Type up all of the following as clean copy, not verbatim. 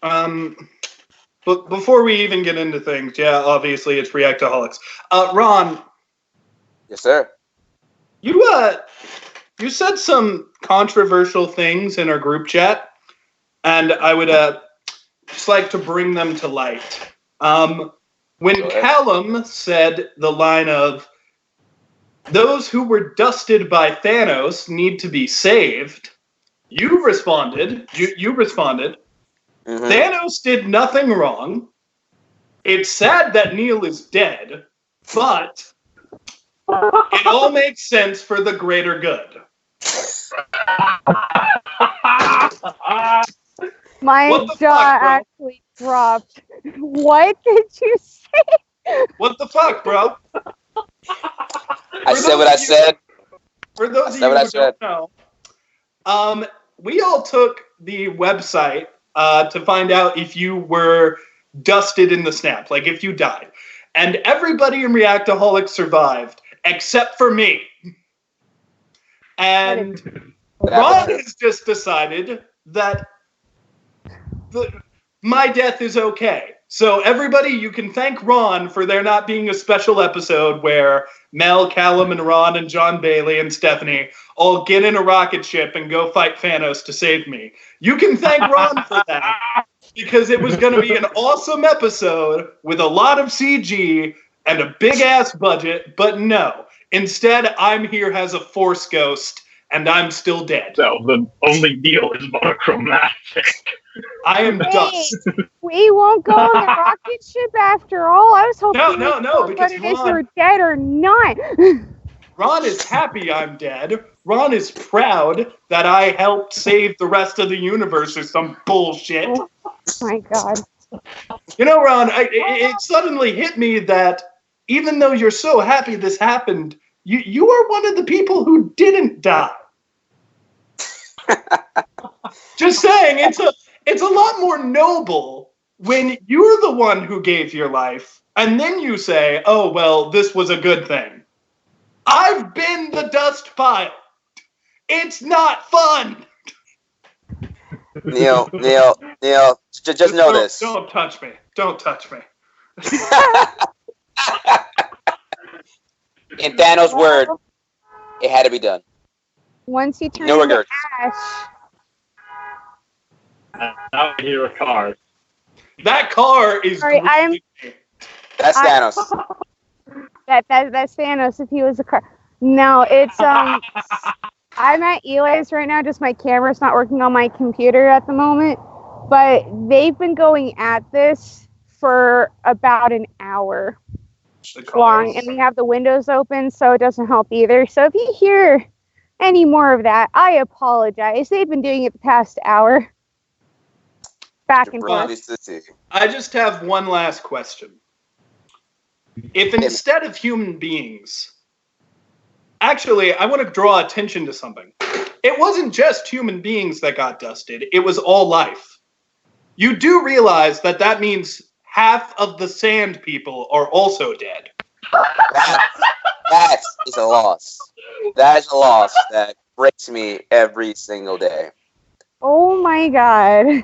But before we even get into things, yeah, obviously it's Reactaholics. Ron. Yes, sir. You said some controversial things in our group chat, and I would just like to bring them to light. When Callum said the line of, "Those who were dusted by Thanos need to be saved," you responded, Thanos did nothing wrong. It's sad that Neil is dead, but it all makes sense for the greater good. My jaw actually dropped. What did you say? What the fuck, bro? I said what I said. For those of you who don't know, we all took the website to find out if you were dusted in the snap, like if you died. And everybody in Reactaholics survived, except for me. And Ron has just decided that my death is okay. So everybody, you can thank Ron for there not being a special episode where Mel, Callum, and Ron, and John Bailey, and Stephanie all get in a rocket ship and go fight Thanos to save me. You can thank Ron for that, because it was going to be an awesome episode with a lot of CG and a big-ass budget, but no. Instead, I'm here as a Force ghost, and I'm still dead. So the only deal is monochromatic. I am dust. We won't go on the rocket ship after all. I was hoping no, because Ron, if you're dead or not. Ron is happy I'm dead. Ron is proud that I helped save the rest of the universe or some bullshit. Oh my god. You know, Ron, it suddenly hit me that even though you're so happy this happened, you are one of the people who didn't die. Just saying, it's a lot more noble when you're the one who gave your life, and then you say, oh, well, this was a good thing. I've been the dust pile. It's not fun. Neil, just know this. Don't touch me. Don't touch me. In Thanos' word, it had to be done. Once he turned No into regrets. ash. Now I hear a car. That car is. Sorry, That's Thanos. That's Thanos if he was a car. No, it's I'm at Eli's right now, just my camera's not working on my computer at the moment. But they've been going at this for about an hour long, and we have the windows open, so it doesn't help either. So if you hear any more of that, I apologize. They've been doing it the past hour. Back and forth. I just have one last question. If instead of human beings, actually, I want to draw attention to something. It wasn't just human beings that got dusted. It was all life. You do realize that means half of the sand people are also dead. That is a loss. That is a loss that breaks me every single day. Oh my god.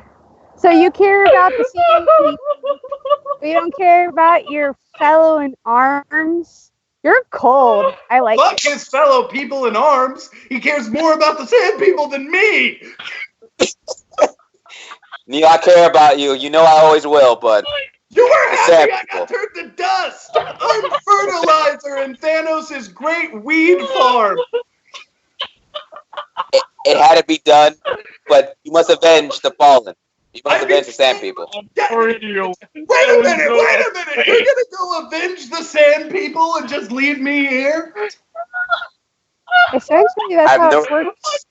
So you care about the same people. We don't care about your fellow in arms. You're cold. I like Fuck his fellow people in arms. He cares more about the sand people than me. Neil, I care about you. You know I always will, but you were happy I got turned to dust. I'm fertilizer in Thanos' great weed farm. It had to be done, but you must avenge the fallen. You must avenge the sand people. Wait a minute! You're gonna go avenge the sand people and just leave me here? Essentially, that's how it works.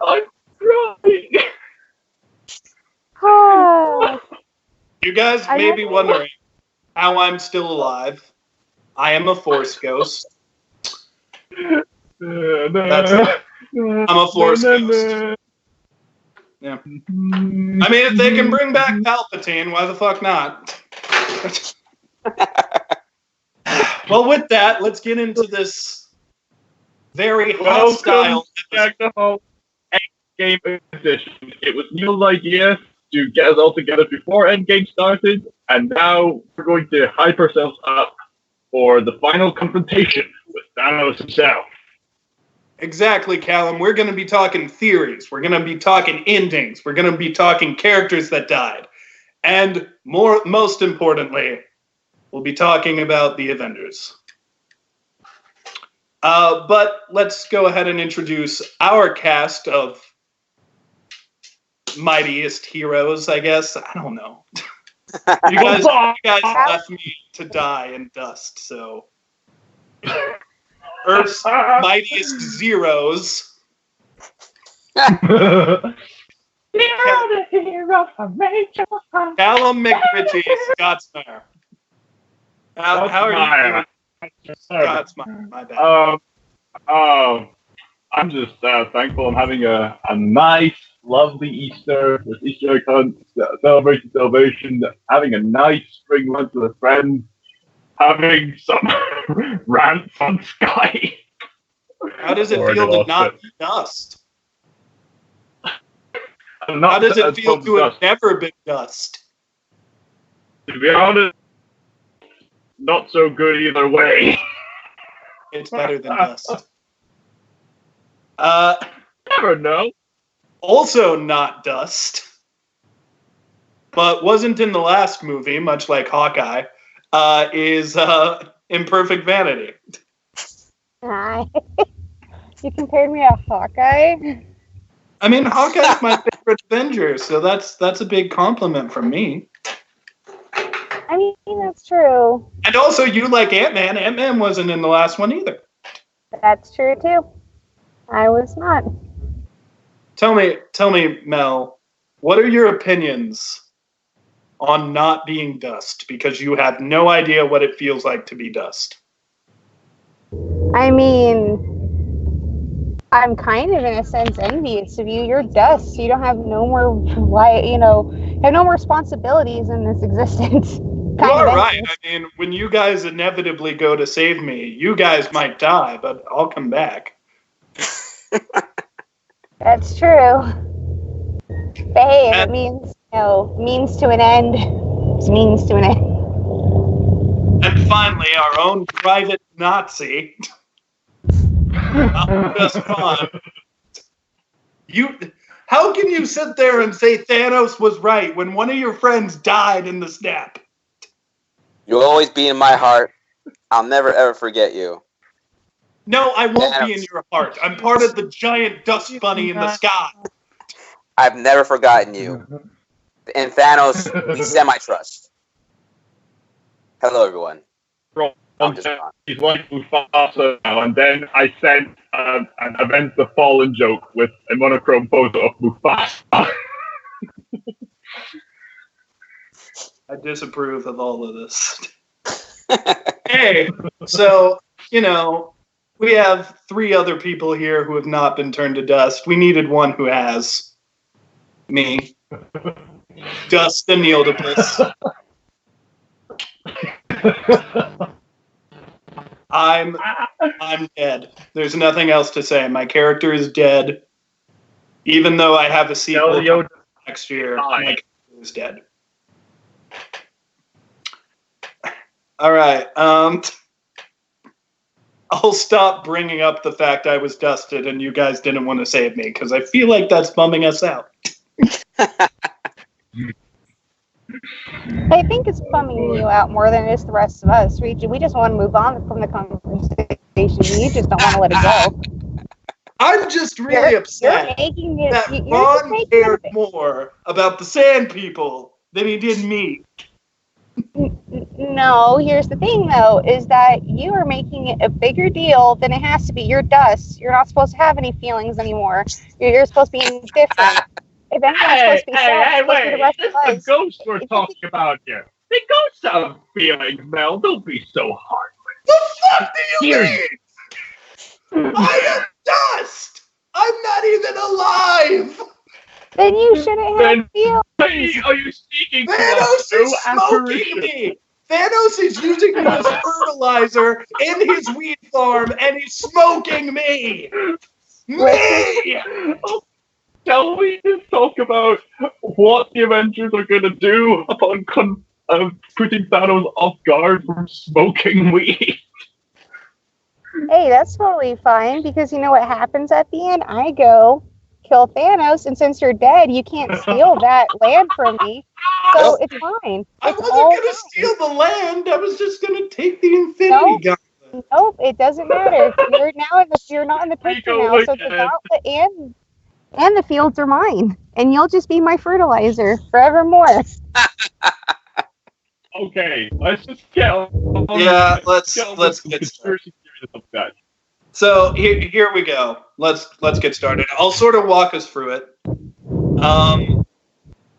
I'm trying. Oh. You guys may be wondering how I'm still alive. I am a Force ghost. That's it. I'm a Force ghost. Yeah. I mean, if they can bring back Palpatine, why the fuck not? Well, with that, let's get into this very hostile Welcome back to home game edition. It was Neil's idea. to get us all together before Endgame started, and now we're going to hype ourselves up for the final confrontation with Thanos himself. Exactly, Callum. We're going to be talking theories. We're going to be talking endings. We're going to be talking characters that died. And most importantly, we'll be talking about the Avengers. But let's go ahead and introduce our cast of mightiest heroes, I guess. I don't know. You guys left me to die in dust, so... Earth's mightiest zeros. Callum McRitchie, Scotswizard. How are you doing? Scotswizard, my bad. I'm just thankful I'm having a nice, lovely Easter with Easter egg hunts, celebrating salvation, having a nice spring lunch with a friend, having some rants on Sky. How does it feel to not be dust? How does it feel to have never been dust? To be honest, not so good either way. It's better than dust. Never know. Also not dust, but wasn't in the last movie, much like Hawkeye, is ImperfectVanity. Hi. You compared me to Hawkeye? I mean, Hawkeye's my favorite Avenger, so that's a big compliment from me. I mean, that's true. And also, you like Ant-Man. Ant-Man wasn't in the last one either. That's true, too. I was not. Tell me, Mel, what are your opinions on not being dust? Because you have no idea what it feels like to be dust. I mean, I'm kind of, in a sense, envious of you. You're dust. You don't have no more, have no more responsibilities in this existence. You are right. I mean, when you guys inevitably go to save me, you guys might die, but I'll come back. That's true. But hey, it means, means to an end. It's means to an end. And finally, our own private Nazi. Just fun. How can you sit there and say Thanos was right when one of your friends died in the snap? You'll always be in my heart. I'll never ever forget you. No, I won't be in your heart. I'm part of the giant dust bunny in the sky. I've never forgotten you. And Thanos, we semi-trust. Hello, everyone. He's like Mufasa now, and then I sent an Avenge the Fallen joke with a monochrome photo of Mufasa. I disapprove of all of this. Hey, so, we have 3 other people here who have not been turned to dust. We needed one who has. Me. Dust the Knealetapus. I'm dead. There's nothing else to say. My character is dead. Even though I have a sequel next year, my character is dead. All right. I'll stop bringing up the fact I was dusted and you guys didn't want to save me, because I feel like that's bumming us out. I think it's bumming you out more than it is the rest of us. We just want to move on from the conversation. You just don't want to let it go. I'm just really upset that Ron cared more about the Sand People than he did me. No, here's the thing, though, is that you are making it a bigger deal than it has to be. You're dust. You're not supposed to have any feelings anymore. You're supposed to be indifferent. If anyone's supposed to be sad, wait. This is the ghost we're talking about here. The ghosts have feelings, Mel. Don't be so hard. The fuck do you mean? I am dust! I'm not even alive! Then you shouldn't have feelings. Hey, are you speaking Thanos is smoking me! Thanos is using me as fertilizer in his weed farm, and he's smoking me! Me! shall we just talk about what the Avengers are going to do upon putting Thanos off guard from smoking weed? Hey, that's totally fine, because you know what happens at the end? I go kill Thanos, and since you're dead, you can't steal that land from me. So it's fine. I It's wasn't all going to steal the land. I was just going to take the Infinity Gauntlet. Nope, it doesn't matter. You're not in the picture now, so the gauntlet and the fields are mine, and you'll just be my fertilizer forevermore. Okay, let's just get on. Yeah, let's get started. So here we go. Let's get started. I'll sort of walk us through it.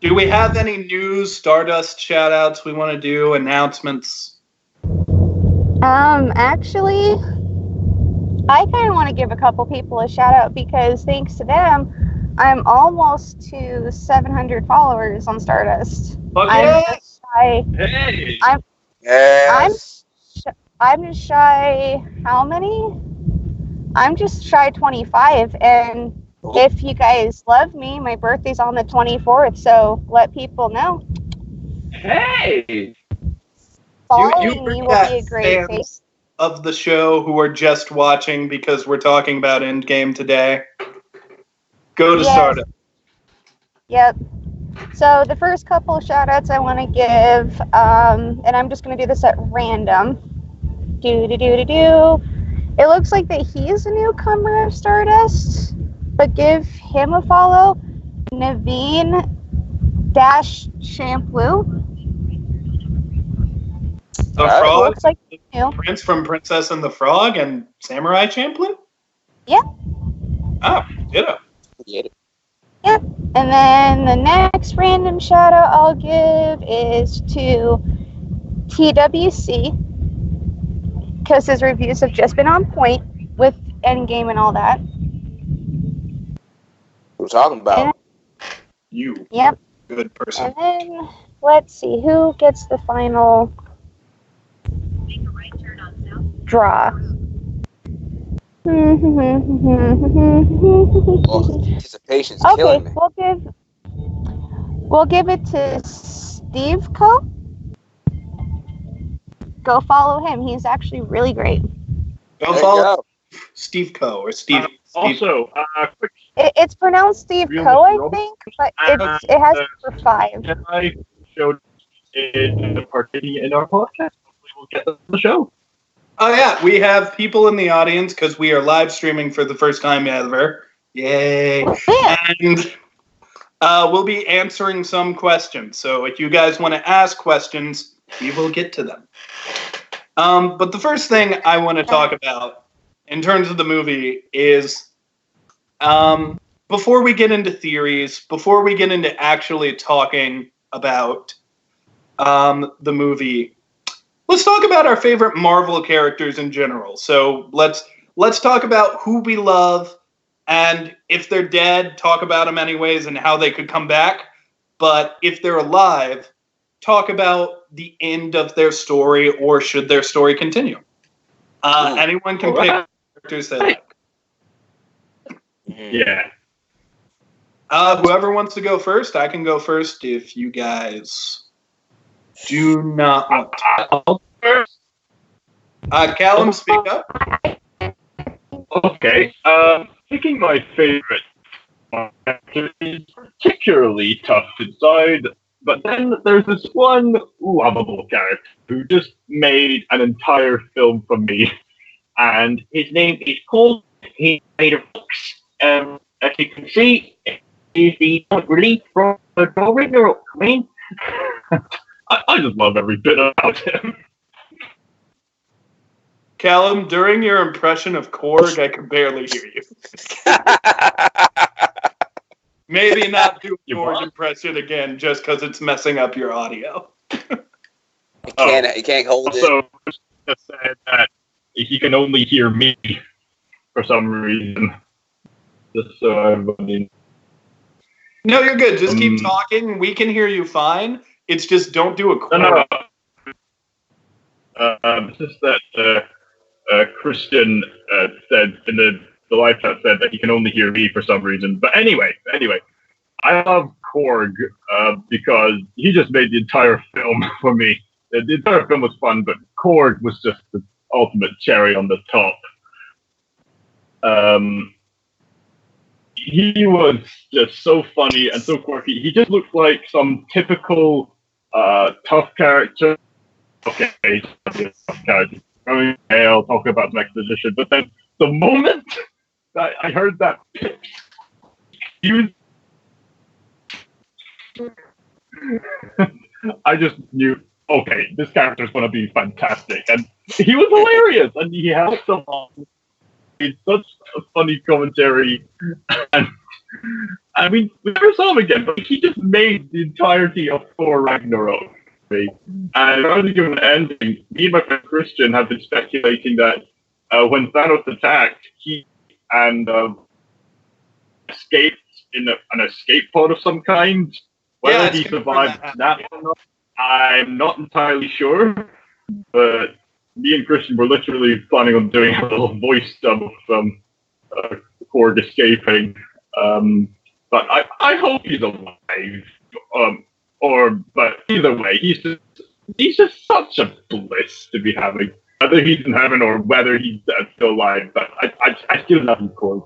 Do we have any news, Stardust shout-outs we want to do, announcements? Actually, I kind of want to give a couple people a shout-out, because thanks to them, I'm almost to 700 followers on Stardust. Okay. Hey! I'm just shy, how many? I'm just shy 25, and if you guys love me, my birthday's on the 24th, so let people know. Hey! Following me will be a great thing. Of the show who are just watching because we're talking about Endgame today, go to Stardust. Yep. So the first couple of shout-outs I want to give, and I'm just going to do this at random. It looks like that he's a newcomer of Stardust, but give him a follow. Naveen-Shampoo. The Frog? Looks like new. Prince from Princess and the Frog and Samurai Champloo? Yeah. Oh, ditto. Yep. And then the next random shout out I'll give is to TWC, because his reviews have just been on point with Endgame and all that. We're talking about You. Yep. Good person. And then let's see who gets the final draw. anticipation's Okay, killing me. we'll give it to Steve Co. Go follow him. He's actually really great. Go There follow you go. Steve Co. or Steve. Also, quick It's pronounced Steve Real Co, I Rob- think, but it has for 5. Jedi showed in partaking in our podcast. Hopefully we'll get to the show. Oh yeah, we have people in the audience because we are live streaming for the first time ever. Yay! Yeah. And we'll be answering some questions. So if you guys want to ask questions, we will get to them. But the first thing I want to talk about in terms of the movie is before we get into theories, before we get into actually talking about the movie, let's talk about our favorite Marvel characters in general. So let's talk about who we love, and if they're dead, talk about them anyways and how they could come back. But if they're alive, talk about the end of their story, or should their story continue. Anyone can pick characters they like. Yeah. Whoever wants to go first, I can go first if you guys do not want to. Callum, speak up. Okay. Picking my favorite character is particularly tough to decide, but then there's this one lovable character who just made an entire film for me, and his name is Paul. He made a box. As you can see, is the point relief from the original. I mean, I just love every bit about him. Callum, during your impression of Korg, I can barely hear you. Maybe not do a Korg impression again, just because it's messing up your audio. You can't hold it. Also, just said that he can only hear me for some reason. Just so everybody. No, you're good. Just keep talking. We can hear you fine. It's just don't do a Korg. No. It's just that Christian said in the the live chat said that he can only hear me for some reason. But anyway, I love Korg because he just made the entire film for me. The entire film was fun, but Korg was just the ultimate cherry on the top. He was just so funny and so quirky. He just looked like some typical tough character. Okay, tough character. I'll talk about some exposition, but then the moment that I heard that I just knew, okay, this character's going to be fantastic. And he was hilarious, and he helped along. He's such a funny commentary. And I mean, we never saw him again, but he just made the entirety of Thor Ragnarok. And rather than give an ending, me and my friend Christian have been speculating that when Thanos attacked, he and escaped in an escape pod of some kind. Whether he survived that or not, I'm not entirely sure. But me and Christian were literally planning on doing a little voice dub of Korg escaping. But I hope he's alive. But either way, he's just such a bliss to be having. Whether he's in heaven or whether he's still alive, but I still love him, Korg.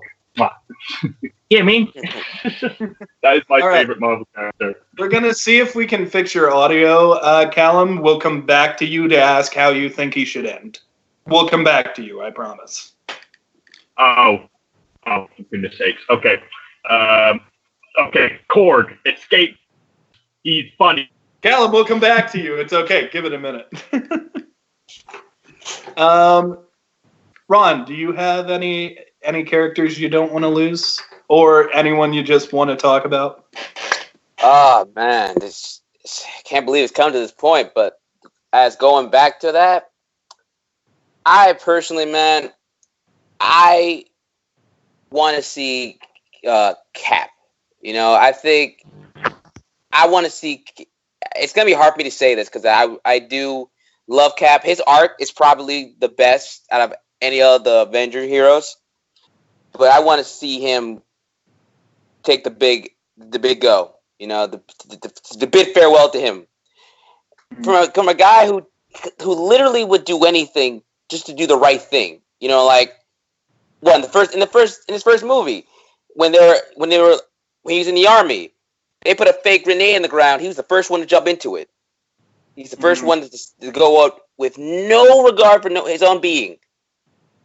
Yeah, me. That is my favorite Marvel character. We're gonna see if we can fix your audio, Callum. We'll come back to you to ask how you think he should end. We'll come back to you, I promise. Oh, for goodness sakes. Okay. Okay, Korg, escape. He's funny. Callum, we'll come back to you. It's okay. Give it a minute. Ron, do you have any characters you don't want to lose? Or anyone you just want to talk about? Oh, man. I can't believe it's come to this point, but as going back to that, I personally, man, I want to see Cap. You know, I think I want to see. It's gonna be hard for me to say this because I do love Cap. His art is probably the best out of any of the Avenger heroes, but I want to see him take the big go. You know, the bid farewell to him from a guy who literally would do anything just to do the right thing. You know, like in his first movie when he was in the army. They put a fake grenade in the ground. He was the first one to jump into it. He's the first one to go out with no regard for his own being.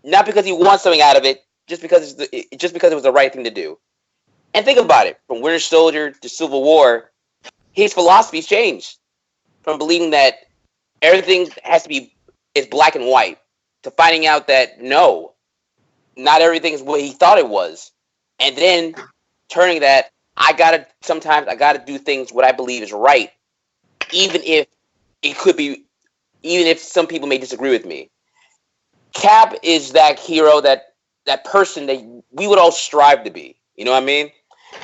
Not because he wants something out of it, just because it was the right thing to do. And think about it. From Winter Soldier to Civil War, his philosophy's changed. From believing that everything is black and white to finding out that no, not everything is what he thought it was. And then turning that, sometimes I gotta do things what I believe is right, even if some people may disagree with me. Cap is that hero, that person that we would all strive to be. You know what I mean?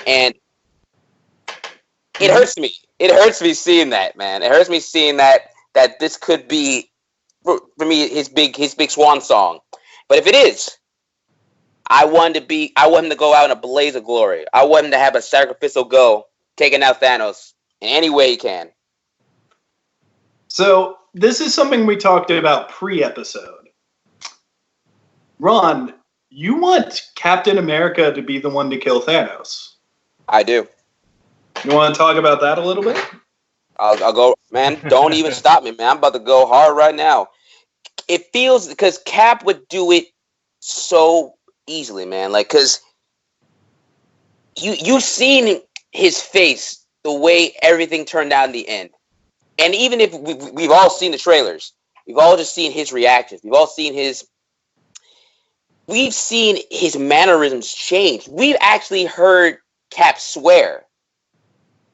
And it hurts me. It hurts me seeing that, man. It hurts me seeing that this could be for me his big swan song. But if it is, I want him to go out in a blaze of glory. I want him to have a sacrificial go, taking out Thanos in any way he can. So this is something we talked about pre-episode. Ron, you want Captain America to be the one to kill Thanos. I do. You want to talk about that a little bit? I'll go, man. Don't even stop me, man. I'm about to go hard right now. It feels because Cap would do it so easily, man. Like, because you've seen his face, the way everything turned out in the end. And even if we've all seen the trailers, we've all just seen his reactions. We've seen his mannerisms change. We've actually heard Cap swear.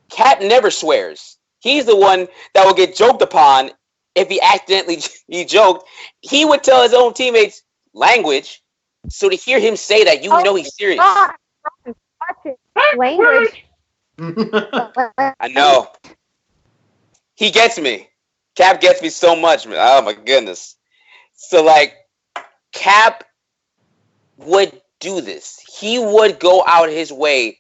Cap never swears. He's the one that will get joked upon if he accidentally joked. He would tell his own teammates language. So to hear him say that, you know he's serious. Language. I know. He gets me. Cap gets me so much, man. Oh my goodness. So like, Cap would do this. He would go out his way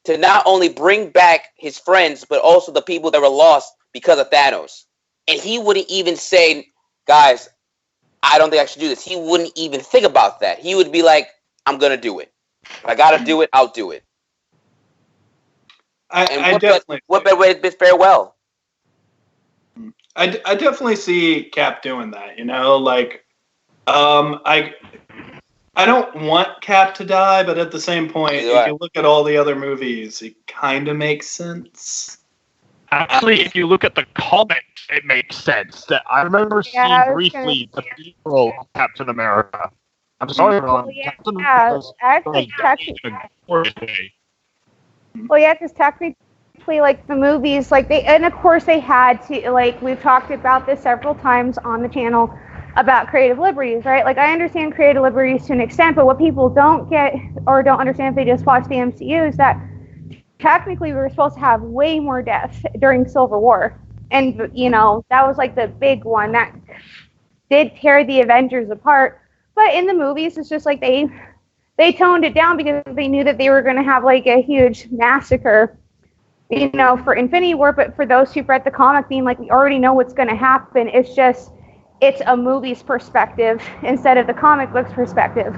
to not only bring back his friends, but also the people that were lost because of Thanos. And he wouldn't even say, guys, I don't think I should do this. He wouldn't even think about that. He would be like, I'm going to do it. If I got to do it, I'll do it. I definitely... What better way to bid farewell? I definitely see Cap doing that, you know? Like, I don't want Cap to die, but at the same point, if you look at all the other movies, it kind of makes sense. Actually, if you look at the comics, it makes sense. That I remember seeing briefly the funeral of Captain America. I'm sorry, Ron. Captain America's well, yeah, because technically, like, the movies, like, and of course they had to, like, we've talked about this several times on the channel about creative liberties, right? Like, I understand creative liberties to an extent, but what people don't get or don't understand if they just watch the MCU is that technically we were supposed to have way more deaths during Civil War. And, you know, that was like the big one that did tear the Avengers apart. But in the movies, it's just like they toned it down because they knew that they were going to have like a huge massacre, you know, for Infinity War. But for those who read the comic, being like, we already know what's going to happen. It's a movie's perspective instead of the comic book's perspective.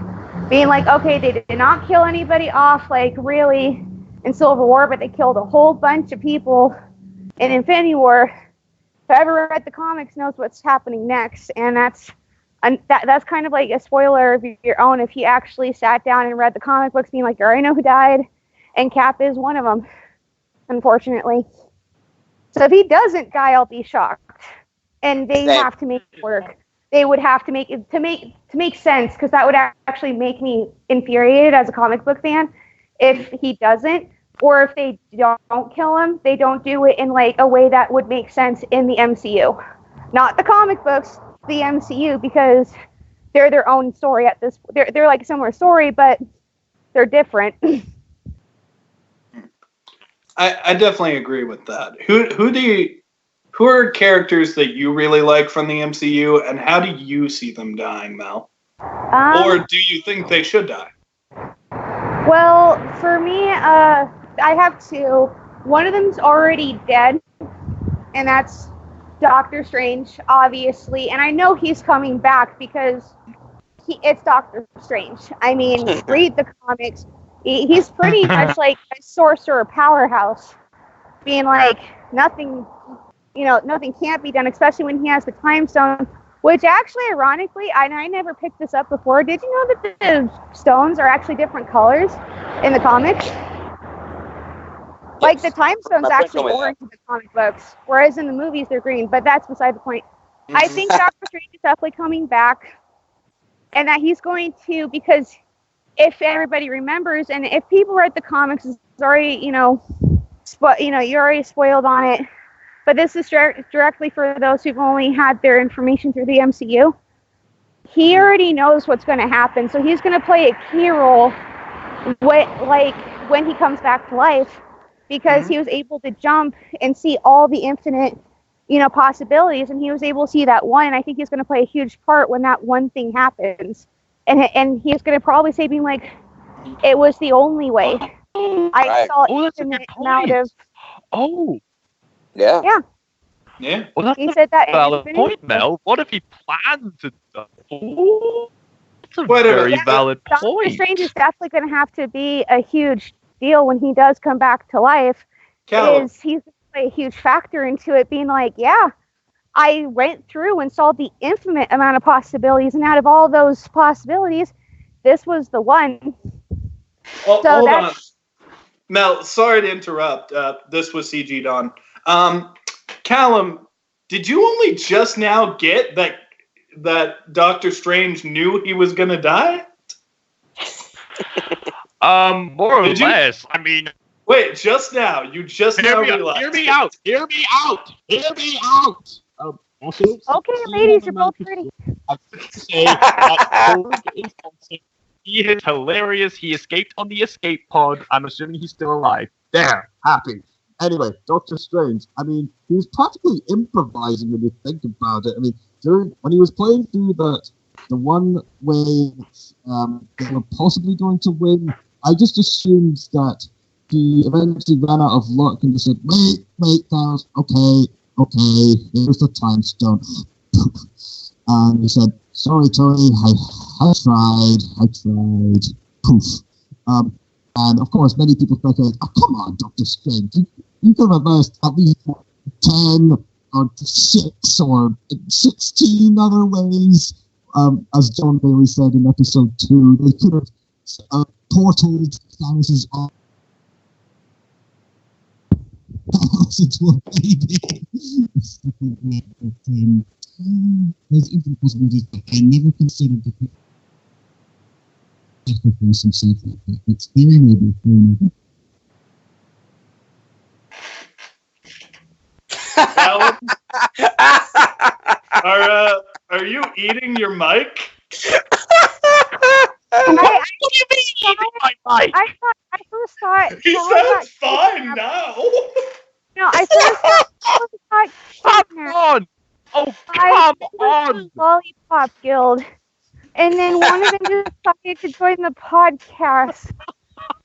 Being like, okay, they did not kill anybody off, like, really in Civil War, but they killed a whole bunch of people in Infinity War. Whoever read the comics knows what's happening next, and that's kind of like a spoiler of your own if he actually sat down and read the comic books, being like, you already know who died, and Cap is one of them, unfortunately. So if he doesn't die, I'll be shocked. And they have to make it work. They would have to make it to make sense, because that would actually make me infuriated as a comic book fan if he doesn't. Or if they don't kill him, they don't do it in like a way that would make sense in the MCU. Not the comic books, the MCU, because they're their own story at this. They're like a similar story, but they're different. I definitely agree with that. Who are characters that you really like from the MCU, and how do you see them dying, Mel? Or do you think they should die? Well, for me, I have two. One of them's already dead, and that's Doctor Strange, obviously. And I know he's coming back because it's Doctor Strange. I mean, read the comics. He's pretty much like a sorcerer powerhouse, being like, nothing can't be done, especially when he has the time stone. Which actually, ironically, I never picked this up before. Did you know that the stones are actually different colors in the comics? Yes. Like, the time stone's actually orange in the comic books, whereas in the movies they're green, but that's beside the point. I think Doctor Strange is definitely coming back, and that he's going to, because if everybody remembers, and if people read the comics, it's already, you're already spoiled on it. But this is directly for those who've only had their information through the MCU. He already knows what's going to happen, so he's going to play a key role when he comes back to life, because he was able to jump and see all the infinite, possibilities, and he was able to see that one. And I think he's going to play a huge part when that one thing happens, and he's going to probably say, being like, "It was the only way. I saw infinite amount of." Oh. Yeah. Yeah. Yeah. Well, that's he said that a valid point, Mel. What if he planned to? That's a very valid point. Doctor Strange is definitely going to have to be a huge deal when he does come back to life. He's going to play a huge factor into it, being like, yeah, I went through and saw the infinite amount of possibilities, and out of all those possibilities, this was the one. Well, so hold on. Mel, sorry to interrupt. This was CG Don. Callum, did you only just now get that Doctor Strange knew he was gonna die? More or less. I mean, wait, just now. You just now realized. Hear me out. Also, okay, ladies, you're both pretty. He is hilarious. He escaped on the escape pod. I'm assuming he's still alive. There, happy. Anyway, Doctor Strange, I mean, he was practically improvising when you think about it. I mean, when he was playing through that the one way they were possibly going to win, I just assumed that he eventually ran out of luck and just said, wait, guys, okay, here's the time stone. And he said, sorry, Tony, I tried. Poof. And of course, many people speculated, oh, come on, Dr. Strange, you could have asked at least 10 or 6 or 16 other ways. As John Bailey said in episode 2, they could have portaled Thanos' arm into a baby. There's infinite possibilities, but I never considered the sacrifice himself like that. It's very noble, Are you eating your mic? I first thought He sounds fine now. No, I first thought Come on! Oh, come on! Lollipop Guild, and then one of them decided to join the podcast.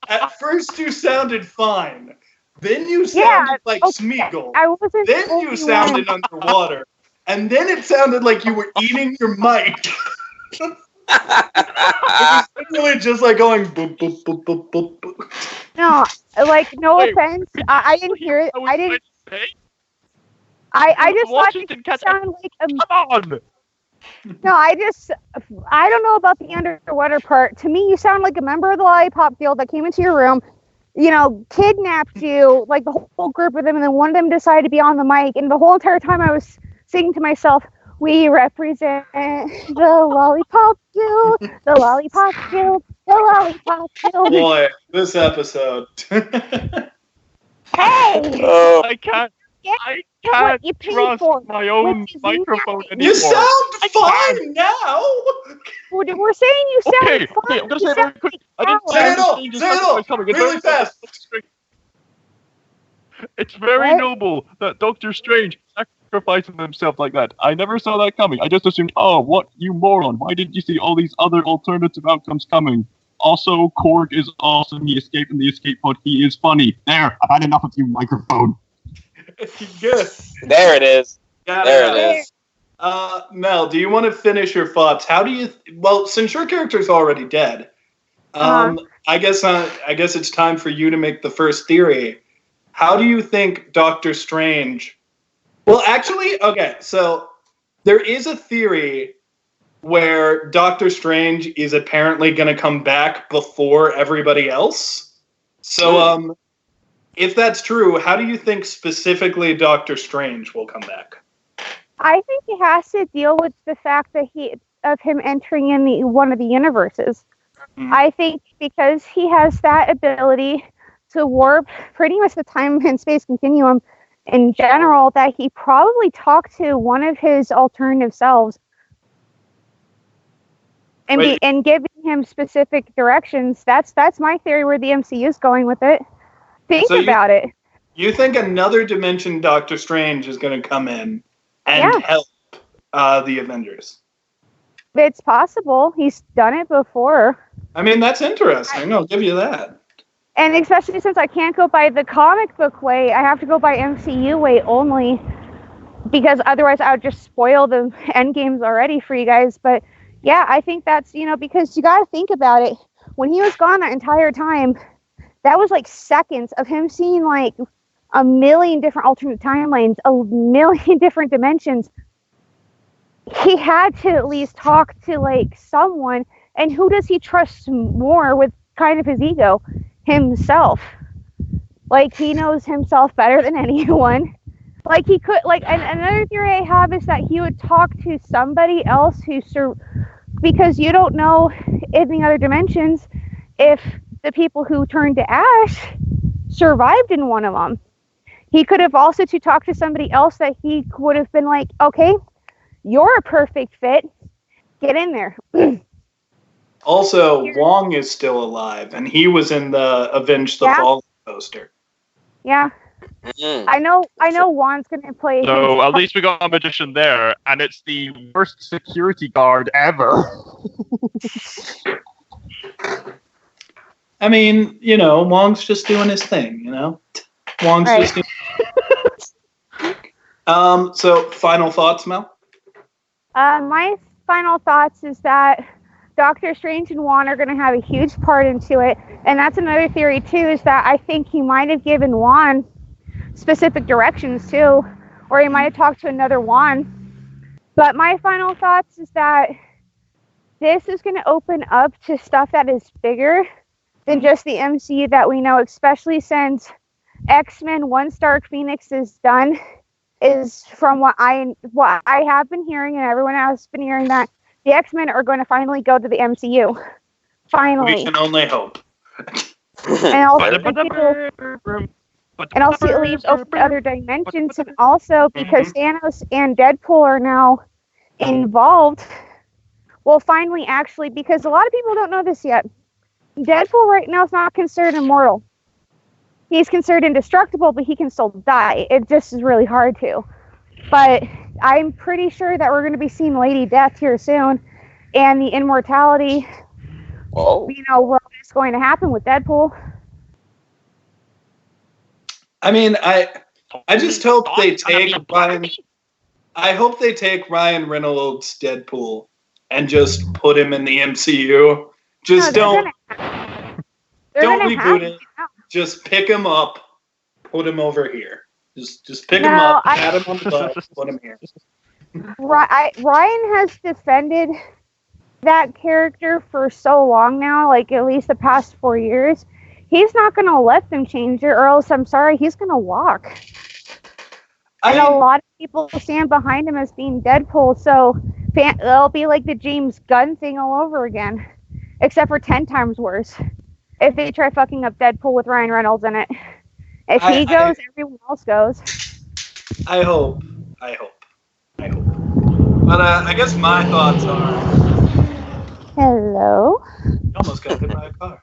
At first you sounded fine. Then you sounded like Smeagol. I wasn't. Then you sounded underwater. And then it sounded like you were eating your mic. It was literally just like going boop, boop, boop, boop, boop, boop. No, like, no offense. I didn't hear it. I didn't. I just thought it sounded like a... Come on! No, I don't know about the underwater part. To me, you sound like a member of the Lollipop Guild that came into your room, kidnapped you, like the whole group of them, and then one of them decided to be on the mic, and the whole entire time I was singing to myself, we represent the Lollipop Guild, the Lollipop Guild, the Lollipop Guild. Boy, this episode. Hey! Oh, I can't you trust my own microphone anymore. You sound fine now! We're saying you sound fine. Okay, I'm going to say it very quick. I didn't Say it all! Really fast! It's very noble that Doctor Strange sacrificing himself like that. I never saw that coming. I just assumed, oh, what, you moron. Why didn't you see all these other alternative outcomes coming? Also, Korg is awesome. He escaped in the escape pod. He is funny. There, I've had enough of you, microphone. Good. There it is. There it is. Mel, do you want to finish your thoughts? How do you... well, since your character's already dead, I guess it's time for you to make the first theory. How do you think Doctor Strange... well, actually, okay, so there is a theory where Doctor Strange is apparently going to come back before everybody else. So, if that's true, how do you think specifically Doctor Strange will come back? I think it has to deal with the fact that of him entering in one of the universes. Mm-hmm. I think because he has that ability to warp pretty much the time and space continuum in general, that he probably talked to one of his alternative selves and giving him specific directions. That's my theory where the MCU is going with it. Think about it. You think another dimension Doctor Strange is going to come in and help the Avengers? It's possible. He's done it before. I mean, that's interesting. I'll give you that. And especially since I can't go by the comic book way, I have to go by MCU way only, because otherwise I would just spoil the end games already for you guys. But yeah, I think that's, because you got to think about it. When he was gone that entire time, that was like seconds of him seeing like a million different alternate timelines, a million different dimensions. He had to at least talk to like someone. And who does he trust more with kind of his ego? Himself. Like, he knows himself better than anyone. Like, he could, like, and another theory I have is that he would talk to somebody else because you don't know in the other dimensions if the people who turned to ash survived in one of them. He could have also talked to somebody else that he would have been like, okay, you're a perfect fit. Get in there. Also, Wong is still alive, and he was in the Avenge the Fallen poster. Yeah. I know Juan's gonna play. So his at least we got a magician there, and it's the worst security guard ever. I mean, you know, Wong's just doing his thing, you know? Wong's Right. just doing so final thoughts, Mel? My final thoughts is that Doctor Strange and Juan are going to have a huge part into it, and that's another theory too. Is that I think he might have given Juan specific directions too, or he might have talked to another Juan. But my final thoughts is that this is going to open up to stuff that is bigger than just the MCU that we know, especially since X-Men Once Dark Phoenix is done. Is from what I have been hearing, and everyone has been hearing, that the X-Men are going to finally go to the MCU. Finally. We can only hope. And also it leaves open to other dimensions, and also because Thanos and Deadpool are now involved, well, finally, actually, because a lot of people don't know this yet, Deadpool right now is not considered immortal. He's considered indestructible, but he can still die. It just is really hard to. But I'm pretty sure that we're going to be seeing Lady Death here soon, and the immortality, you know, what is going to happen with Deadpool. I mean, I just hope they take Ryan. I hope they take Ryan Reynolds' Deadpool and just put him in the MCU. Just don't reboot it. Just pick him up, put him over here. Just pick him up, pat him on the butt, put him here. Ryan has defended that character for so long now, like at least the past 4 years. He's not going to let them change it, or else, I'm sorry, he's going to walk. And a lot of people stand behind him as being Deadpool, so it'll be like the James Gunn thing all over again, except for 10 times worse. If they try fucking up Deadpool with Ryan Reynolds in it. If he goes, everyone else goes. I hope. But I guess my thoughts are... Hello? Almost got hit by a car.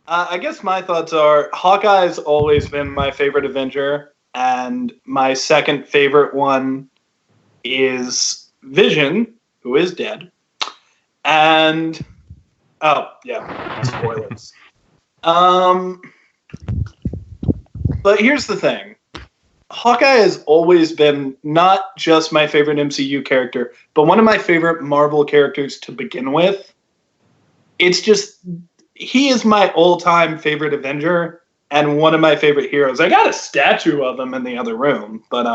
I guess my thoughts are Hawkeye's always been my favorite Avenger, and my second favorite one is Vision, who is dead. And spoilers. But here's the thing. Hawkeye has always been not just my favorite MCU character, but one of my favorite Marvel characters to begin with. It's just, he is my all-time favorite Avenger and one of my favorite heroes. I got a statue of him in the other room, but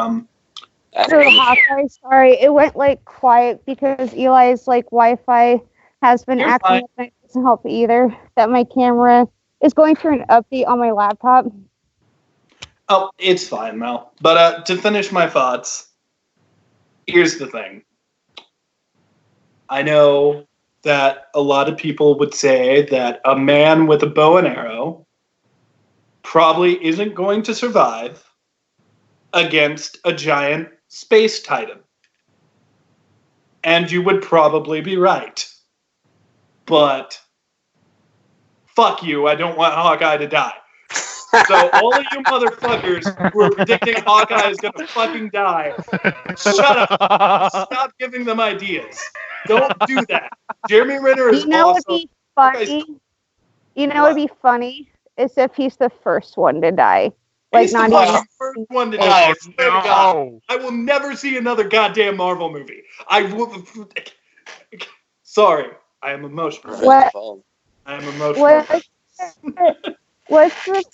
Hawkeye, sorry, it went like quiet because Eli's like Wi-Fi has been acting up, and it doesn't help either. That my camera is going through an update on my laptop. Oh, it's fine, Mel. But to finish my thoughts, here's the thing. I know that a lot of people would say that a man with a bow and arrow probably isn't going to survive against a giant space titan. And you would probably be right. But fuck you, I don't want Hawkeye to die. So all of you motherfuckers who are predicting Hawkeye is gonna fucking die, shut up. Stop giving them ideas. Don't do that. Jeremy Renner is awesome. What'd be funny? What'd be funny is if he's the first one to die. Like he's not the even first one to die. I will never see another goddamn Marvel movie. I will. Sorry, I am emotional. What? I am emotional. What's the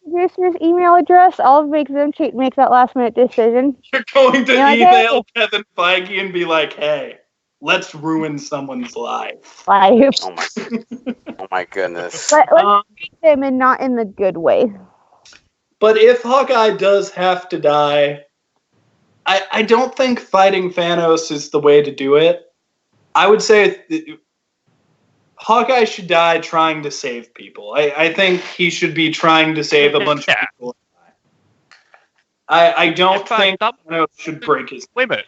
producer's email address? I'll make them make that last minute decision. You're going to email Kevin Feige and be like, "Hey, let's ruin someone's life." Oh my goodness. Let's treat them and not in the good way. But if Hawkeye does have to die, I don't think fighting Thanos is the way to do it. I would say Hawkeye should die trying to save people. I think he should be trying to save a bunch of people. I don't think Thanos should break his... Wait a minute.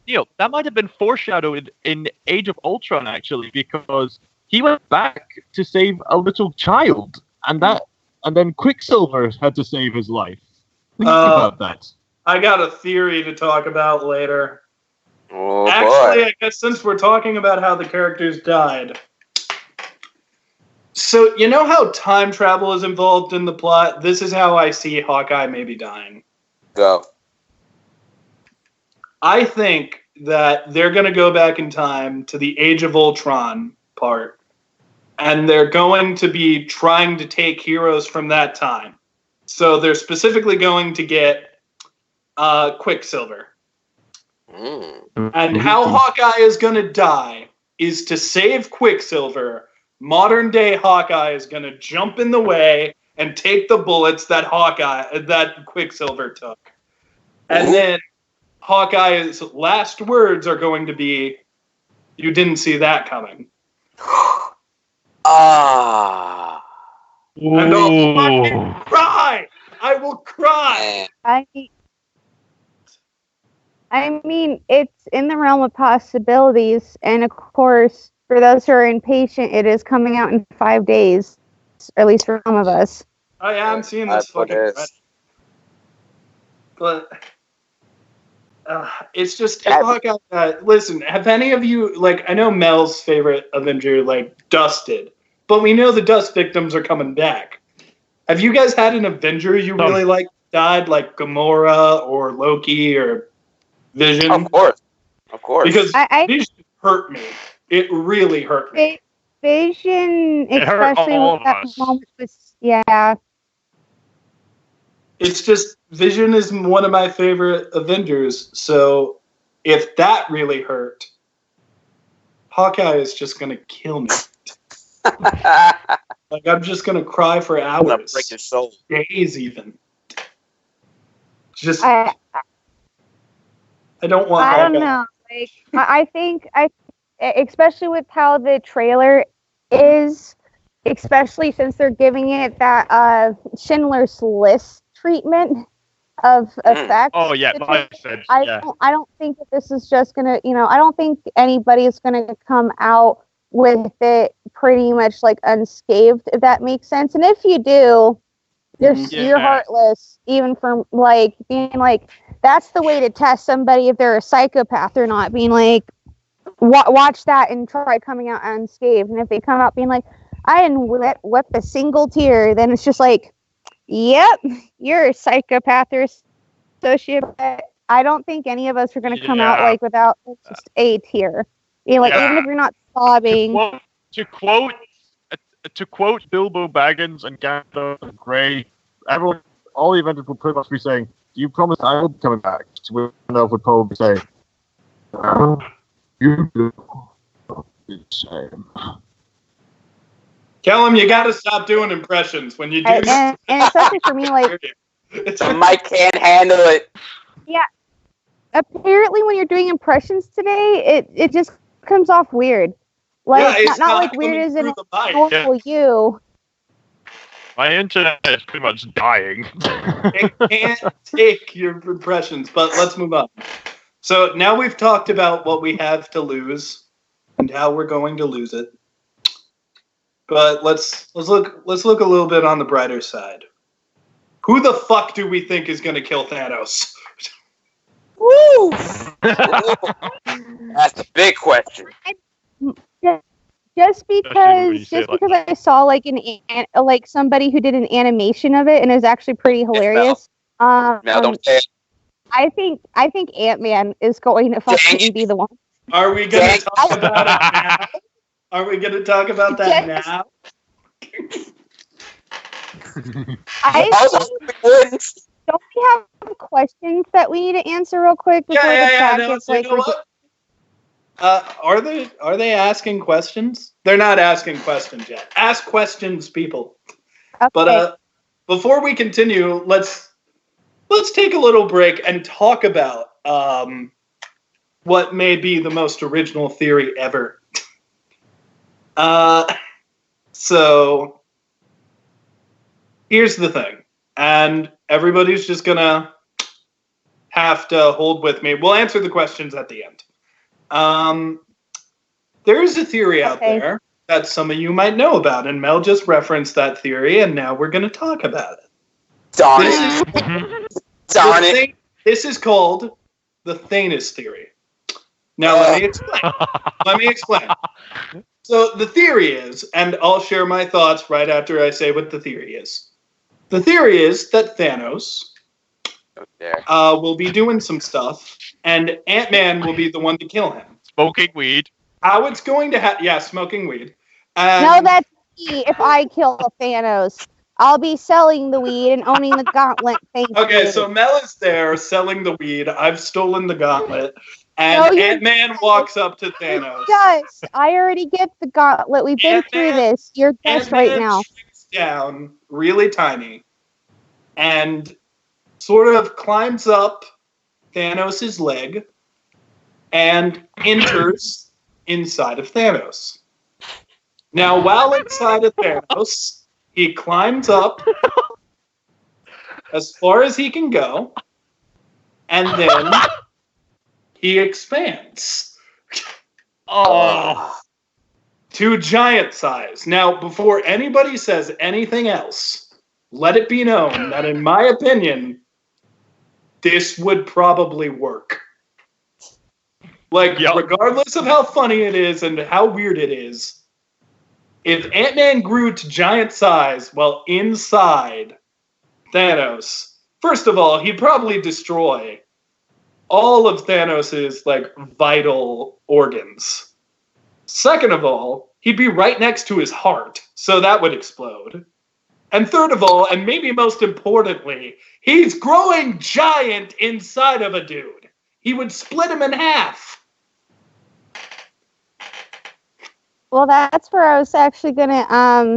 Neil, that might have been foreshadowed in Age of Ultron, actually, because he went back to save a little child, and then Quicksilver had to save his life. Think about that. I got a theory to talk about later. Oh, Actually, boy. I guess since we're talking about how the characters died. So, you know how time travel is involved in the plot? This is how I see Hawkeye maybe dying. Go. I think that they're going to go back in time to the Age of Ultron part, and they're going to be trying to take heroes from that time. So they're specifically going to get Quicksilver. And how Hawkeye is going to die is to save Quicksilver. Modern day Hawkeye is going to jump in the way and take the bullets that Quicksilver took. And then Hawkeye's last words are going to be, "You didn't see that coming." Ah. And I'll fucking cry! I will cry! I mean, it's in the realm of possibilities, and of course, for those who are impatient, it is coming out in 5 days, or at least for some of us. I am seeing this fucking red. But it's just Hawkeye. Listen, have any of you, like, I know Mel's favorite Avenger, like, dusted, but we know the Dust victims are coming back. Have you guys had an Avenger you really like died, like Gamora or Loki or Vision? Of course. Because Vision hurt me. It really hurt me. Vision, especially with that moment, was It's just, Vision is one of my favorite Avengers, so if that really hurt, Hawkeye is just going to kill me. Like, I'm just going to cry for hours. Break your soul. Days even. Just, I don't want Hawkeye. I don't know. Like, I think, especially with how the trailer is, especially since they're giving it that Schindler's List treatment of effects. Oh yeah, I don't think that this is just gonna, I don't think anybody is gonna come out with it pretty much like unscathed, if that makes sense. And if you do, you're heartless, even from like being like, that's the way to test somebody if they're a psychopath or not, being like, watch that and try coming out unscathed. And if they come out being like, I didn't wept a single tear, then it's just like, yep, you're a psychopath or sociopath. I don't think any of us are going to come out like without just a tear. Even if you're not sobbing. To quote Bilbo Baggins and Gandalf and Grey, all the Avengers would pretty much be saying, "Do you promise I will be coming back?" To which Gandalf would probably say, "You do the same." Callum, you got to stop doing impressions when you do. And especially for me, like, the mic can't handle it. Yeah. Apparently, when you're doing impressions today, it just comes off weird. Like, it's not like weird as in a normal you. My internet is pretty much dying. It can't take your impressions, but let's move on. So now we've talked about what we have to lose and how we're going to lose it. But let's look a little bit on the brighter side. Who the fuck do we think is going to kill Thanos? Woo! That's a big question. Just because I saw like somebody who did an animation of it and it was actually pretty hilarious. Now don't say it. I think Ant-Man is going to fucking be the one. Are we going to talk about it now? Are we going to talk about that now? Don't we have questions that we need to answer real quick before the chat gets like? You know what? Are they asking questions? They're not asking questions yet. Ask questions, people. Okay. But before we continue, let's take a little break and talk about what may be the most original theory ever. So here's the thing, and everybody's just gonna have to hold with me. We'll answer the questions at the end. There is a theory out there that some of you might know about, and Mel just referenced that theory, and now we're going to talk about it. Darn it. Darn it. This is called the Thanos theory. Now, let me explain. So, the theory is, and I'll share my thoughts right after I say what the theory is. The theory is that Thanos will be doing some stuff, and Ant-Man will be the one to kill him. Smoking weed. How it's going to happen? Yeah, smoking weed. No, that's me. If I kill Thanos, I'll be selling the weed and owning the gauntlet. Okay, so Mel is there selling the weed. I've stolen the gauntlet. And Ant-Man walks up to Thanos. Yes, I already get the gauntlet. We've been through this. You're best right now. Shrinks down, really tiny, and sort of climbs up Thanos' leg and enters inside of Thanos. Now, while inside of Thanos, he climbs up as far as he can go, and then he expands. To giant size. Now, before anybody says anything else, let it be known that, in my opinion, this would probably work. Like, regardless of how funny it is and how weird it is, if Ant-Man grew to giant size while inside Thanos, first of all, he'd probably destroy all of Thanos' like vital organs. Second of all, he'd be right next to his heart, so that would explode. And third of all, and maybe most importantly, he's growing giant inside of a dude. He would split him in half. Well, that's where I was actually gonna.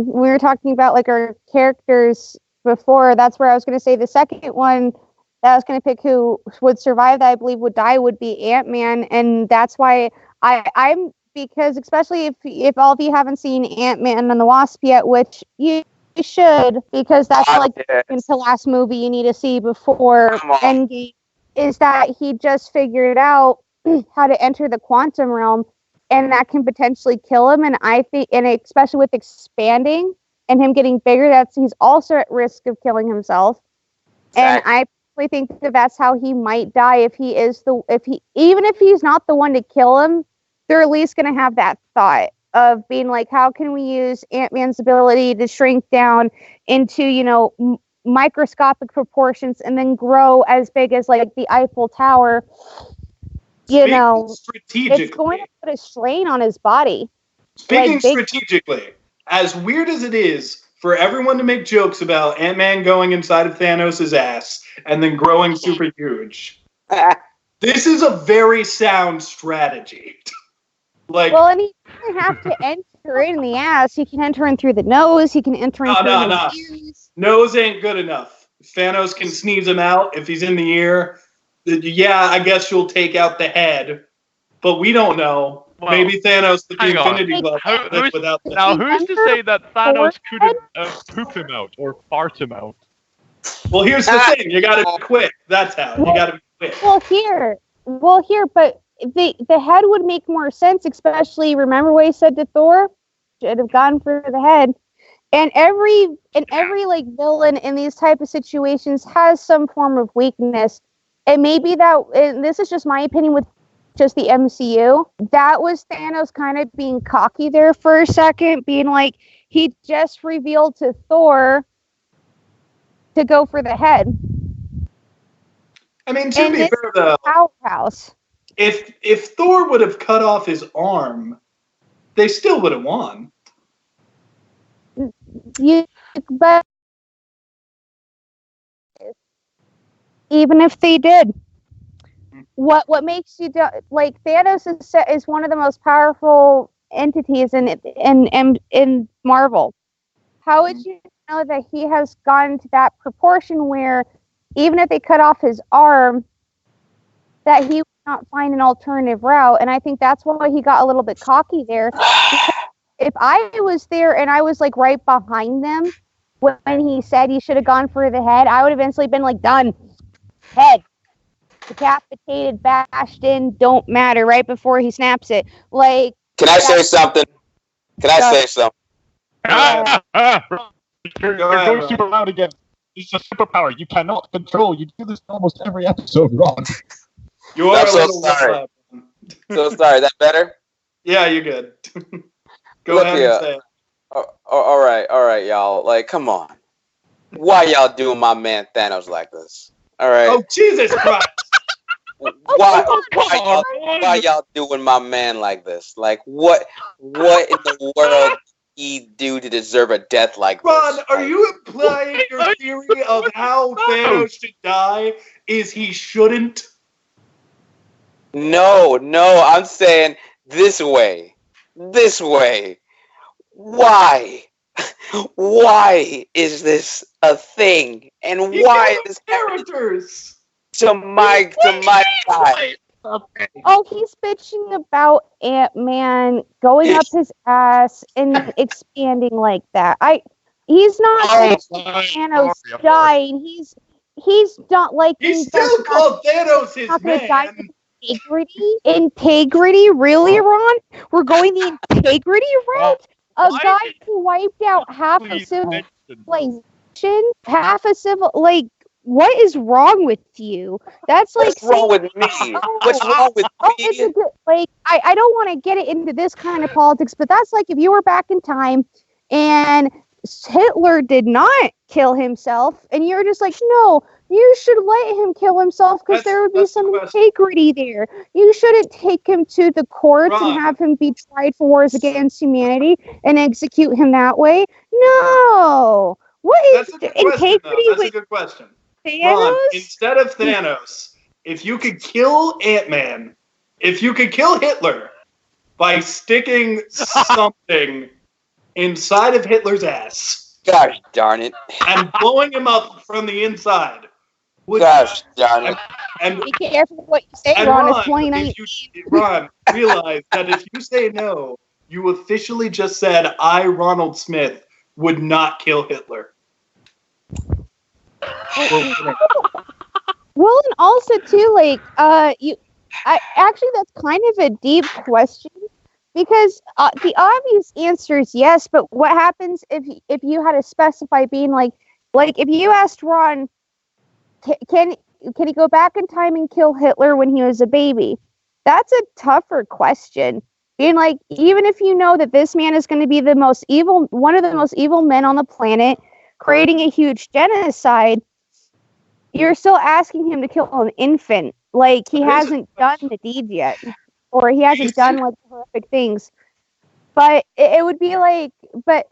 We were talking about like our characters before. That's where I was gonna say the second one that I was gonna pick who would survive that I believe would die would be Ant-Man, and that's why I'm because especially if all of you haven't seen Ant-Man and the Wasp yet, which you should, because that's like the last movie you need to see before Endgame, is that he just figured out how to enter the quantum realm. And that can potentially kill him. And I think, and especially with expanding and him getting bigger, he's also at risk of killing himself. Exactly. And I really think that's how he might die even if he's not the one to kill him, they're at least going to have that thought of being like, how can we use Ant-Man's ability to shrink down into, microscopic proportions and then grow as big as like the Eiffel Tower. It's going to put a strain on his body. Speaking strategically, as weird as it is for everyone to make jokes about Ant-Man going inside of Thanos' ass and then growing super huge, this is a very sound strategy. And he doesn't have to enter in the ass. He can enter in through the nose. He can enter in through the ears. Nose ain't good enough. Thanos can sneeze him out if he's in the ear. Yeah, I guess you'll take out the head, but we don't know. Well, maybe Thanos with the Infinity Glove without the Now, who's to say that Thanos couldn't poop him out or fart him out? Well, here's the thing. You gotta be quick. That's how. You gotta be quick. Well, here, but the head would make more sense, especially, remember what he said to Thor? Should have gone for the head. And every like villain in these type of situations has some form of weakness. And maybe and this is just my opinion with just the MCU, that was Thanos kind of being cocky there for a second, being like, he just revealed to Thor to go for the head. I mean, to be fair though, powerhouse. If Thor would have cut off his arm, they still would have won. But even if they did, what makes you like Thanos is one of the most powerful entities in Marvel. How would you know that he has gotten to that proportion where even if they cut off his arm, that he would not find an alternative route? And I think that's why he got a little bit cocky there. If I was there and I was like right behind them when he said he should have gone for the head, I would have eventually been like, done. Head. Decapitated, bashed in, don't matter, right before he snaps it. Like, can I say something? Can I say something? You're going super loud again. It's a superpower you cannot control. You do this almost every episode, Ron. You are I'm a so little sorry. loud. So sorry. Is that better? Yeah, you're good. Go Look ahead here. and say it. All right, y'all. Like, come on. Why y'all doing my man Thanos like this? All right. Oh, Jesus Christ. Why y'all doing my man like this? Like, what in the world did he do to deserve a death like this? Ron, are you implying your theory of how Thanos should die is he shouldn't? No, I'm saying this way. This way. Why? Why is this a thing? And why is this characters? To my side? Oh, he's bitching about Ant-Man going up his ass and expanding like that. He's not Thanos dying. He's not like he's still called Thanos his man. Integrity, really, Ron? We're going the integrity route? A guy who wiped out half of civilization, what is wrong with you? That's like what's wrong with me? What's wrong with me? I don't want to get it into this kind of politics, but that's like if you were back in time and Hitler did not kill himself, and you're just like, no, you should let him kill himself because there would be some integrity there. You shouldn't take him to the courts and have him be tried for wars against humanity and execute him that way. No. What is integrity? That's a good question. Ron, instead of Thanos, if you could kill Ant-Man, if you could kill Hitler by sticking something inside of Hitler's ass. Gosh darn it. And blowing him up from the inside. Gosh darn it. And be careful what you say, Ron. It's 2019. Ron, realize that if you say no, you officially just said, I, Ronald Smith, would not kill Hitler. Well, and also too, actually, that's kind of a deep question because the obvious answer is yes. But what happens if you had to specify being like if you asked Ron, can he go back in time and kill Hitler when he was a baby? That's a tougher question. Being like, even if you know that this man is going to be one of the most evil men on the planet, creating a huge genocide, you're still asking him to kill an infant. Like, he hasn't done the deed yet. Or he hasn't done, like, horrific things. But it would be like, but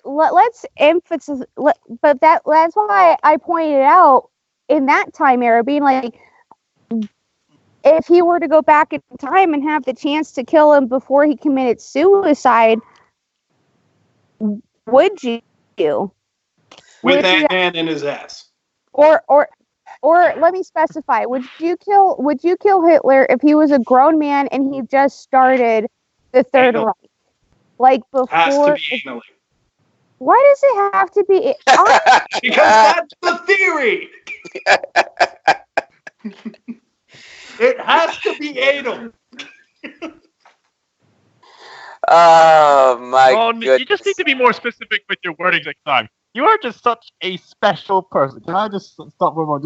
let's emphasize, but that's why I pointed out in that time era, being like, if he were to go back in time and have the chance to kill him before he committed suicide, would you? With that man in his ass. Or let me specify. Would you kill Hitler if he was a grown man and he just started the Third Reich? Like before. Has to be anally. Why does it have to be? Because that's the theory. It has to be anal. Oh my goodness. You just need to be more specific with your wording next time. You are just such a special person. Can I just stop with more?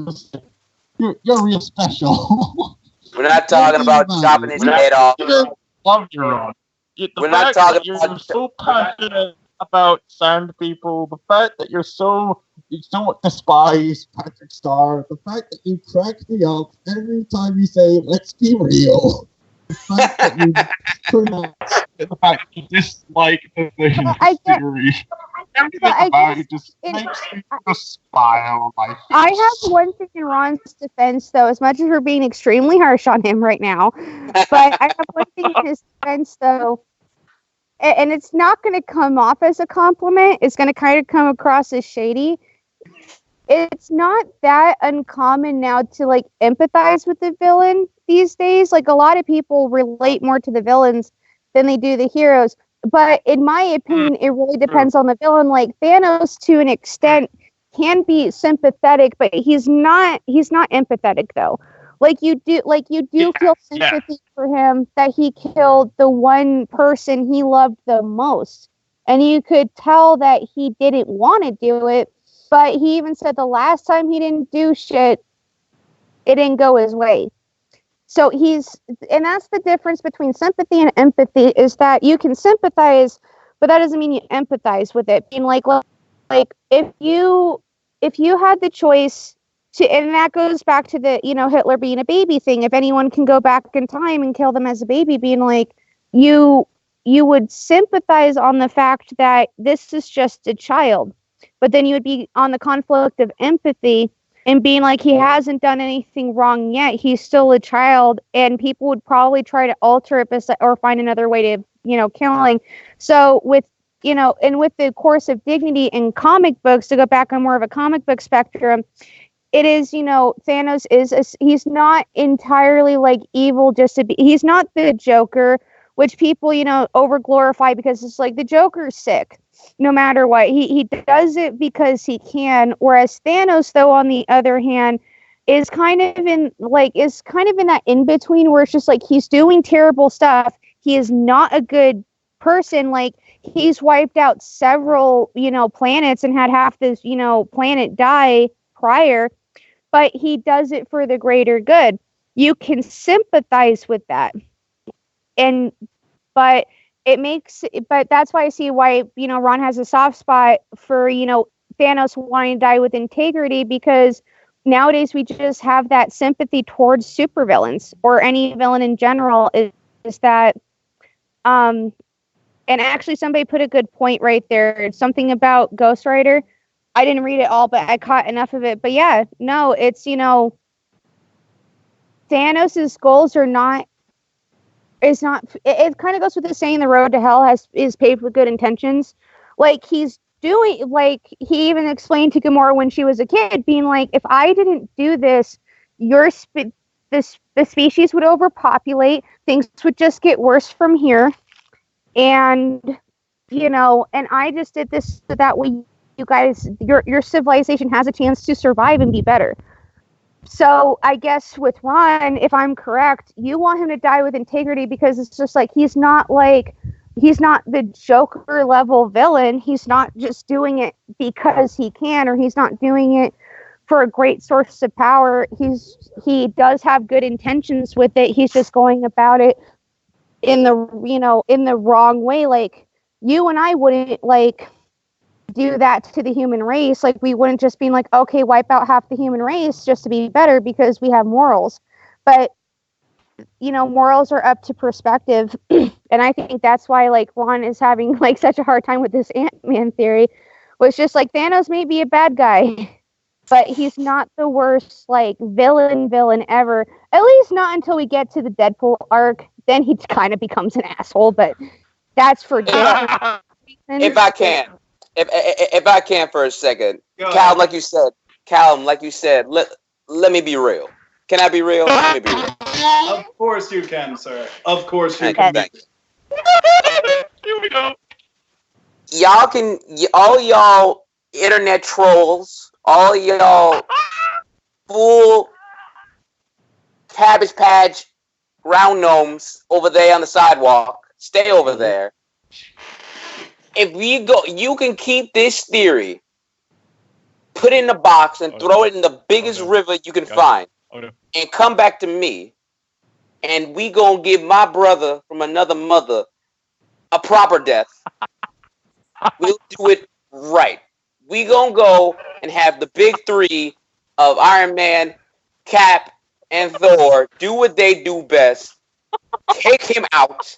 You're real special. We're not talking about chopping his head off. Love you, Ron. We're not talking about. You're so passionate about sand people. The fact that you don't despise Patrick Star. The fact that you crack me up every time you say, "Let's be real." The fact that you the fact that you dislike the theory. Everything about it just makes me just smile on my face. I have one thing in Ron's defense, though, as much as we're being extremely harsh on him right now. But I have one thing in his defense, though, and it's not going to come off as a compliment. It's going to kind of come across as shady. It's not that uncommon now to, like, empathize with the villain these days. Like, a lot of people relate more to the villains than they do the heroes. But in my opinion, it really depends on the villain. Like Thanos, to an extent, can be sympathetic, but he's not empathetic though. Like you do feel sympathy for him that he killed the one person he loved the most. And you could tell that he didn't want to do it, but he even said the last time he didn't do shit, it didn't go his way. So and that's the difference between sympathy and empathy, is that you can sympathize, but that doesn't mean you empathize with it. Being like if you had the choice to, and that goes back to the, Hitler being a baby thing. If anyone can go back in time and kill them as a baby, being like, you would sympathize on the fact that this is just a child, but then you would be on the conflict of empathy and being like, he hasn't done anything wrong yet. He's still a child, and people would probably try to alter it or find another way to, killing. So with, and with the course of dignity in comic books, to go back on more of a comic book spectrum, it is, Thanos he's not entirely like evil just to be, he's not the Joker, which people, over glorify because it's like the Joker's sick no matter what. He does it because he can. Whereas Thanos, though, on the other hand, is kind of in that in between where it's just like he's doing terrible stuff. He is not a good person. Like, he's wiped out several, planets and had half this, planet die prior. But he does it for the greater good. You can sympathize with that. But that's why I see why, Ron has a soft spot for, Thanos wanting to die with integrity, because nowadays we just have that sympathy towards supervillains or any villain in general is that, and actually somebody put a good point right there. It's something about Ghost Rider. I didn't read it all, but I caught enough of it. But yeah, no, it's, Thanos's goals are not, it kind of goes with the saying, the road to hell is paved with good intentions. Like, he's doing, like, he even explained to Gamora when she was a kid, being like, if I didn't do this, the species would overpopulate, things would just get worse from here. And, and I just did this so that way you guys, your civilization has a chance to survive and be better. So I guess with Ron, if I'm correct, you want him to die with integrity, because it's just like he's not the Joker level villain. He's not just doing it because he can, or he's not doing it for a great source of power. He does have good intentions with it. He's just going about it in the wrong way. Like, you and I wouldn't do that to the human race. Like, we wouldn't just be like, okay, wipe out half the human race just to be better because we have morals. But morals are up to perspective. And I think that's why Ron is having such a hard time with this Ant-Man theory, was just like, Thanos may be a bad guy, but he's not the worst villain ever, at least not until we get to the Deadpool arc. Then he kind of becomes an asshole, but that's for different reasons. If I can for a second, Callum, like you said, let me be real. Can I be real? Let me be real. Of course you can, sir. Of course you can. Here we go. All y'all internet trolls, all y'all full Cabbage Patch round gnomes over there on the sidewalk, stay over there. If we go, you can keep this theory, put it in a box, and throw it in the biggest river you can find, and come back to me, and we gonna give my brother from another mother a proper death. We'll do it right. We gonna go and have the big three of Iron Man, Cap, and Thor do what they do best. Take him out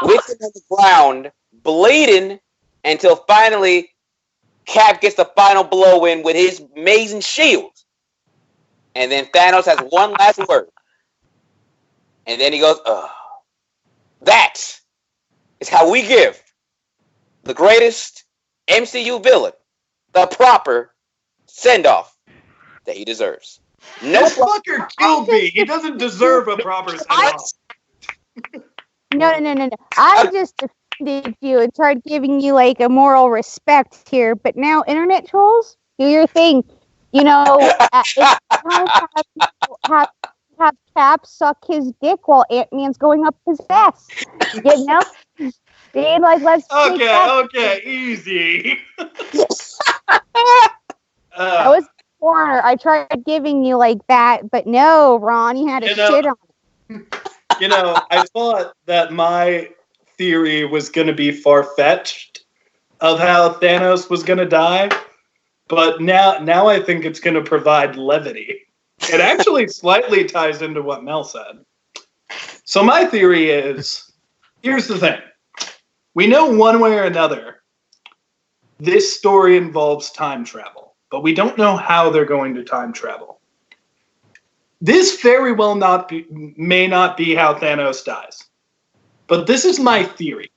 with him on the ground, bleeding, until finally Cap gets the final blow in with his amazing shield. And then Thanos has one last word. And then he goes, ugh. That is how we give the greatest MCU villain the proper send-off that he deserves. This fucker killed me. He doesn't deserve a proper send-off. No. I just defended you and tried giving you a moral respect here, but now internet trolls, do your thing. Have have Cap suck his dick while Ant-Man's going up his ass. You know? They like, let's take that. Okay, easy. I was corner. I tried giving you like that, but no, Ron, you had to shit on it. I thought that my theory was going to be far-fetched of how Thanos was going to die, but now I think it's going to provide levity. It actually slightly ties into what Mel said. So my theory is, here's the thing. We know one way or another this story involves time travel, but we don't know how they're going to time travel. This very well may not be how Thanos dies. But this is my theory.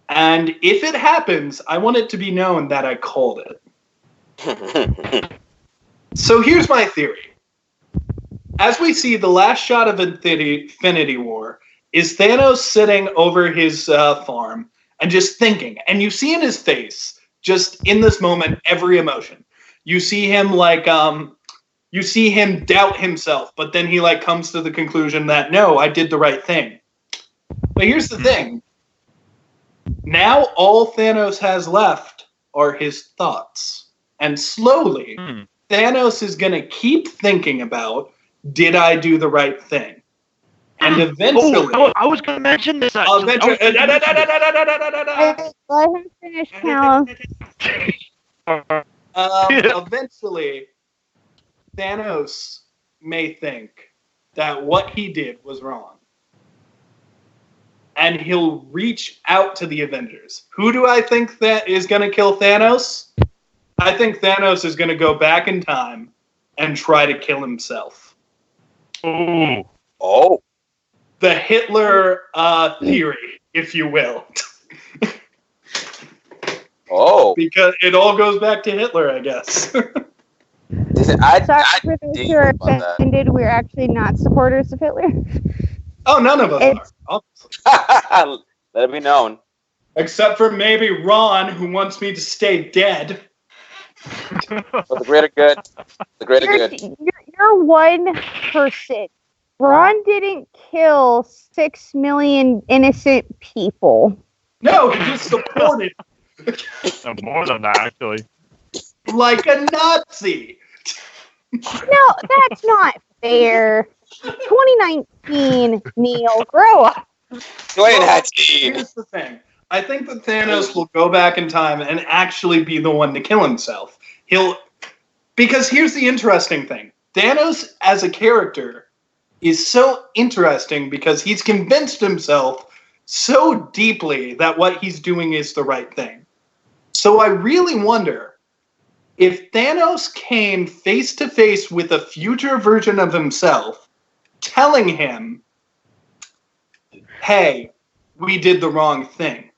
And if it happens, I want it to be known that I called it. So here's my theory. As we see, the last shot of Infinity War is Thanos sitting over his farm and just thinking. And you see in his face, just in this moment, every emotion. You see him you see him doubt himself, but then he comes to the conclusion that, no, I did the right thing. But here's the thing. Now all Thanos has left are his thoughts. And slowly, Thanos is going to keep thinking about, did I do the right thing? And eventually... I was going to mention this, actually. Let him finish, Cal. Eventually, Thanos may think that what he did was wrong. And he'll reach out to the Avengers. Who do I think that is going to kill Thanos? I think Thanos is going to go back in time and try to kill himself. Oh. Oh. The Hitler theory, if you will. Oh. Because it all goes back to Hitler, I guess. Sorry for those who are offended. We're actually not supporters of Hitler. Oh, none of us are. Let it be known. Except for maybe Ron, who wants me to stay dead. For the greater good. The greater good. You're one person. Ron didn't kill 6 million innocent people. No, he just supported. More than that, actually. Like a Nazi. No, that's not fair. 2019, Neil, grow up. 2019. Here's the thing. I think that Thanos will go back in time and actually be the one to kill himself. Because here's the interesting thing. Thanos, as a character, is so interesting because he's convinced himself so deeply that what he's doing is the right thing. So I really wonder if Thanos came face to face with a future version of himself, telling him, hey, we did the wrong thing.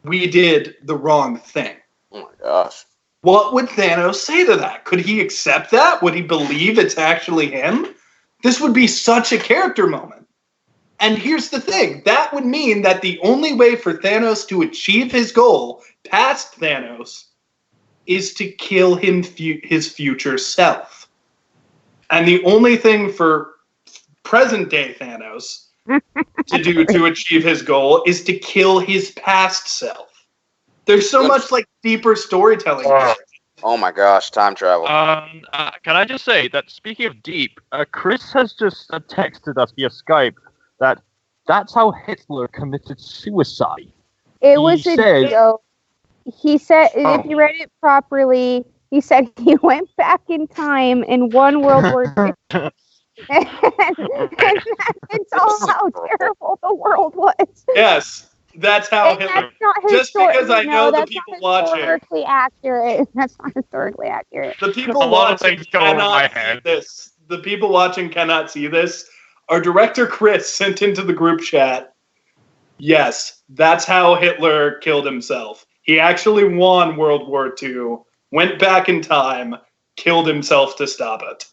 We did the wrong thing. Oh my gosh. What would Thanos say to that? Could he accept that? Would he believe it's actually him? This would be such a character moment. And here's the thing. That would mean that the only way for Thanos to achieve his goal, past Thanos, is to kill him his future self. And the only thing for present-day Thanos to do to achieve his goal is to kill his past self. There's so much deeper storytelling. Oh my gosh, time travel. Can I just say that speaking of deep, Chris has just texted us via Skype that's how Hitler committed suicide. It was a joke. He said, if you read it properly, he said he went back in time and won World War II. and that's all how terrible the world was. Yes, that's how Hitler. Just because I know the people watching. Historically accurate. That's not historically accurate. The people watching cannot see this. The people watching cannot see this. Our director Chris sent into the group chat. Yes, that's how Hitler killed himself. He actually won World War II, went back in time, killed himself to stop it.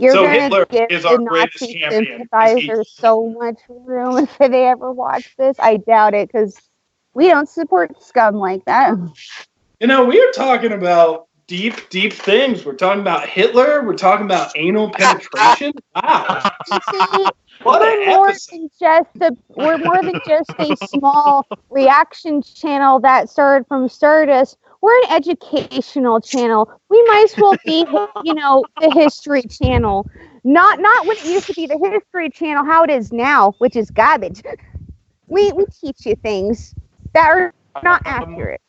So Hitler is our greatest champion. There's so much room if they ever watch this. I doubt it because we don't support scum like that. We are talking about deep, deep things. We're talking about Hitler. We're talking about anal penetration. Wow. What an episode. We're more than just a small reaction channel that started from Stardust. We're an educational channel. We might as well be, the History Channel. Not when it used to be the History Channel, how it is now, which is garbage. We teach you things that are not accurate.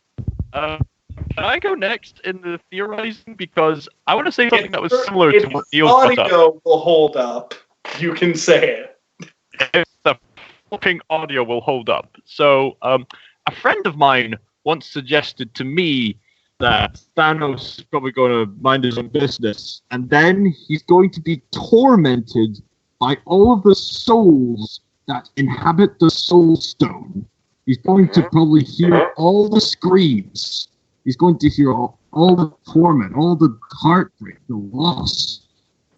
Can I go next in the theorizing? Because I want to say something that was similar to what Neil brought up. Audio will hold up. You can say it. If the fucking audio will hold up. So, a friend of mine once suggested to me that Thanos is probably going to mind his own business, and then he's going to be tormented by all of the souls that inhabit the Soul Stone. He's going to probably hear all the screams. He's going to hear all the torment, all the heartbreak, the loss.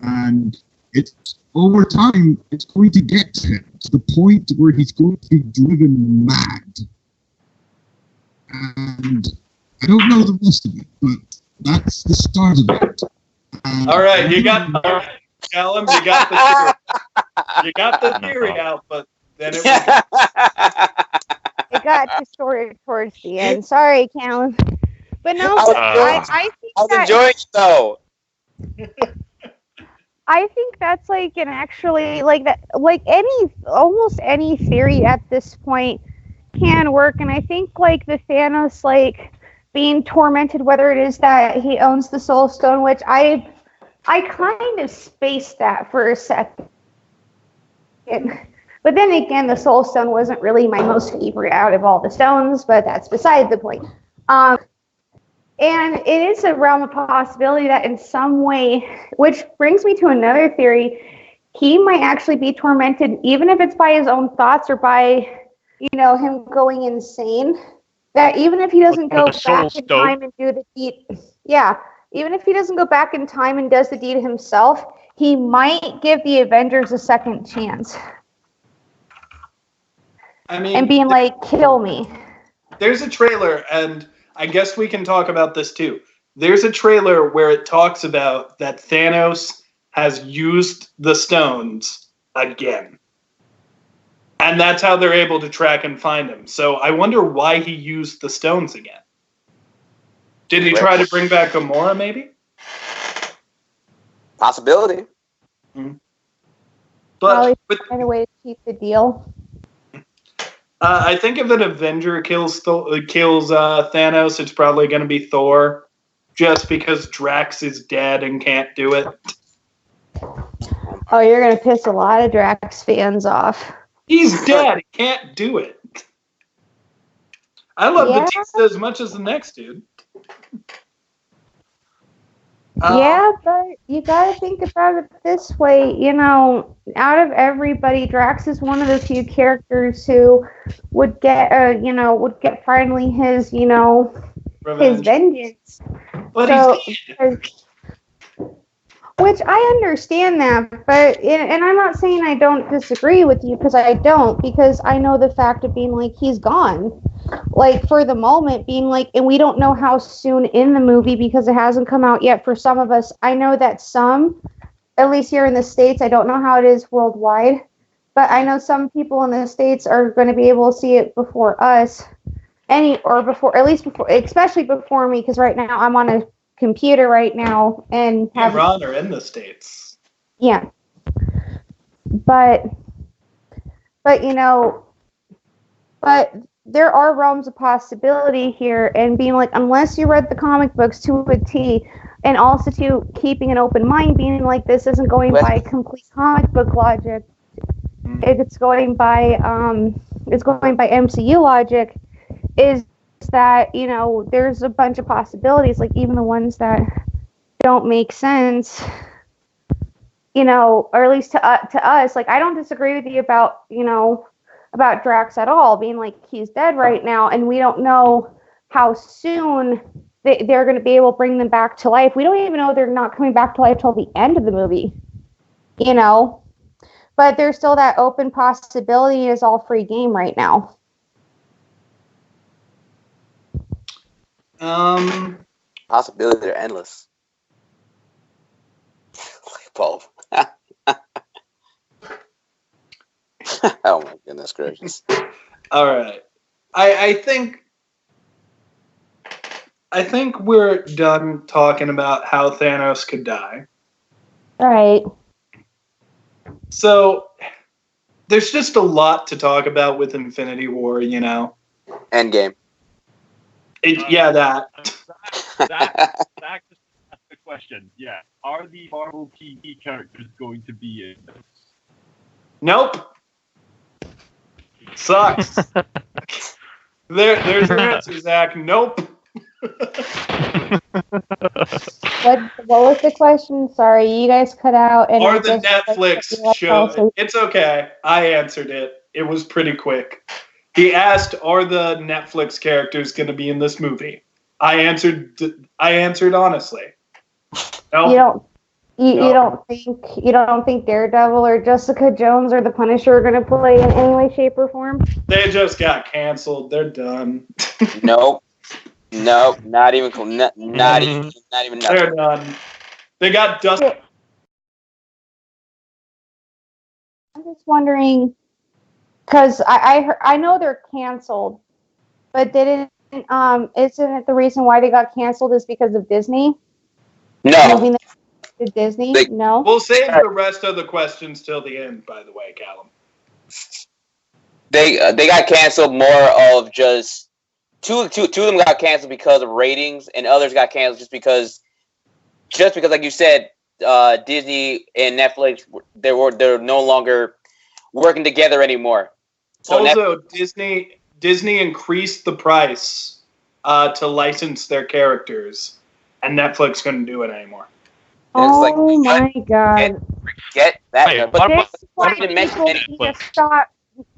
And it's over time, it's going to get to him, to the point where he's going to be driven mad. And I don't know the rest of it, but that's the start of it. All right, you got Callum, you got the theory. You got the theory out, but then it got distorted towards the end. Sorry, Callum. But no, I think I was enjoying it though. I think that's almost any theory at this point can work, and I think the Thanos being tormented, whether it is that he owns the Soul Stone, which I kind of spaced that for a second. But then again, the Soul Stone wasn't really my most favorite out of all the stones, but that's beside the point. And it is a realm of possibility that in some way, which brings me to another theory, he might actually be tormented, even if it's by his own thoughts or by, him going insane. That even if he doesn't go back in time and do the deed, even if he doesn't go back in time and does the deed himself, he might give the Avengers a second chance. I mean, and being kill me. There's a trailer, and I guess we can talk about this too. There's a trailer where it talks about that Thanos has used the stones again. And that's how they're able to track and find him. So I wonder why he used the stones again. Did he try to bring back Gamora, maybe? Possibility. Mm-hmm. Probably find a way to keep the deal. I think if an Avenger kills Thanos, it's probably going to be Thor, just because Drax is dead and can't do it. Oh, you're going to piss a lot of Drax fans off. He's dead. He can't do it. I love Batista as much as the next dude. Yeah, but you gotta think about it this way. Out of everybody, Drax is one of the few characters who would get, finally his, his vengeance. But he's dead. Which I understand that, but and I'm not saying I don't disagree with you, because I don't, because I know the fact of being he's gone. For the moment, being and we don't know how soon in the movie, because it hasn't come out yet for some of us. I know that some, at least here in the States, I don't know how it is worldwide, but I know some people in the States are going to be able to see it before us, especially before me, because right now I'm on a computer right now and Ron are in the States. Yeah. But there are realms of possibility here, and being unless you read the comic books to a T, and also to keeping an open mind, being this isn't going by complete comic book logic. It's going by MCU logic, is that there's a bunch of possibilities, even the ones that don't make sense, or at least to us. I don't disagree with you about Drax at all, being he's dead right now, and we don't know how soon they're going to be able to bring them back to life. We don't even know they're not coming back to life till the end of the movie, but there's still that open possibility. Is all free game right now. Possibilities are endless. Light bulb. Oh my goodness gracious. All right. I think we're done talking about how Thanos could die. All right. So there's just a lot to talk about with Infinity War, you know. Endgame. Yeah, that. Zach just asked the question. Yeah. Are the Marvel TV characters going to be in this? Nope. Sucks. There's your answer, Zach. Nope. What was the question? Sorry, you guys cut out. And Or I the just- Netflix show. It's okay. I answered it. It was pretty quick. He asked, "Are the Netflix characters going to be in this movie?" I answered honestly. No. You don't think Daredevil or Jessica Jones or the Punisher are going to play in any way, shape, or form? They just got canceled. They're done. Nope. Not even cool. Not even nothing. They're done. They got dusted. I'm just wondering, because I know they're canceled, but isn't it the reason why they got canceled is because of Disney? No. Moving them to Disney? No. We'll save the rest of the questions till the end, by the way, Callum. They got canceled more of just two of them got canceled because of ratings, and others got canceled just because like you said, Disney and Netflix they're no longer working together anymore. So also, Disney increased the price to license their characters, and Netflix couldn't do it anymore. Oh like, my god! Get that? Hey, But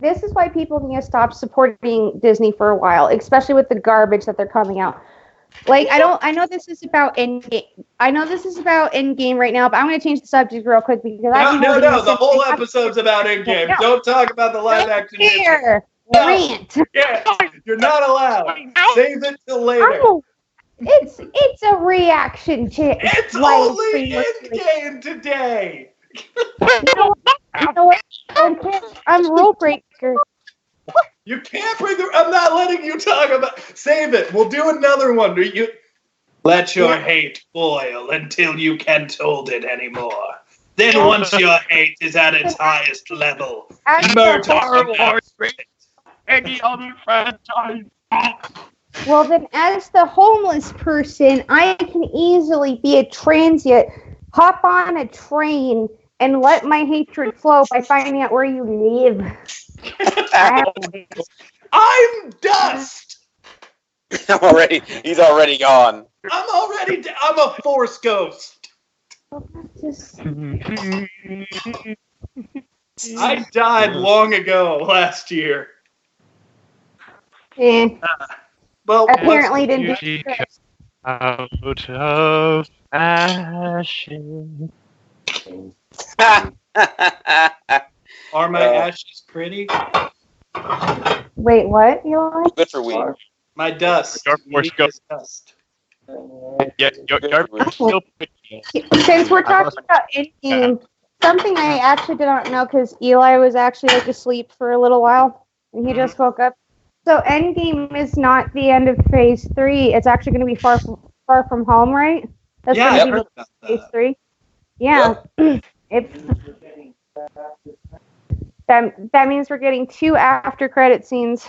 this is why people need to stop supporting Disney for a while, especially with the garbage that they're coming out. Like, I know this is about Endgame. I know this is about Endgame right now, but I'm going to change the subject real quick because No. The whole episode's about Endgame. No. Don't talk about the live action. Rant. Yeah, you're not allowed. Save it till later. Oh, it's a reaction to It's only Endgame today. You know what? I'm a rule breaker. You can't bring the. I'm not letting you talk about. Save it. We'll do another one. You let your hate boil until you can't hold it anymore. Then once your hate is at its highest level, murder. Any other franchise? Well, then, as the homeless person, I can easily be a transient, hop on a train, and let my hatred flow by finding out where you live. I'm dust. He's already gone. I'm a force ghost. I died long ago last year. Well, apparently didn't do out of ashes. Are my ashes pretty? Wait, what? Eli? Good for weed. My dust. Your force ghost. Dust. Yeah, you're still pretty. Since we're talking about Endgame, something I actually did not know because Eli was actually like asleep for a little while and he just woke up. So Endgame is not the end of Phase 3. It's actually going to be Far From Home, right? That's Yeah, going to be Phase 3. Yeah. That means we're getting 2 after credit scenes.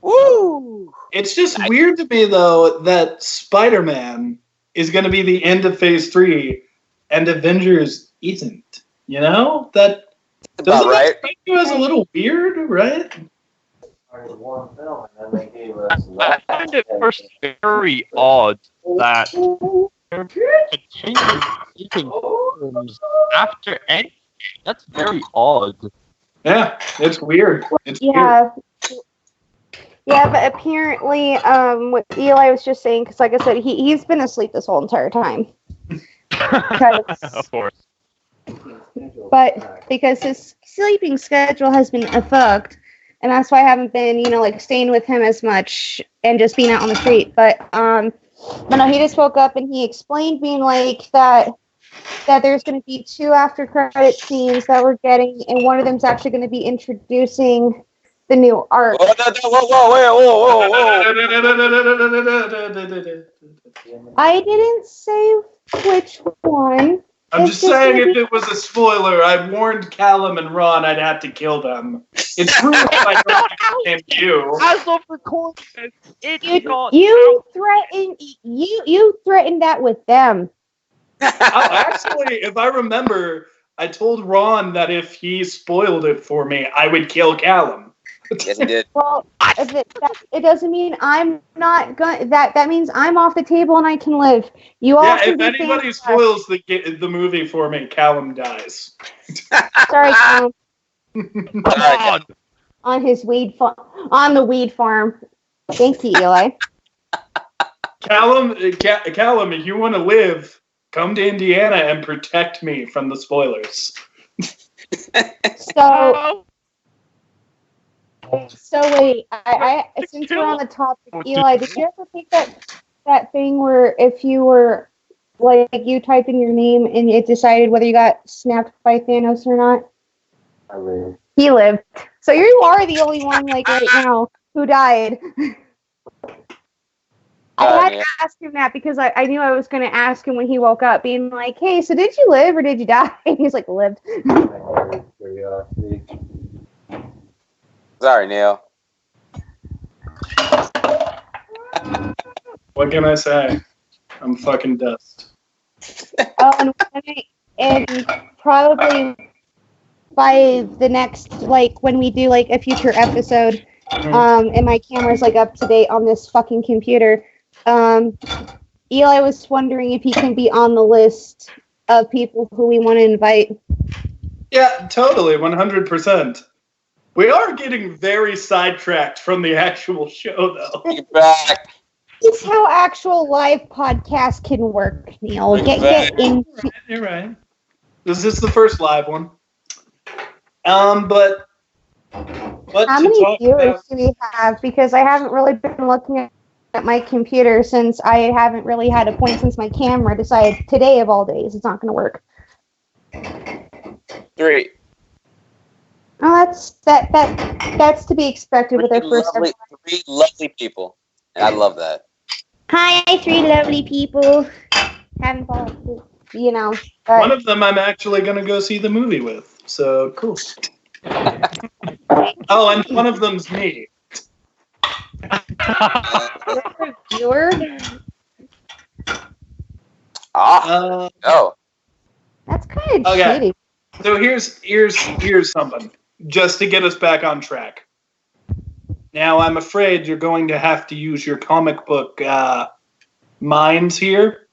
Woo! It's just weird to me though that Spider-Man is going to be the end of Phase 3, and Avengers isn't. You know that doesn't that strike you as a little weird, right? I find it first very odd that they're continuing making films after Endgame. That's very odd. Yeah, it's weird. It's weird. Yeah, but apparently, what Eli was just saying, because like I said, he's been asleep this whole entire time. Of course. But because his sleeping schedule has been fucked, and that's why I haven't been, like staying with him as much and just being out on the street. But But no, he just woke up and he explained me like that there's going to be 2 after credit scenes that we're getting, and one of them's actually going to be introducing the new arc. Whoa. I didn't say which one. I'm just saying, if it was a spoiler, I warned Callum and Ron I'd have to kill them. It's true if I don't name you. As of recording, it's not. You threatened that with them. Actually, if I remember, I told Ron that if he spoiled it for me, I would kill Callum. Yes, he did. Well, it doesn't mean I'm not going. That means I'm off the table and I can live. You all. If anybody spoils the movie for me, Callum dies. Sorry, Callum. Ron. On the weed farm. Thank you, Eli. Callum, if you want to live, come to Indiana and protect me from the spoilers. So wait, I since we're on the topic, Eli, did you ever think that thing where if you were like you typed in your name and it decided whether you got snapped by Thanos or not? I lived. He lived. So you are the only one like right now who died. I had to ask him that because I knew I was going to ask him when he woke up, being like, "Hey, so did you live or did you die?" And he's like, "Lived." Sorry, Neil. What can I say? I'm fucking dust. And probably by the next, like, when we do, like, a future episode, and my camera's, like, up to date on this fucking computer, Eli was wondering if he can be on the list of people who we want to invite. Yeah, totally, 100%. We are getting very sidetracked from the actual show, though. Get back. This is how actual live podcasts can work, Neil. Get in. You're right. This is the first live one. But how many viewers do we have? Because I haven't really been looking at my computer since I haven't really had a point since my camera decided today of all days it's not going to work. 3. Oh, that's to be expected with our first. 3 lovely people, and I love that. Hi, 3 lovely people. Haven't fallen, you know. One of them I'm actually going to go see the movie with, so cool. Oh, and one of them's me. Viewer. That's kind of shitty. So here's something, just to get us back on track. Now, I'm afraid you're going to have to use your comic book minds here.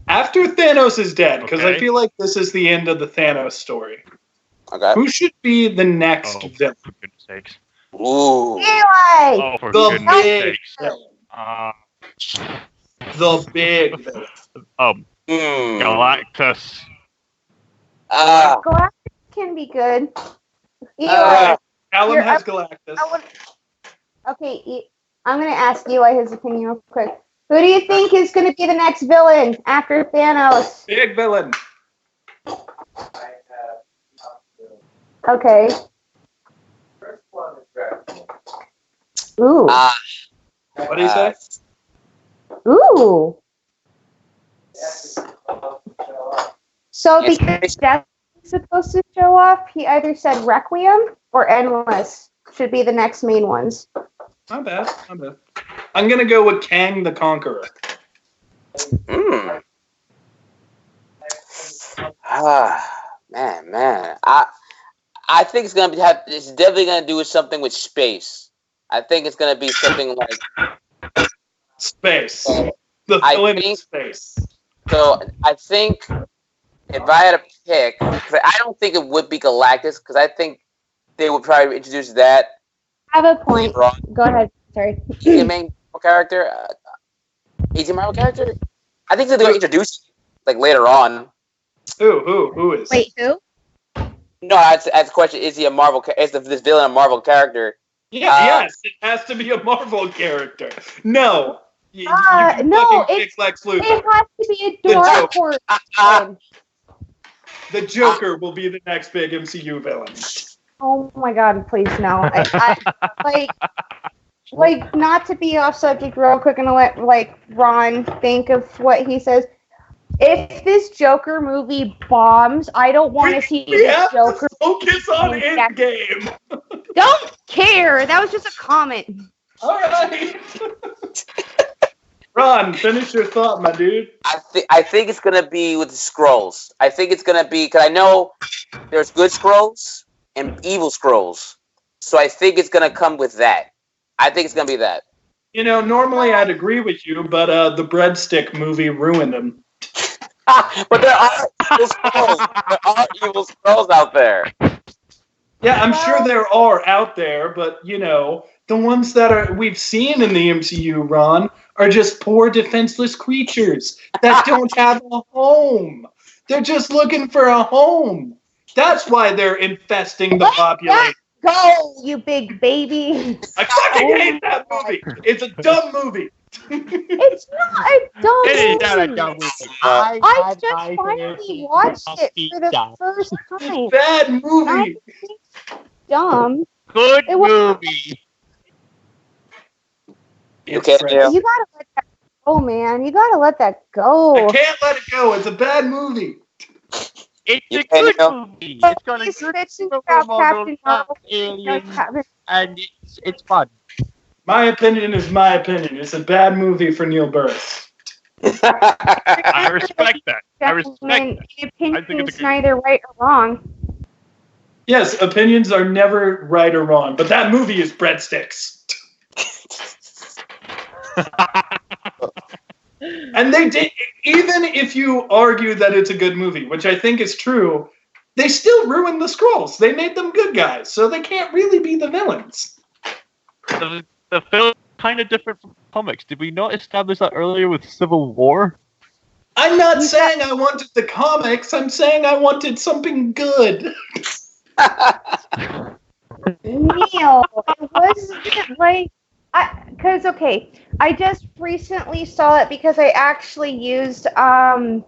After Thanos is dead, because I feel like this is the end of the Thanos story. Okay. Who should be the next villain? For goodness sakes. Ooh. Eli! Oh, for The goodness big sakes. villain. The big villain. Galactus. Galactus can be good. Eli. Callum has Galactus. Okay, I'm going to ask Eli his opinion real quick. Who do you think is going to be the next villain after Thanos? Big villain. Okay. Ooh. What do you say? Ooh. So because Death is supposed to show off, he either said Requiem or Endless should be the next main ones. Not bad. I'm going to go with Kang the Conqueror. Man. I think it's gonna it's definitely gonna do something with space. I think it's gonna be something like space. The villain in space. So I think if I had to pick, I don't think it would be Galactus because I think they would probably introduce that. I have a point. Go ahead. Sorry. The main character, Easy Marvel character. I think they're gonna introduce like later on. Who is? Wait, who? No, that's the question. Is he a Marvel? Is this villain a Marvel character? Yes, it has to be a Marvel character. No, You can no, fucking pick Lex Luthor. it has to be a dark horse. The Joker will be the next big MCU villain. Oh my god, please no. Like, not to be off subject real quick, and let, Ron think of what he says. If this Joker movie bombs, I don't want to see this Joker. Focus on Endgame. Don't care. That was just a comment. All right. Ron, finish your thought, my dude. I think it's gonna be with the Skrulls. I think it's gonna be because I know there's good Skrulls and evil Skrulls, so I think it's gonna come with that. I think it's gonna be that. You know, normally I'd agree with you, but the Breadstick movie ruined him. But there are evil Skrulls. There are evil Skrulls out there. Yeah, I'm sure there are out there, but you know, the ones that we've seen in the MCU, Ron, are just poor defenseless creatures that don't have a home. They're just looking for a home. That's why they're infesting the population. Go, you big baby. I fucking hate that movie. It's a dumb movie. It's not a dumb movie. It is not a dumb movie. I just finally watched it for the first time. Bad movie. Dumb. Good movie. Okay, yeah. You gotta let that go, man. You gotta let that go. I can't let it go. It's a bad movie. It's a good movie. It's got a He's good bitching super about model Captain Marvel. aliens, and it's fun. My opinion is my opinion. It's a bad movie for Neil Burris. I respect that. I respect that. Opinion is neither right or wrong. Yes, opinions are never right or wrong, but that movie is breadsticks. And they did, even if you argue that it's a good movie, which I think is true, they still ruined the Skrulls. They made them good guys, so they can't really be the villains. The film kind of different from comics. Did we not establish that earlier with Civil War? I'm not saying I wanted the comics. I'm saying I wanted something good. Neil, it wasn't like... okay, I just recently saw it because I actually used, no,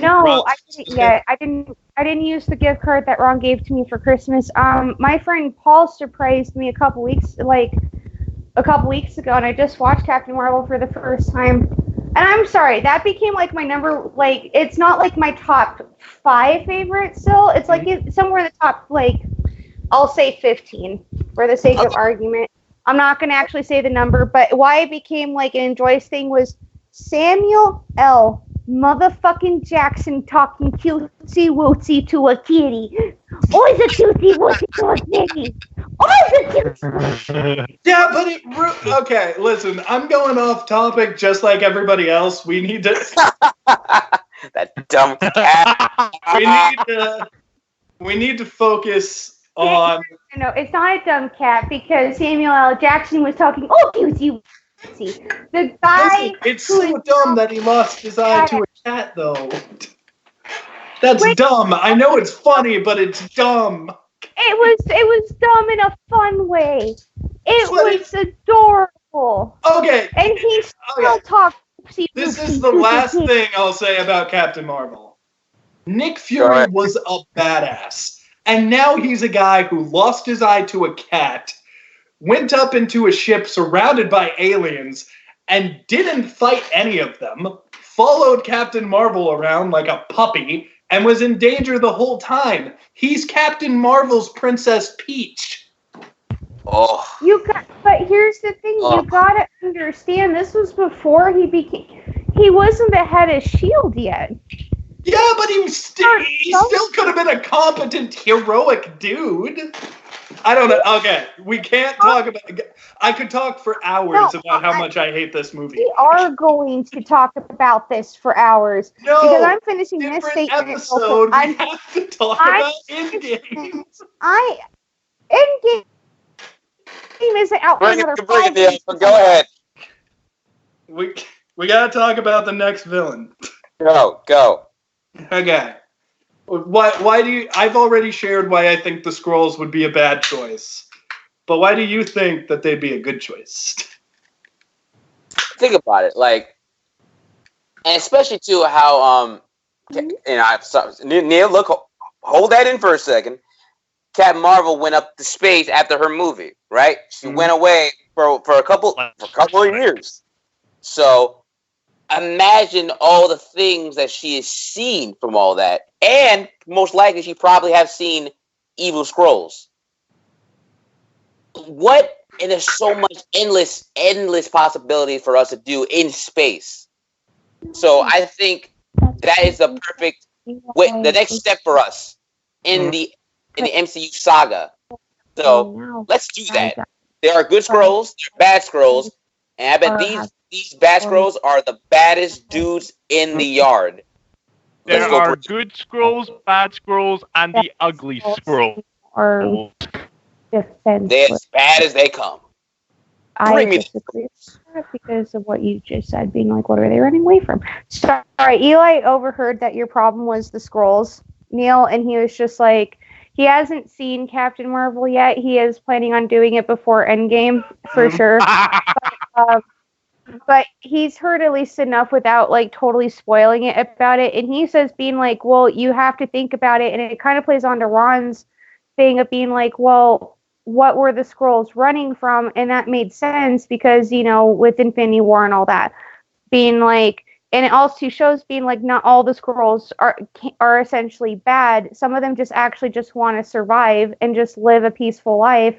I didn't yet. I didn't use the gift card that Ron gave to me for Christmas. My friend Paul surprised me a couple weeks ago, and I just watched Captain Marvel for the first time. And I'm sorry, that became like my number, like, it's not like my top 5 favorite still. It's like somewhere in the top, like, I'll say 15 for the sake of argument. I'm not going to actually say the number, but why it became like an enjoys thing was Samuel L. motherfucking Jackson talking cutesy wootsy to a kitty. Always a cutesy wootsy to a kitty. Always a cutesy. Yeah, but okay, listen, I'm going off topic just like everybody else. We need to... That dumb cat. We need to focus on... No, it's not a dumb cat because Samuel L. Jackson was talking, cutesy wootsy. The guy... Listen, it's so dumb that he lost his eye to a cat, though. That's dumb. I know it's funny, but it's dumb. It was dumb in a fun way. It was adorable. Okay. And he still talks. This is the last thing I'll say about Captain Marvel. Nick Fury was a badass. And now he's a guy who lost his eye to a cat, went up into a ship surrounded by aliens, and didn't fight any of them, followed Captain Marvel around like a puppy, and was in danger the whole time. He's Captain Marvel's Princess Peach. Oh. But here's the thing, you gotta understand, this was before he wasn't the head of S.H.I.E.L.D. yet. Yeah, but he still could have been a competent, heroic dude. I don't know. Okay, we can't talk about... I could talk for hours about how much I hate this movie. We are going to talk about this for hours. No, because I'm finishing this statement. Episode, we have to talk about Endgame. Endgame isn't out for another 5 days. Go ahead. We gotta talk about the next villain. Go. Okay. Why do you... I've already shared why I think the Skrulls would be a bad choice. But why do you think that they'd be a good choice? think about it, like, and especially too how Neil, look, hold that in for a second. Captain Marvel went up to space after her movie, right? She went away for a couple of years. So imagine all the things that she has seen from all that, and most likely she probably have seen evil scrolls. What? And there's so much endless possibilities for us to do in space. So I think that is the perfect way, the next step for us in the MCU saga. So let's do that. There are good scrolls, there are bad scrolls, and I bet these bad scrolls are the baddest dudes in the yard. There are good scrolls, bad scrolls, and the ugly scrolls. They're as bad as they come. I disagree with that because of what you just said, being like, what are they running away from? Sorry, Eli overheard that your problem was the scrolls, Neil, and he was just like, he hasn't seen Captain Marvel yet. He is planning on doing it before Endgame, for sure. But he's heard at least enough without, like, totally spoiling it about it. And he says, being like, well, you have to think about it. And it kind of plays on to Ron's thing of being like, well, what were the scrolls running from? And that made sense because, you know, with Infinity War and all that, being like, and it also shows being like, not all the scrolls are essentially bad. Some of them just want to survive and just live a peaceful life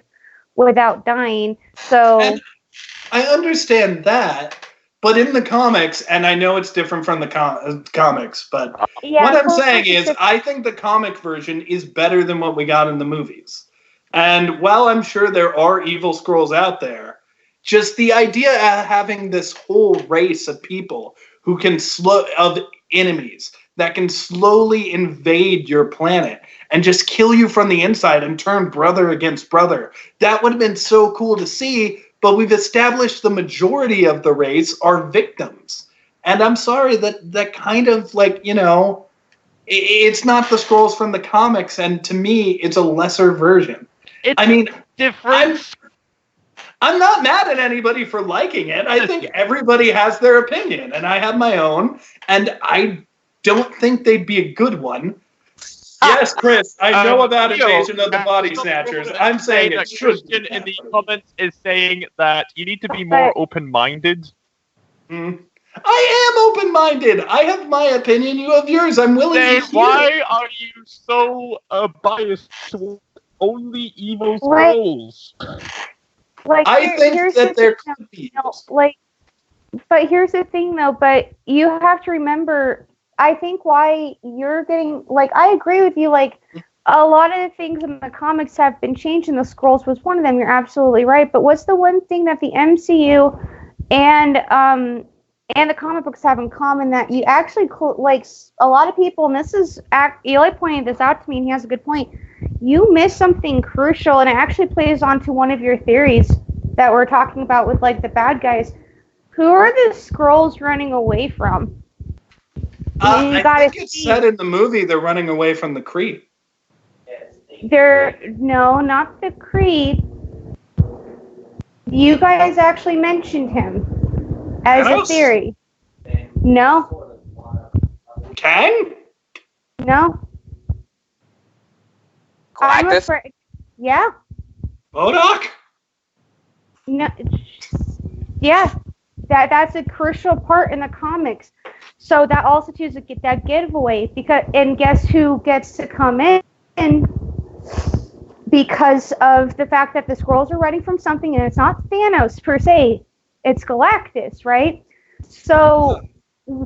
without dying. So and I understand that, but in the comics, and I know it's different from the comics, but what I'm saying is I think the comic version is better than what we got in the movies. And while I'm sure there are evil scrolls out there, just the idea of having this whole race of people who can of enemies that can slowly invade your planet and just kill you from the inside and turn brother against brother, that would have been so cool to see. But we've established the majority of the race are victims. And I'm sorry that kind of, like, you know, it's not the scrolls from the comics. And to me, it's a lesser version. It's different. I'm not mad at anybody for liking it. I think everybody has their opinion, and I have my own, and I don't think they'd be a good one. Yes, Chris, I know about Invasion of the Body Snatchers. I'm saying it should. Christian in the comments is saying that you need to be more open-minded. I am open-minded. I have my opinion. You have yours. I'm willing to hear. Why are you so biased towards only evil scrolls? Like, I think that there could be. But here's the thing, though. But you have to remember, I think why you're getting, like, I agree with you. Like, a lot of the things in the comics have been changed, and the scrolls was one of them. You're absolutely right. But what's the one thing that the MCU and the comic books have in common that you actually, like, a lot of people, and this is, Eli pointed this out to me, and he has a good point. You missed something crucial, and it actually plays on to one of your theories that we're talking about with, like, the bad guys. Who are the scrolls running away from? I think it's said in the movie they're running away from the Kree. No, not the Kree. You guys actually mentioned him as a theory. No. Kang? No. I'm afraid. Yeah. MODOK? No. Yeah. That's a crucial part in the comics. So that also too is that giveaway and guess who gets to come in because of the fact that the scrolls are running from something, and it's not Thanos per se, it's Galactus, right? So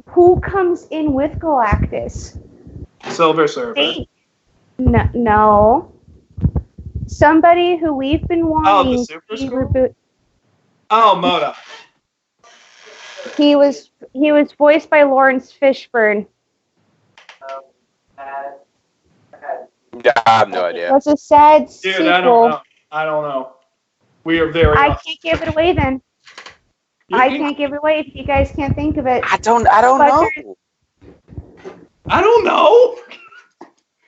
who comes in with Galactus? Silver Surfer. No. Somebody who we've been wanting to reboot. Oh, MODOK. He was voiced by Lawrence Fishburne. I have no idea. It was a sad sequel. I don't know. We are very. I can't give it away then. I can't give it away if you guys can't think of it. I don't know. I don't know.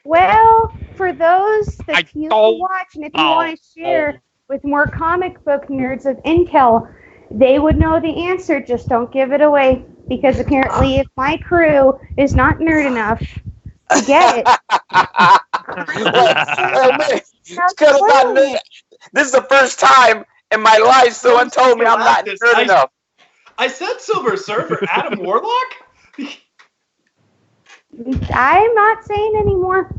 Well, for those that you can watch, and if you want to share with more comic book nerds of Intel, they would know the answer. Just don't give it away. Because apparently, if my crew is not nerd enough to get it, this is the first time in my life someone told me I'm not nerd enough. I said Silver Surfer, Adam Warlock? I'm not saying anymore.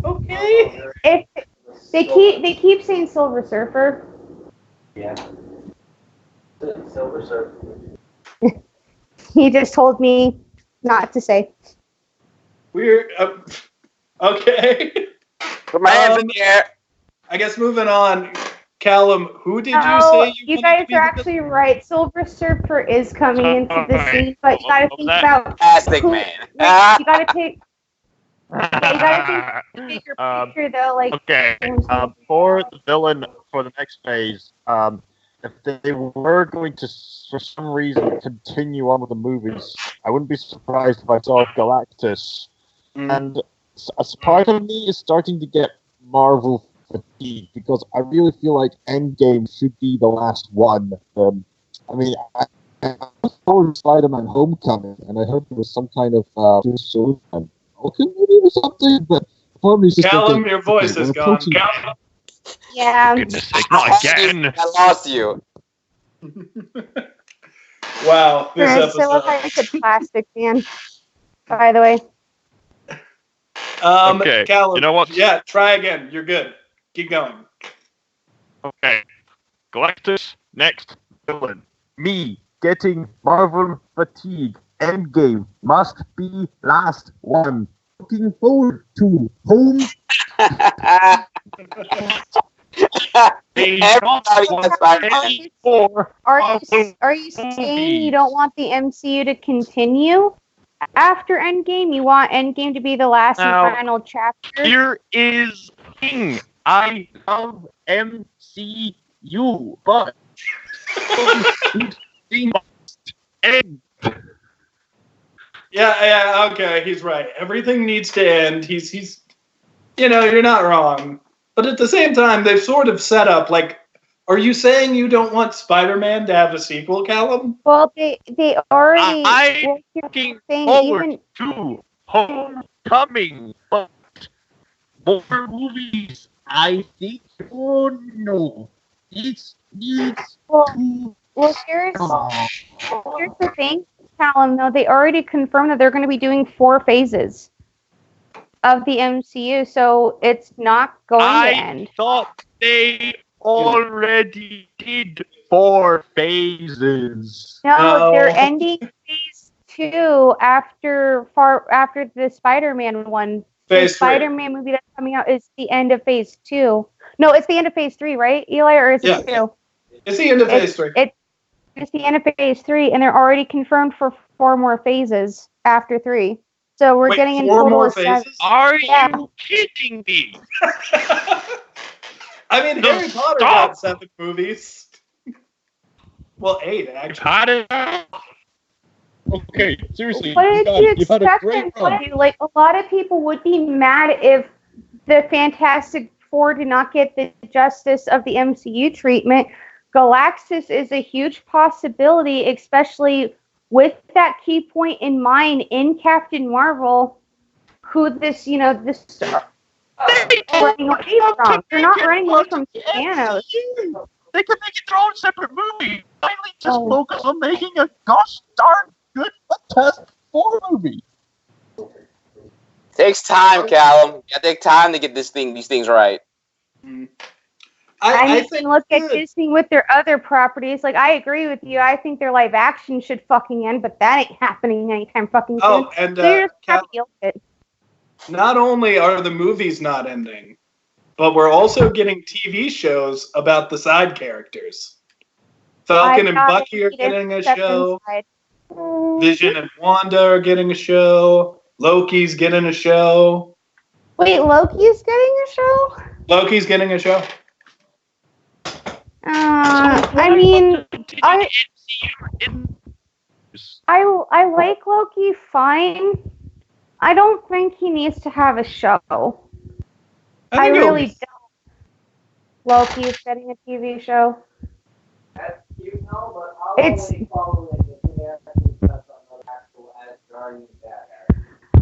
Okay. If they keep saying Silver Surfer. Yeah. Silver Surfer. He just told me not to say. We're okay. Put my hands in the air. I guess moving on. Callum, who did you Oh, say you guys are actually right. Silver Surfer is coming into the scene, but you gotta think about Fantastic, man. You gotta take. Yeah, you gotta think bigger picture though. Like Okay. For the villain for the next phase, if they were going to, for some reason, continue on with the movies, I wouldn't be surprised if I saw Galactus. And as part of me is starting to get Marvel fatigue, because I really feel like Endgame should be the last one. I mean, I saw Spider-Man Homecoming, and I heard there was some kind of solution movie or something, but for me, just Callum, thinking, your voice is gone. yeah. Goodness sake, not again! I lost you. Wow, this Chris, episode. I look like a plastic man. By the way. Okay, Callum, you know what? Yeah, try again. You're good. Keep going. Okay. Galactus, next villain. Me getting Marvel fatigue. Endgame must be last one. Looking forward to home. Are you saying you don't want the MCU to continue after Endgame? You want Endgame to be the last and final chapter? Here is King. I love MCU, but we must end. Yeah, okay, he's right. Everything needs to end. He's you're not wrong. But at the same time, they've sort of set up, like, are you saying you don't want Spider-Man to have a sequel, Callum? Well, they already... I'm looking forward to Homecoming, but more movies, I think, oh no, it needs to... Well, here's the thing, Callum, though. They already confirmed that they're going to be doing 4 phases of the MCU, so it's not going to end. I thought they already did 4 phases. No, they're ending phase 2 after the Spider-Man one. The Spider-Man movie that's coming out is the end of phase 2. No, it's the end of phase 3, right, Eli, or is it 2? It's the end of phase 3. It's the end of phase 3, and they're already confirmed for 4 more phases after 3. So we're getting in 4 total more of 7. phases? Are you kidding me? I mean, Harry Potter got 7 movies. Well, 8, actually. Okay, seriously. What did you expect them to do? Like, a lot of people would be mad if the Fantastic Four did not get the justice of the MCU treatment. Galactus is a huge possibility, especially with that key point in mind in Captain Marvel, who this running away from. They're not running away from Thanos. They could make it their own separate movie. Finally, just focus on making a gosh darn good Fantastic Four movie. Takes time, Callum. You gotta take time to get these things right. I think look at Disney with their other properties. Like, I agree with you. I think their live action should fucking end, but that ain't happening anytime fucking soon. Oh, and so you're just have to deal with it. Not only are the movies not ending, but we're also getting TV shows about the side characters. Falcon and Bucky are getting a show. Vision and Wanda are getting a show. Loki's getting a show. Wait, Loki's getting a show? Loki's getting a show. I mean, I like Loki fine. I don't think he needs to have a show. I really don't. Loki is getting a TV show. It's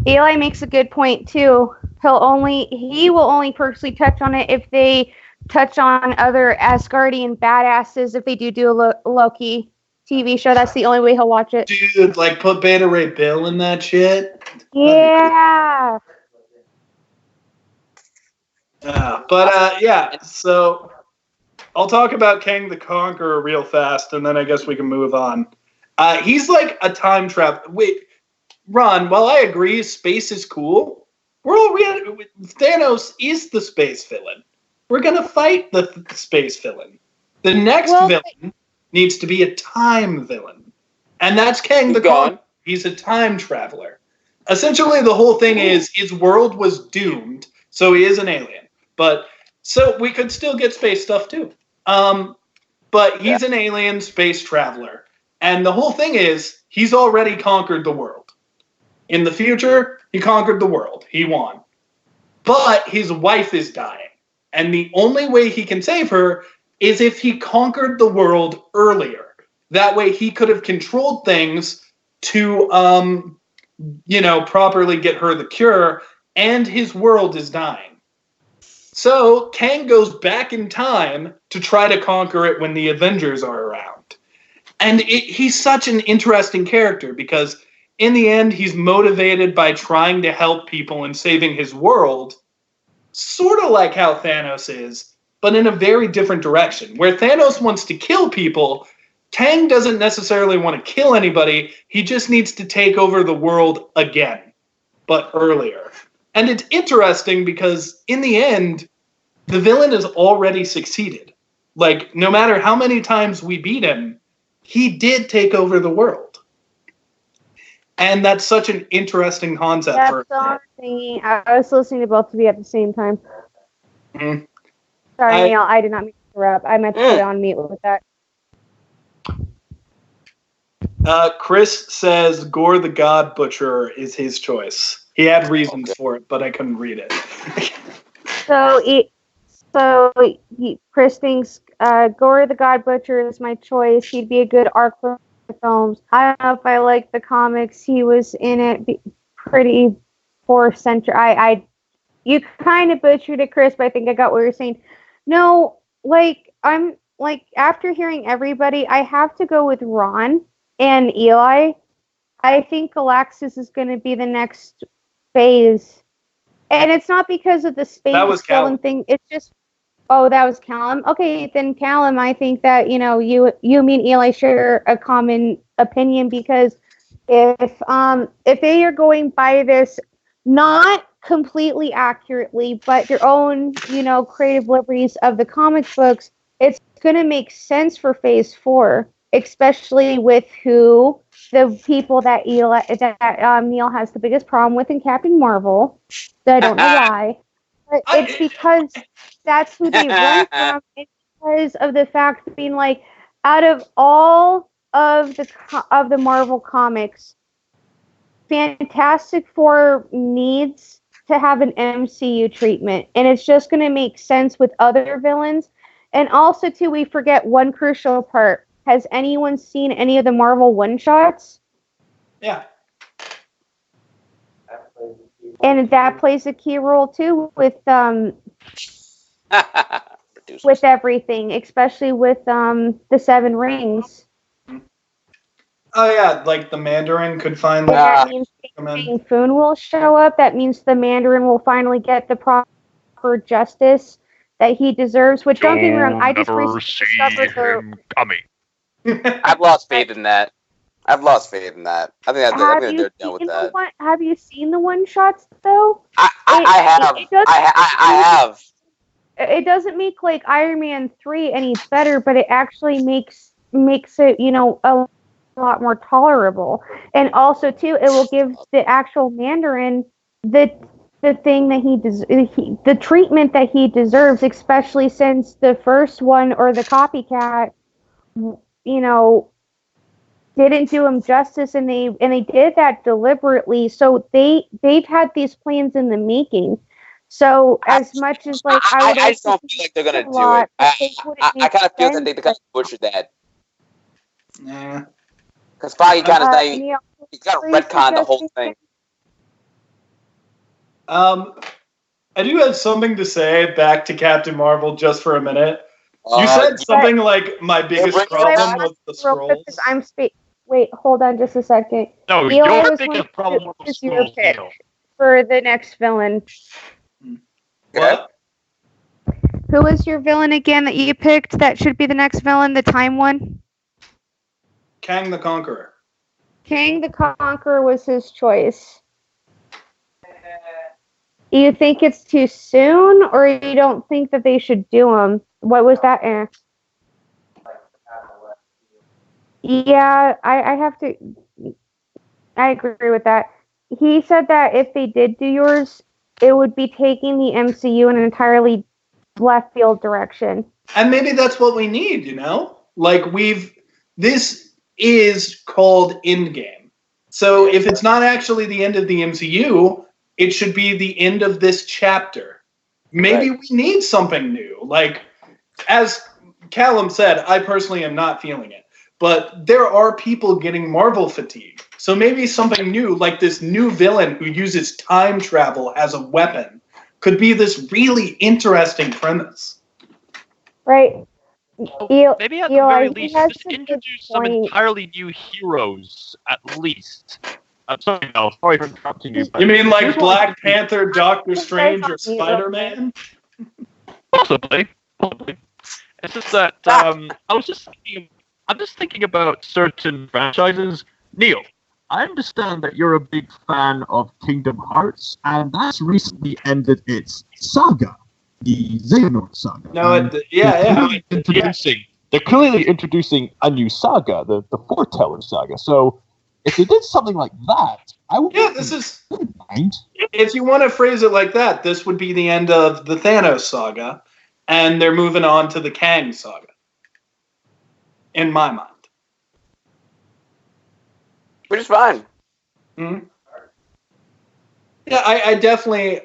Eli makes a good point too. He will only personally touch on it if they touch on other Asgardian badasses. If they do a Loki TV show, that's the only way he'll watch it. Dude, like put Beta Ray Bill in that shit. Yeah. Yeah. So I'll talk about Kang the Conqueror real fast, and then I guess we can move on. He's like a time travel. Wait, Ron. While I agree, space is cool. Thanos is the space villain. We're gonna fight the space villain. The next villain needs to be a time villain, and that's Kang the Conqueror. He's a time traveler. Essentially, the whole thing is his world was doomed, so he is an alien. But so we could still get space stuff too. But he's an alien space traveler, and the whole thing is he's already conquered the world. In the future, he conquered the world. He won. But his wife is dying. And the only way he can save her is if he conquered the world earlier. That way he could have controlled things to, properly get her the cure, and his world is dying. So Kang goes back in time to try to conquer it when the Avengers are around. And he's such an interesting character because in the end, he's motivated by trying to help people and saving his world, sort of like how Thanos is, but in a very different direction. Where Thanos wants to kill people, Kang doesn't necessarily want to kill anybody. He just needs to take over the world again, but earlier. And it's interesting because in the end, the villain has already succeeded. Like, no matter how many times we beat him, he did take over the world. And that's such an interesting concept. That's the thing. I was listening to both of you at the same time. Mm-hmm. Sorry, Neil. I did not mean to interrupt. I meant to put it on mute with that. Chris says Gore the God Butcher is his choice. He had reasons for it, but I couldn't read it. Chris thinks Gore the God Butcher is my choice. He'd be a good arc for films. I don't know if I like the comics. He was in it pretty poor center. You kind of butchered it, Chris, but I think I got what you're saying. No, I'm after hearing everybody, I have to go with Ron and Eli. I think Galaxus is going to be the next phase, and it's not because of the space villain thing. It's just that was Callum. Okay, then Callum, I think that you, me and Eli share a common opinion because if they are going by this not completely accurately, but their own creative libraries of the comic books, it's going to make sense for Phase 4, especially with the people that Neil has the biggest problem with in Captain Marvel. I don't know why. But it's because that's who they run from. It's because of the fact being like, out of all of the Marvel comics, Fantastic Four needs to have an MCU treatment, and it's just going to make sense with other villains. And also, too, we forget one crucial part. Has anyone seen any of the Marvel one-shots? Yeah. And that plays a key role too with everything, especially with the Seven Rings. Oh yeah, like the Mandarin could finally. That means King Foon will show up. That means the Mandarin will finally get the proper justice that he deserves. Which don't get me wrong, I just recently discovered him coming. I've lost faith in that. I think they're done with that. Have you seen the one shots though? I have. It doesn't make like Iron Man 3 any better, but it actually makes it a lot more tolerable. And also too, it will give the actual Mandarin the thing that the treatment that he deserves, especially since the first one, or the copycat, didn't do him justice, and they did that deliberately. So they've had these plans in the making. So as much as I just don't feel like they're gonna do it. I kind of feel that they kind of butchered that. Nah. Because Foggy kind of saying he's got to retcon the whole thing. I do have something to say back to Captain Marvel just for a minute. You said something like my biggest problem was the scrolls. Wait, hold on just a second. No, Eli your biggest problem was the scrolls, Neil. For the next villain. What? Who was your villain again that you picked that should be the next villain, the time one? Kang the Conqueror. Kang the Conqueror was his choice. You think it's too soon, or you don't think that they should do him? What was that? Yeah, I have to. I agree with that. He said that if they did do yours, it would be taking the MCU in an entirely left field direction. And maybe that's what we need, you know? Like, this is called Endgame. So if it's not actually the end of the MCU, it should be the end of this chapter. Maybe we need something new. Like, as Callum said, I personally am not feeling it. But there are people getting Marvel fatigue. So maybe something new, like this new villain who uses time travel as a weapon, could be this really interesting premise. Right. Maybe at the very least, just introduce some entirely new heroes, at least. I'm sorry, Mel. Sorry for interrupting you. You mean like Black Panther, Doctor Strange, or Spider-Man? Possibly. It's just that I'm just thinking about certain franchises. Neil, I understand that you're a big fan of Kingdom Hearts, and that's recently ended its saga, the Xehanort saga. No, They're clearly introducing a new saga, the Foreteller saga. So if they did something like that, I would. Yeah, mind. If you want to phrase it like that, this would be the end of the Thanos saga, and they're moving on to the Kang saga. In my mind. Which is fine. Mm-hmm. Yeah, I definitely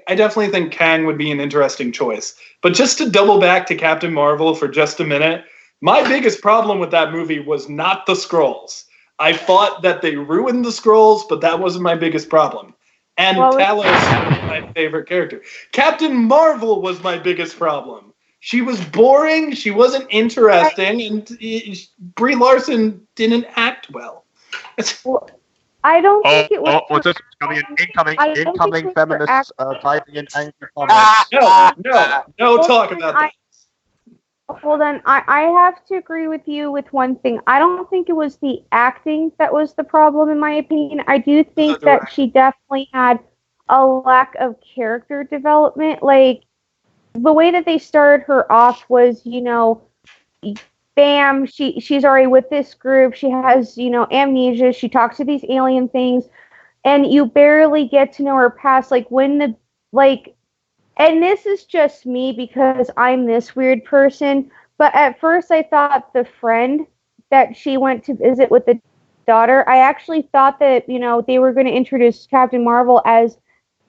think Kang would be an interesting choice. But just to double back to Captain Marvel for just a minute, my biggest problem with that movie was not the Skrulls. I thought that they ruined the Skrulls, but that wasn't my biggest problem. And Talos was my favorite character. Captain Marvel was my biggest problem. She was boring, she wasn't interesting, and Brie Larson didn't act well. I don't think it was. What's this? Incoming feminists typing in angry comments. No talk about that. Hold on. I have to agree with you with one thing. I don't think it was the acting that was the problem, in my opinion. I do think that she definitely had a lack of character development. Like, the way that they started her off was, bam, she's already with this group. She has, amnesia. She talks to these alien things. And you barely get to know her past. And this is just me because I'm this weird person. But at first I thought the friend that she went to visit with the daughter, I actually thought that, they were going to introduce Captain Marvel as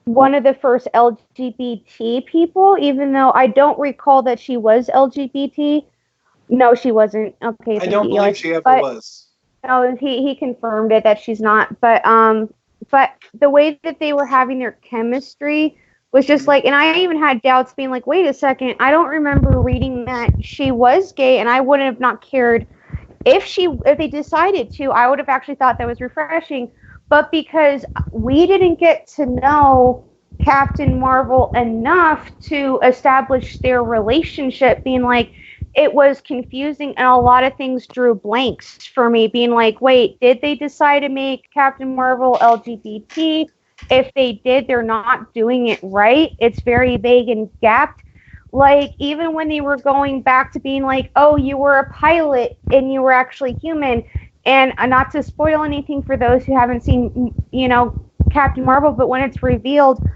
one of the first LGBT people, even though I don't recall that she was LGBT. No, she wasn't. Okay. I don't believe she ever was. No, he confirmed it that she's not. But the way that they were having their chemistry was just like, and I even had doubts being like, wait a second, I don't remember reading that she was gay, and I wouldn't have not cared if they decided to. I would have actually thought that was refreshing. But because we didn't get to know Captain Marvel enough to establish their relationship, being like, it was confusing, and a lot of things drew blanks for me, being like, wait, did they decide to make Captain Marvel LGBT? If they did, they're not doing it right. It's very vague and gapped. Like, even when they were going back to being like, oh, you were a pilot and you were actually human. And not to spoil anything for those who haven't seen, Captain Marvel, but when it's revealed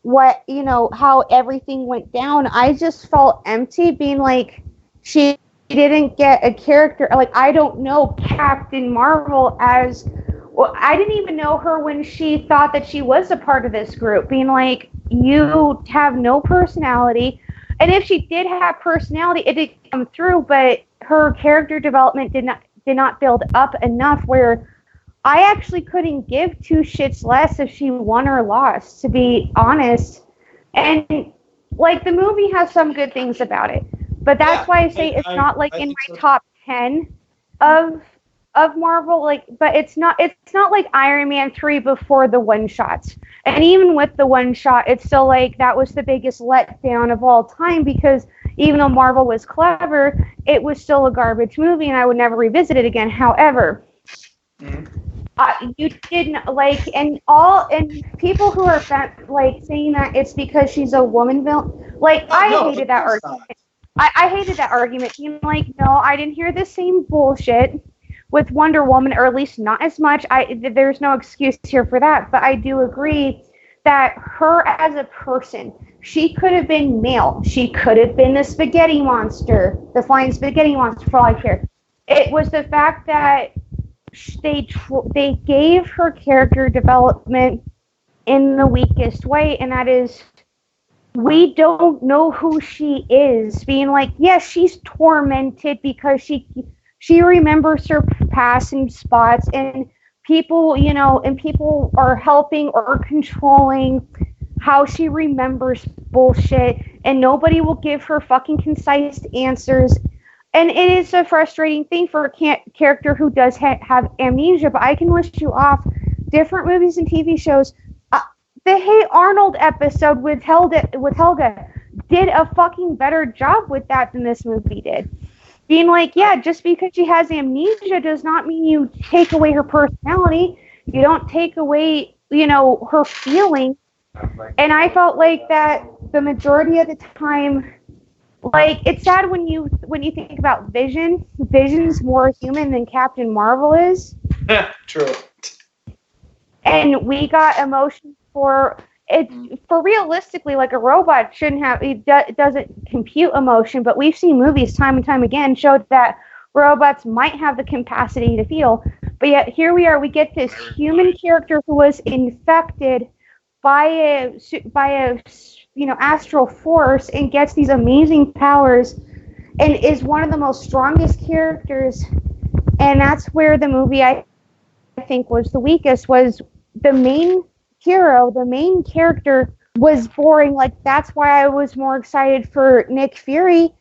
how everything went down, I just felt empty, being like, she didn't get a character. Like, I don't know Captain Marvel as... Well, I didn't even know her when she thought that she was a part of this group, being like, you have no personality. And if she did have personality, it did come through, but her character development did not build up enough where I actually couldn't give two shits less if she won or lost, to be honest. And like the movie has some good things about it, but that's why I say it's not like in my top 10 of Marvel. Like, but it's not like Iron Man 3 before the one shots. And even with the one shot, it's still like that was the biggest letdown of all time, because even though Marvel was clever, it was still a garbage movie, and I would never revisit it again. However, you didn't like, and people who are like saying that it's because she's a woman villain. Like, I hated that argument. I hated that argument. Being like, no, I didn't hear the same bullshit with Wonder Woman, or at least not as much. There's no excuse here for that, but I do agree that her as a person, she could have been male. She could have been the spaghetti monster, the flying spaghetti monster, for all I care. It was the fact that they gave her character development in the weakest way, and that is, we don't know who she is. Being like, yes, she's tormented because she remembers her past and spots, and people, and people are helping or controlling how she remembers bullshit, and nobody will give her fucking concise answers. And it is a frustrating thing for a character who does have amnesia, but I can list you off different movies and TV shows. The Hey Arnold episode with Helga did a fucking better job with that than this movie did. Being like, yeah, just because she has amnesia does not mean you take away her personality. You don't take away, her feelings. And I felt like that the majority of the time, like, it's sad when you think about Vision. Vision's more human than Captain Marvel is. True. And we got emotion for it. For realistically, like, a robot shouldn't have. It doesn't compute emotion. But we've seen movies time and time again showed that robots might have the capacity to feel. But yet here we are. We get this human character who was infected by a astral force and gets these amazing powers and is one of the most strongest characters. And that's where the movie I think was the weakest, was the main hero, the main character was boring. Like, that's why I was more excited for Nick Fury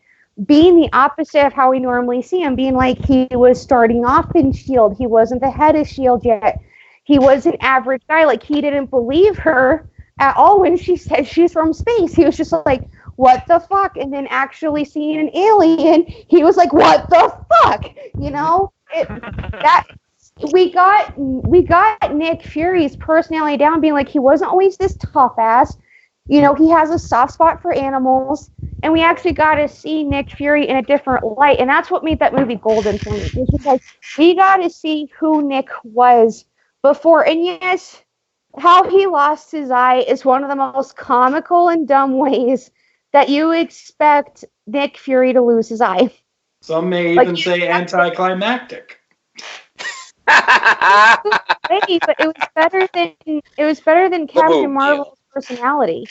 being the opposite of how we normally see him, being like, he was starting off in S.H.I.E.L.D. He wasn't the head of S.H.I.E.L.D. yet. He was an average guy. Like, he didn't believe her at all when she said she's from space. He was just like, what the fuck? And then actually seeing an alien, he was like, what the fuck? We got Nick Fury's personality down, being like, he wasn't always this tough ass. He has a soft spot for animals, and we actually got to see Nick Fury in a different light, and that's what made that movie golden for me. It's just like, we got to see who Nick was before. And yes, how he lost his eye is one of the most comical and dumb ways that you expect Nick Fury to lose his eye. Some may even say anticlimactic. But it was better than Captain Marvel's personality.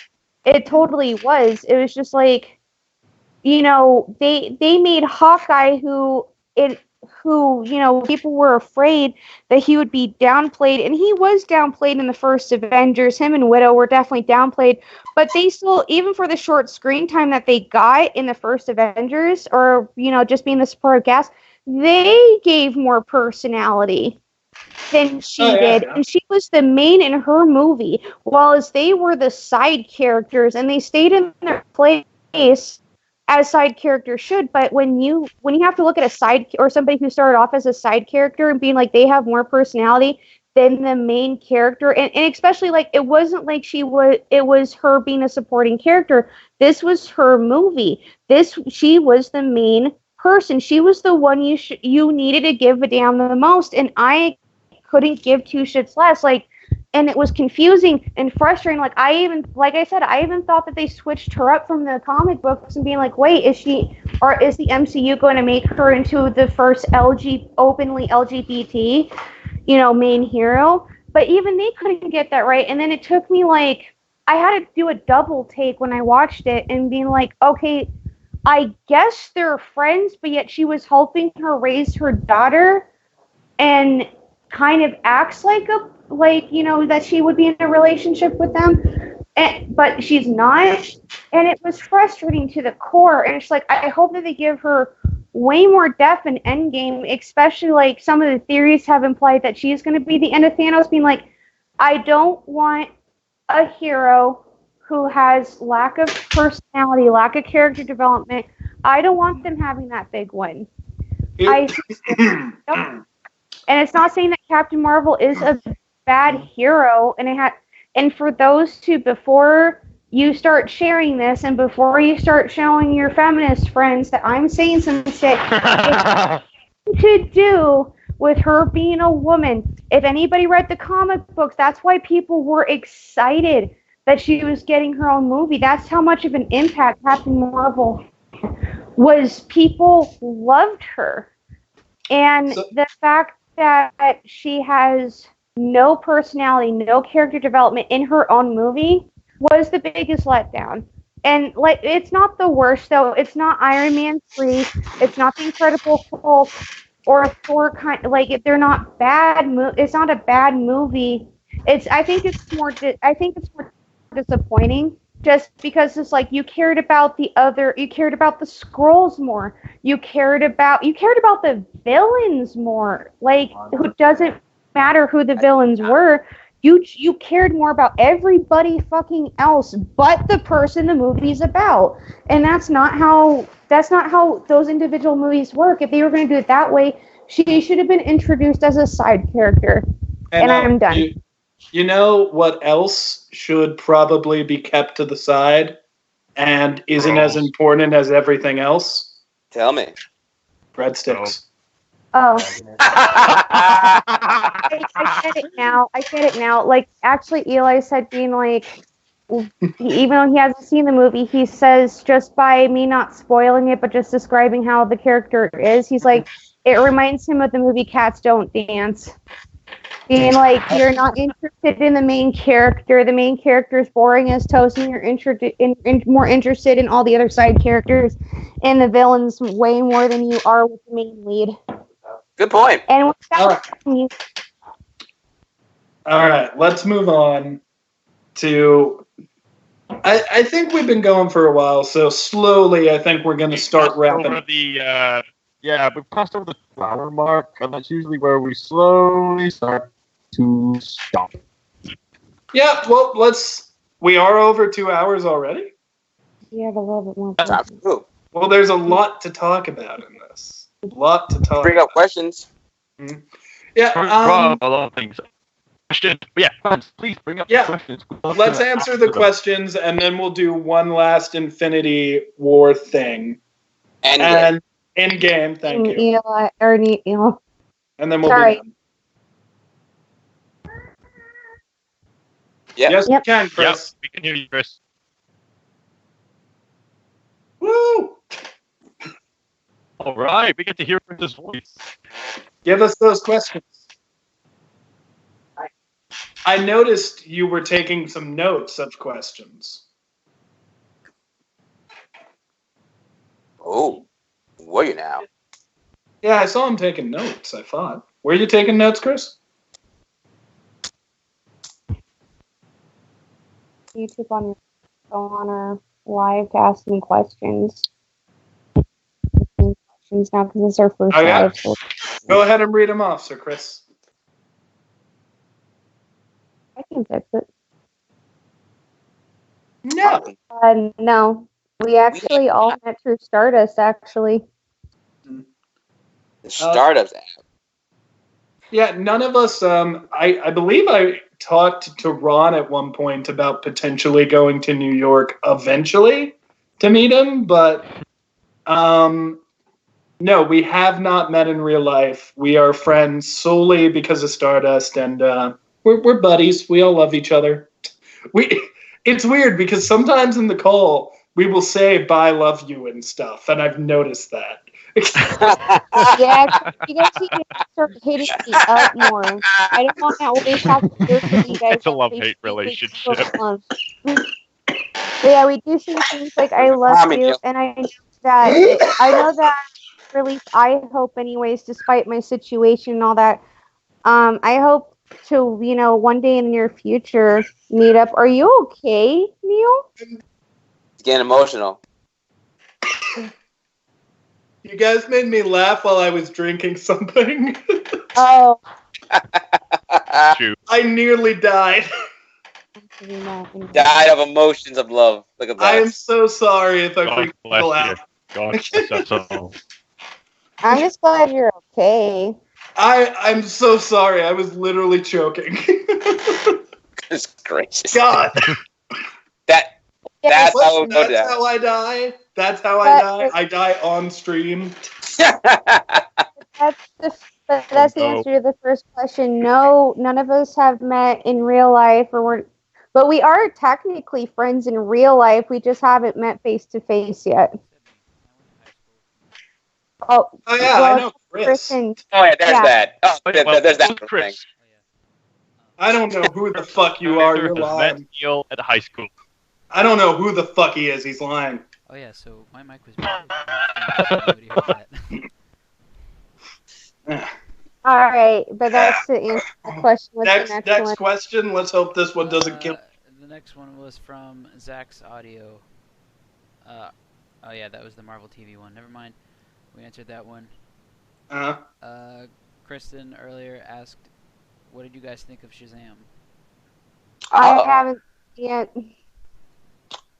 It totally was. It was just like, they made Hawkeye, who people were afraid that he would be downplayed, and he was downplayed in the first Avengers. Him and Widow were definitely downplayed, but they still, even for the short screen time that they got in the first Avengers, or just being the supportive cast, they gave more personality than she did. Yeah. And she was the main in her movie, while as they were the side characters, and they stayed in their place as side characters should. But when you have to look at a side, or somebody who started off as a side character and being like they have more personality than the main character, and especially like it wasn't like it was her being a supporting character. This was her movie. She was the main person. She was the one you needed to give a damn the most, and I couldn't give two shits less. Like, and it was confusing and frustrating. Like I even thought that they switched her up from the comic books and being like, wait, is the MCU going to make her into the first openly LGBT, main hero? But even they couldn't get that right. And then it took me I had to do a double take when I watched it and being like, okay, I guess they're friends, but yet she was helping her raise her daughter and kind of acts like that she would be in a relationship with them, but she's not. And it was frustrating to the core. And it's like, I hope that they give her way more depth in Endgame, especially like some of the theories have implied that she's going to be the end of Thanos, being like, I don't want a hero who has lack of personality, lack of character development. I don't want them having that big one. And it's not saying that Captain Marvel is a bad hero, and for those two, before you start sharing this and before you start showing your feminist friends that I'm saying some shit, it's to do with her being a woman. If anybody read the comic books, that's why people were excited that she was getting her own movie. That's how much of an impact Captain Marvel was. People loved her. And the fact that she has no personality, no character development in her own movie was the biggest letdown. And like, it's not the worst though. It's not Iron Man 3. It's not the Incredible Hulk or Thor like, they're not bad. It's not a bad movie. I think it's more disappointing, just because it's like you cared about the Skrulls more. You cared about the villains more. Like, who doesn't matter who the villains were. You cared more about everybody fucking else but the person the movie's about. And that's not how those individual movies work. If they were going to do it that way, she should have been introduced as a side character. And I'm done. You know what else should probably be kept to the side and isn't as important as everything else? Tell me. Breadsticks. Oh. I get it now. Like, actually, Eli said, being like, even though he hasn't seen the movie, he says, just by me not spoiling it, but just describing how the character is, he's like, it reminds him of the movie Cats Don't Dance. Being like, you're not interested in the main character. The main character is boring as toast, and you're more interested in all the other side characters and the villains way more than you are with the main lead. Good point. And all right, let's move on to. I think we've been going for a while, so slowly I think we're going to start wrapping. We've passed over the 2 hour mark, and that's usually where we slowly start to stop. Yeah, well, we are over 2 hours already. You have a little bit more. That's true. Well, there's a lot to talk about in this. Bring up questions. Mm-hmm. Yeah, a lot of things. Questions. Yeah, please bring up questions. Let's answer the questions, and then we'll do one last Infinity War thing. And Endgame, thank you. Eli. And then we'll be done. Yep. Yes, we can, Chris. Yep, we can hear you, Chris. Woo! All right, we get to hear Chris's voice. Give us those questions. I noticed you were taking some notes of questions. Oh, were you now? Yeah, I saw him taking notes, I thought. Were you taking notes, Chris? YouTube on your phone or live to ask me questions. Now, because this is our first live. So go ahead and read them off, Sir Chris. I can fix it. No. No. We actually all met through Stardust, actually. The Stardust app. Yeah, none of us, I believe I talked to Ron at one point about potentially going to New York eventually to meet him, but no, we have not met in real life. We are friends solely because of Stardust, and we're buddies. We all love each other. It's weird because sometimes in the call we will say "bye, love you" and stuff, and I've noticed that. Yeah, you guys need to start hitting me up more. I don't want to always have to hear from you guys. It's a love-hate relationship. But yeah, we do say things like "I love you," and I know that, or at least I hope anyways, despite my situation and all that, I hope to, one day in the near future meet up. Are you okay, Neil? It's getting emotional. You guys made me laugh while I was drinking something. Oh. Shoot. I nearly died. Died of emotions of love. Look at that. I am so sorry if I God freaked bless people you. out. God bless us all. I'm just glad you're okay. I'm so sorry. I was literally choking. Goodness gracious. God. That's how I die. That's how I die. I die on stream. That's the answer to the first question. No, none of us have met in real life, but we are technically friends in real life. We just haven't met face to face yet. Oh yeah, I know Chris. Oh yeah, there's that. Oh, there's that Chris. thing. I don't know who the fuck you are. You're lying. Met Neil at high school. I don't know who the fuck he is. He's lying. Oh yeah, so my mic was muted. All right, but that's the answer to the question. What's the next one? question. Let's hope this one doesn't kill. The next one was from Zach's audio. Oh yeah, that was the Marvel TV one. Never mind. We answered that one. Kristen earlier asked, "What did you guys think of Shazam?" I haven't yet.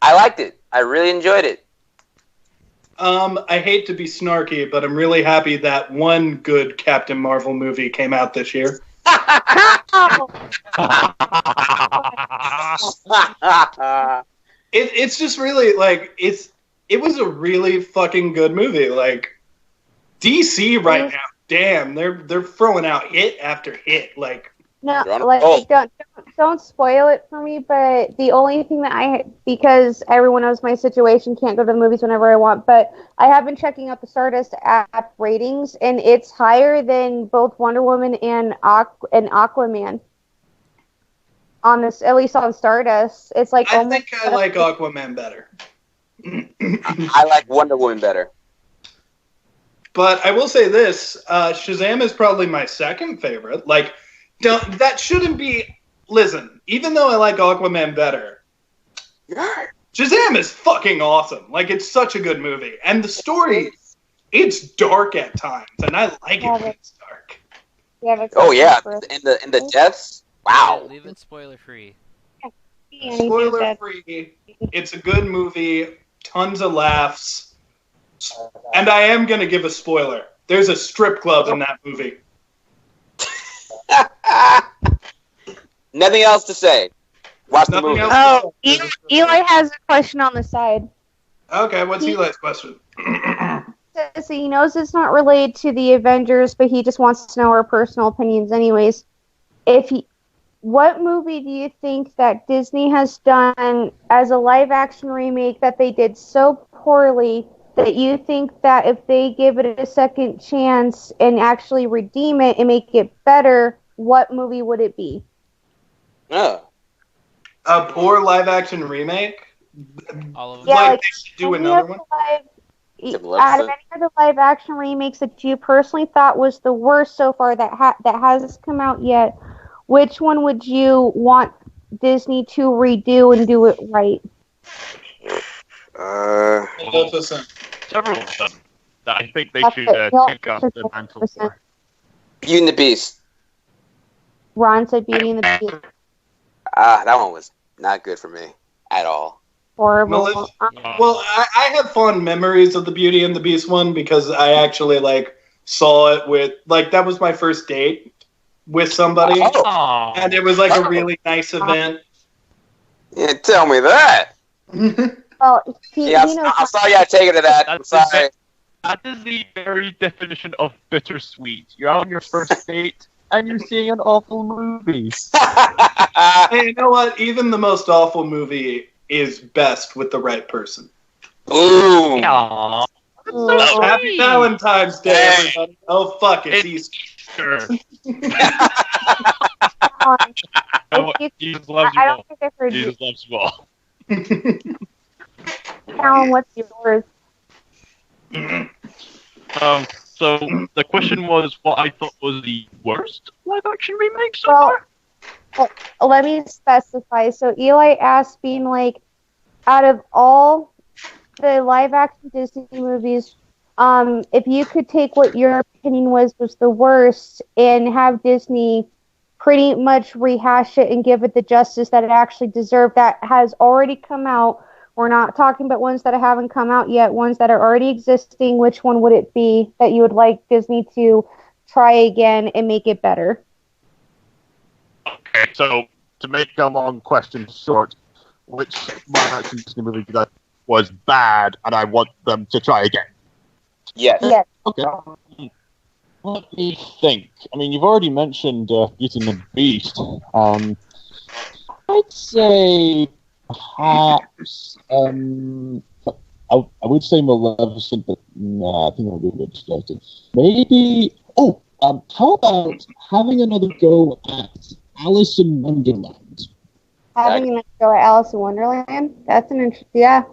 I liked it. I really enjoyed it. I hate to be snarky, but I'm really happy that one good Captain Marvel movie came out this year. It's just really like it was a really fucking good movie. Like DC right now, damn, they're throwing out hit after hit. Like no, like don't spoil it for me. But the only thing that because everyone knows my situation, can't go to the movies whenever I want. But I have been checking out the Stardust app ratings, and it's higher than both Wonder Woman and Aquaman. On this, at least on Stardust, it's like I think I like Aquaman better. I like Wonder Woman better. But I will say this: Shazam is probably my second favorite. Like, that shouldn't be. Listen, even though I like Aquaman better, Shazam is fucking awesome. Like, it's such a good movie, and the story, it's dark at times, and I like it when it's dark. Yeah, oh yeah, in the deaths. Wow. Leave it spoiler free. Spoiler free. It's a good movie. Tons of laughs. And I am going to give a spoiler. There's a strip club in that movie. Nothing else to say. Watch the movie. Oh, Eli has a question on the side. Okay, what's Eli's question? So he knows it's not related to the Avengers, but he just wants to know our personal opinions anyways. What movie do you think that Disney has done as a live-action remake that they did so poorly that you think that if they give it a second chance and actually redeem it and make it better, what movie would it be? Oh. A poor live-action remake? All of them? Yeah, like they should do another one? Out of any of the live-action remakes that you personally thought was the worst so far that has come out yet, which one would you want Disney to redo and do it right? Several of them that I think they should take up the mantle for. Beauty and the Beast. Ron said Beauty and the Beast. That one was not good for me at all. Horrible. Well, I have fond memories of the Beauty and the Beast one because I actually saw it with that was my first date with somebody, and it was a really nice event. Yeah, tell me that. Well, I'm sorry I take it to that. I'm sorry. That is the very definition of bittersweet. You're on your first date and you're seeing an awful movie. Hey, you know what? Even the most awful movie is best with the right person. Boom. Happy Valentine's Day, everybody. Oh, fuck, it's Easter. Jesus loves you all. Jesus loves you all. Alan, what's yours? So the question was what I thought was the worst live-action remake so Well, far? let me specify. So Eli asked, being like, out of all the live-action Disney movies, if you could take what your opinion was the worst and have Disney pretty much rehash it and give it the justice that it actually deserved, that has already come out. We're not talking about ones that haven't come out yet, ones that are already existing. Which one would it be that you would like Disney to try again and make it better? Okay, so to make a long question short, which live-action Disney movie was bad and I want them to try again? Yes. Yes. Okay. Let me think. I mean, you've already mentioned Beauty and the Beast. I'd say perhaps I would say Maleficent, but no, I think that would be a bit distracting. Maybe. Oh, how about having another go at Alice in Wonderland? Having another go at Alice in Wonderland? That's an interesting. Yeah.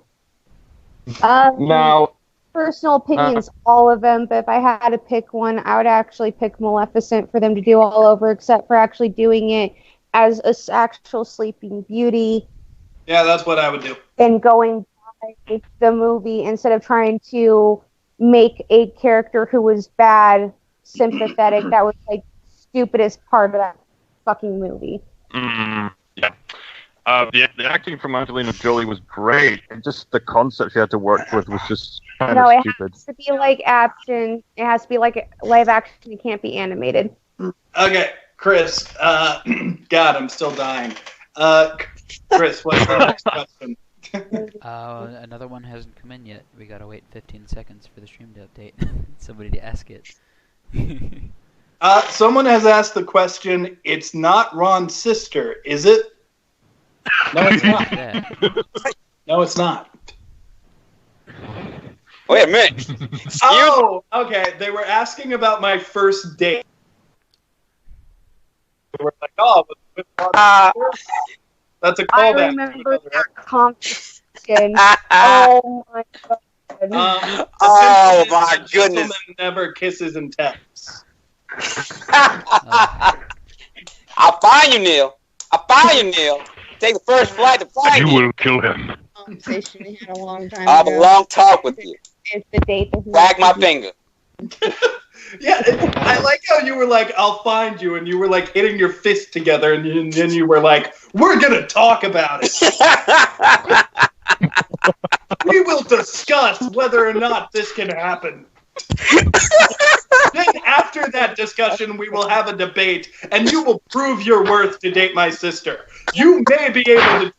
Now, personal opinions, all of them, but if I had to pick one, I would actually pick Maleficent for them to do all over, except for actually doing it as an actual Sleeping Beauty. Yeah, that's what I would do. And going by the movie instead of trying to make a character who was bad sympathetic. That was like the stupidest part of that fucking movie. Yeah. The acting from Angelina Jolie was great, and just the concept she had to work with was just kind of stupid. It has to be like action. It has to be like live action. It can't be animated. Okay, Chris. God, I'm still dying. Chris, what's the next question? Another one hasn't come in yet. We gotta wait 15 seconds for the stream to update. Somebody to ask it. Someone has asked the question, it's not Ron's sister, is it? No, it's not. No, it's not. Wait a minute. Oh, okay. They were asking about my first date. They were like, oh, with Ron's sister? That's a callback. I remember that conversation. Oh my god. Oh my goodness. Never kisses and texts. I'll find you, Neil. I'll find you, Neil. Take the first flight to find you. You will kill him. Conversation we had a long time I'll have a long talk with you. It's the date that Wag my finger. Yeah, I like how you were like, I'll find you, and you were like hitting your fist together, and then you were like, we're gonna talk about it. We will discuss whether or not this can happen. Then after that discussion, we will have a debate, and you will prove your worth to date my sister. You may be able to do it,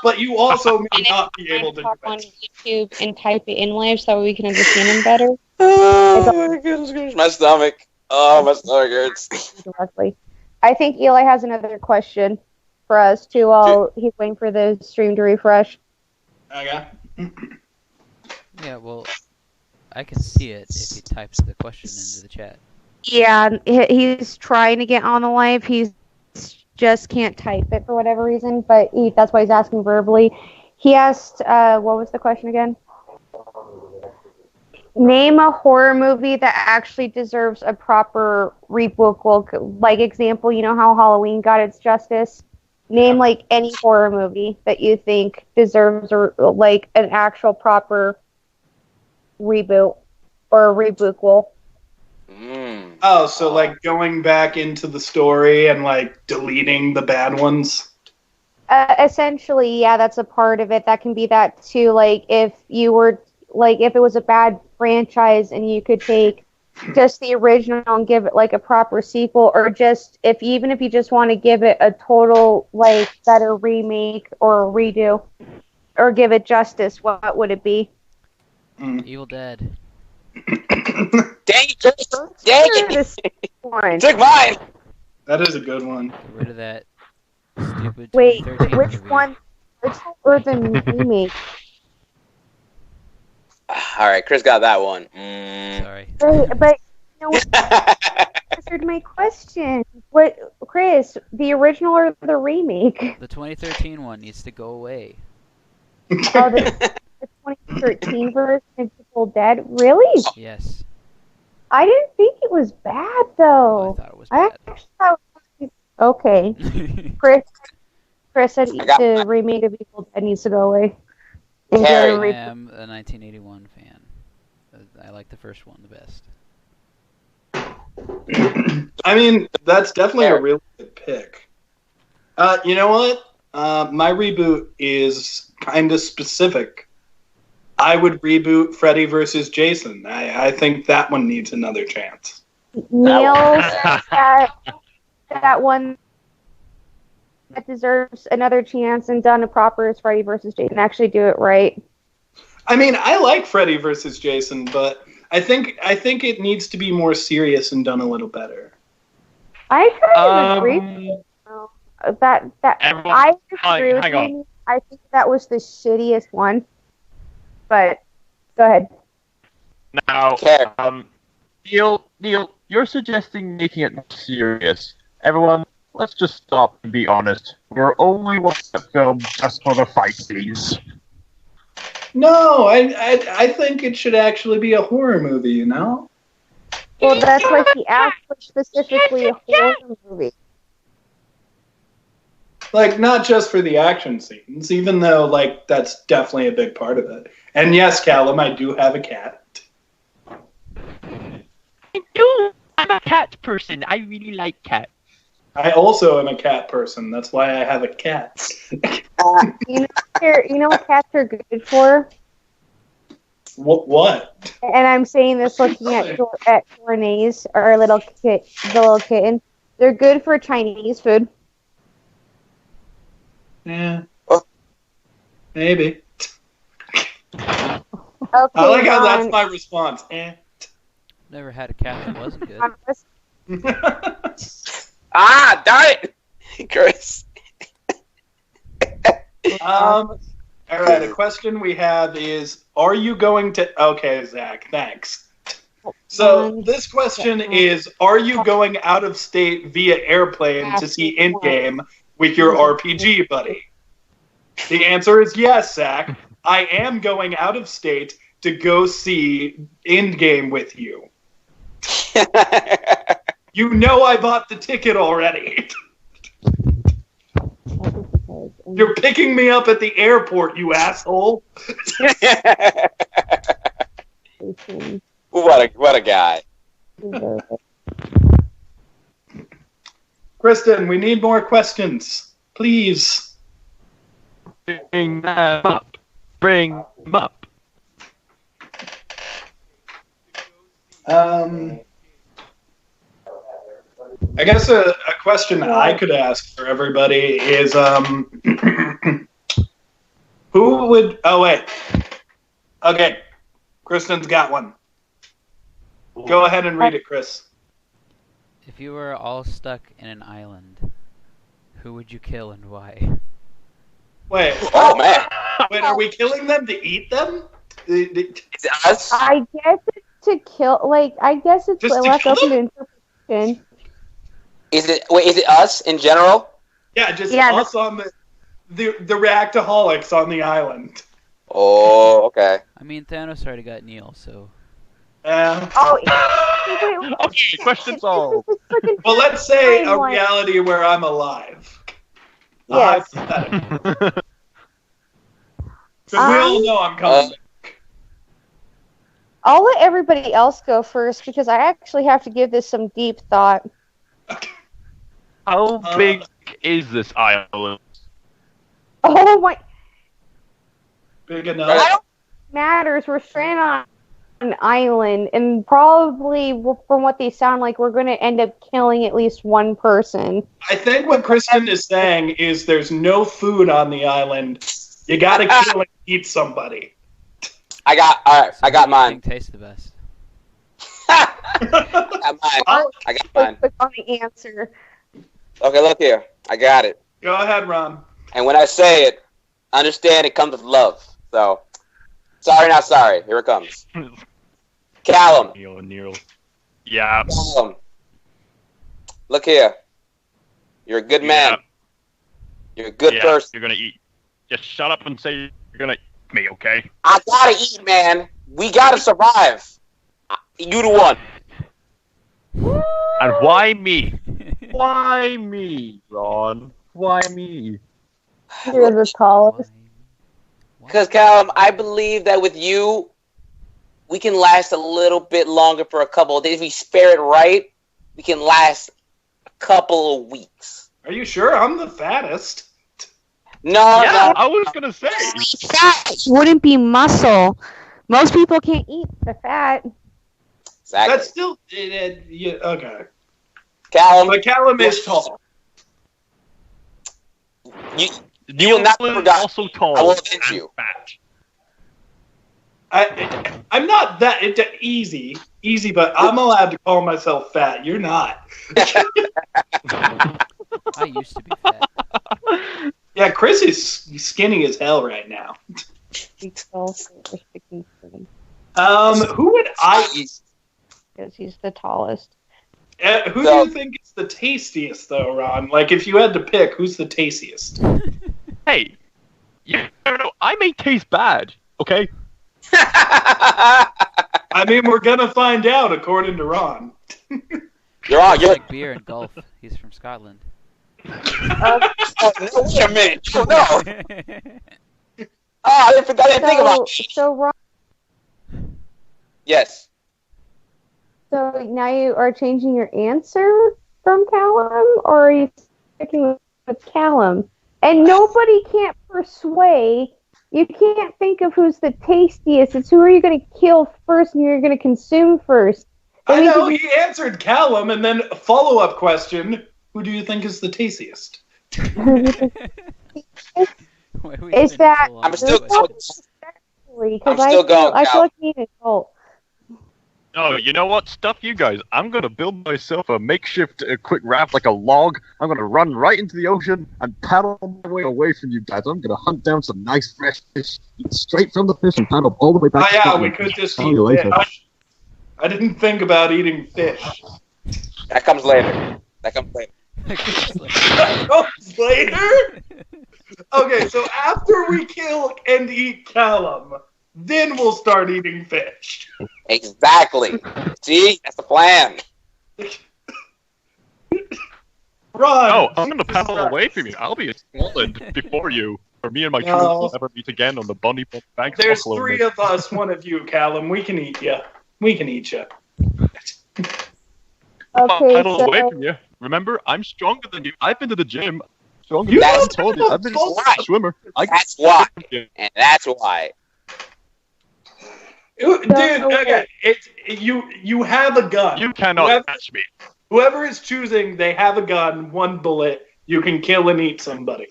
but you also may not be able to do it. On YouTube and type it in live so we can understand them better. Oh my goodness, my stomach. Oh, my stomach hurts. Directly. I think Eli has another question for us too while he's waiting for the stream to refresh. Okay. Yeah, well, I can see it if he types the question into the chat. Yeah, he's trying to get on the live. He's just can't type it for whatever reason, but that's why he's asking verbally. He asked, what was the question again? Name a horror movie that actually deserves a proper reboot. Like example, you know how Halloween got its justice? Name like any horror movie that you think deserves like an actual proper reboot or a reboot. Oh, so like going back into the story and like deleting the bad ones? Essentially, yeah, that's a part of it. That can be that too. Like if you were, like if it was a bad franchise and you could take just the original and give it like a proper sequel, or just even if you just want to give it a total like better remake or redo, or give it justice, what would it be? Evil Dead. Dang it! Dang it! Took mine! That is a good one. Get rid of that stupid Wait, 2013 which movie. one? Or the remake? Alright, Chris got that one. Sorry. But you know what? Answered my question. What, Chris? The original or the remake? The 2013 one needs to go away. Oh, the 2013 version of Evil Dead. Really? Yes. I didn't think it was bad though. I thought it was bad. actually thought it was okay. Chris said the remake of Evil Dead needs to go away. Carrie. I am a 1981 fan. I like the first one the best. I mean, that's definitely a really good pick. You know what? My reboot is kind of specific. I would reboot Freddy vs. Jason. I think that one needs another chance. Neil says that one that deserves another chance and done a proper as Freddy vs. Jason. Actually do it right. I mean, I like Freddy vs. Jason, but I think it needs to be more serious and done a little better. I kind of agree. I agree with you. I think that was the shittiest one. But go ahead. Now, Neil, you're suggesting making it more serious. Everyone, let's just stop and be honest. We're only watching the film just for the fight scenes. No, I think it should actually be a horror movie, you know? Well, that's why he asked for specifically a horror movie. Like, not just for the action scenes, even though, like, that's definitely a big part of it. And yes, Callum, I do have a cat. I do. I'm a cat person. I really like cats. I also am a cat person. That's why I have a cat. You know what cats are good for? What? And I'm saying this looking at Jornaise, our little kitten. They're good for Chinese food. Yeah. Maybe. Okay, I like how that's my response. Never had a cat that wasn't good. Darn it! Chris. All right, a question we have is, are you going to... Okay, Zach, thanks. So this question is, are you going out of state via airplane to see Endgame with your RPG buddy? The answer is yes, Zach. I am going out of state to go see Endgame with you. You know I bought the ticket already. You're picking me up at the airport, you asshole. What a guy. Kristen, we need more questions. Please. Bring them up. Bring them up. I guess a question I could ask for everybody is, who would... Oh, wait. Okay. Kristen's got one. Go ahead and read it, Chris. If you were all stuck in an island, who would you kill and why? Wait. Oh, man. Wait, are we killing them to eat them? Is it us? I guess it's to kill. Like, I guess it's Just to left kill open to them? interpretation. Is it us in general? Yeah, just Yeah, us on the Reactaholics on the island. Oh, okay. I mean, Thanos already got Neil, so... Oh, Okay, question solved. Well, let's say a reality where I'm alive. Yes. Because we all know I'm coming. I'll let everybody else go first because I actually have to give this some deep thought. How big is this island? Oh my! Big enough. I don't matters. We're stranded on an island, and probably from what they sound like, we're going to end up killing at least one person. I think what Kristen is saying is there's no food on the island. You gotta kill and eat somebody. I got mine. Tastes the best. I got mine. Click on the answer. Okay, look here. I got it. Go ahead, Ron. And when I say it, understand it comes with love. So, sorry, not sorry. Here it comes. Callum. Neil. Yeah. Callum. Look here. You're a good man. You're a good person. You're gonna eat. Just shut up and say you're gonna me, okay? I gotta eat, man. We gotta survive. You the one. And why me? Why me, Ron? Why me? You're the tallest. Because, Callum, I believe that with you, we can last a little bit longer for a couple of days. If we spare it right, we can last a couple of weeks. Are you sure? I'm the fattest. No, I was gonna say. Fat wouldn't be muscle. Most people can't eat the fat. Exactly. That's still yeah, okay. Callum, But Callum is tall. You will not be forgotten. Also tall. I will avenge you. Fat. I'm not that easy, but I'm allowed to call myself fat. You're not. I used to be fat. Yeah, Chris is skinny as hell right now. Who would I eat? Because he's the tallest. Who do you think is the tastiest, though, Ron? Like, if you had to pick, who's the tastiest? Hey, you know, I may taste bad, okay? I mean, we're gonna find out, according to Ron. You're like beer and golf. He's from Scotland. Wait a minute. No. I didn't think about it. So, Ron, Yes. so now you are changing your answer from Callum, or are you sticking with Callum? And nobody can't persuade. You can't think of who's the tastiest. It's who are you going to kill first and you're going to consume first. I know, he answered Callum, and then a follow-up question, who do you think is the tastiest? Is that... I'm still going. I feel like being an adult. Oh, you know what? Stuff you guys. I'm gonna build myself a makeshift quick raft like a log. I'm gonna run right into the ocean and paddle my way away from you guys. I'm gonna hunt down some nice fresh fish, eat straight from the fish, and paddle all the way back. Oh yeah, we could just eat fish. I didn't think about eating fish. That comes later. That comes later? Okay, so after we kill and eat Callum, then we'll start eating fish. Exactly. See? That's the plan. Ron! Oh, I'm gonna paddle away from you. I'll be in Scotland before you. Or me and my crew will never meet again on the bunny banks. There's three of us, one of you, Callum. We can eat you. We can eat you. Okay, paddle away from you. Remember, I'm stronger than you. I've been to the gym. Stronger You than you. don't Told you. I've been a swimmer. That's why. And that's why. Dude, okay, you have a gun. You cannot catch me. Whoever is choosing, they have a gun, one bullet. You can kill and eat somebody.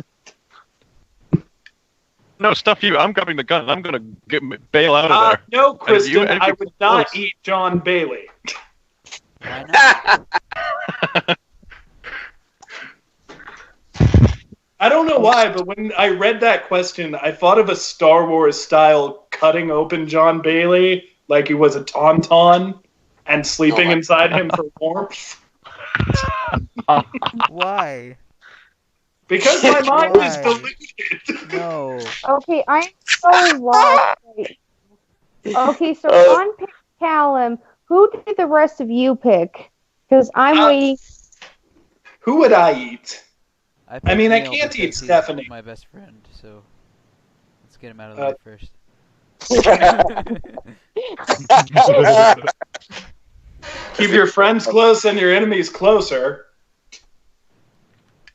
No, stuff you. I'm grabbing the gun. I'm gonna bail out of there. No, Kristen, and I would not eat John Bailey. Why not? I don't know why, but when I read that question, I thought of a Star Wars style cutting open John Bailey like he was a tauntaun and sleeping inside him for warmth. Why? Because my mind is deluded. No. Okay, I'm so lost. Okay, so Ron picked Callum. Who did the rest of you pick? Because I'm waiting. Who would I eat? I mean, I Neil can't eat because he's Stephanie. my best friend, so let's get him out of the way first. Keep your friends close and your enemies closer.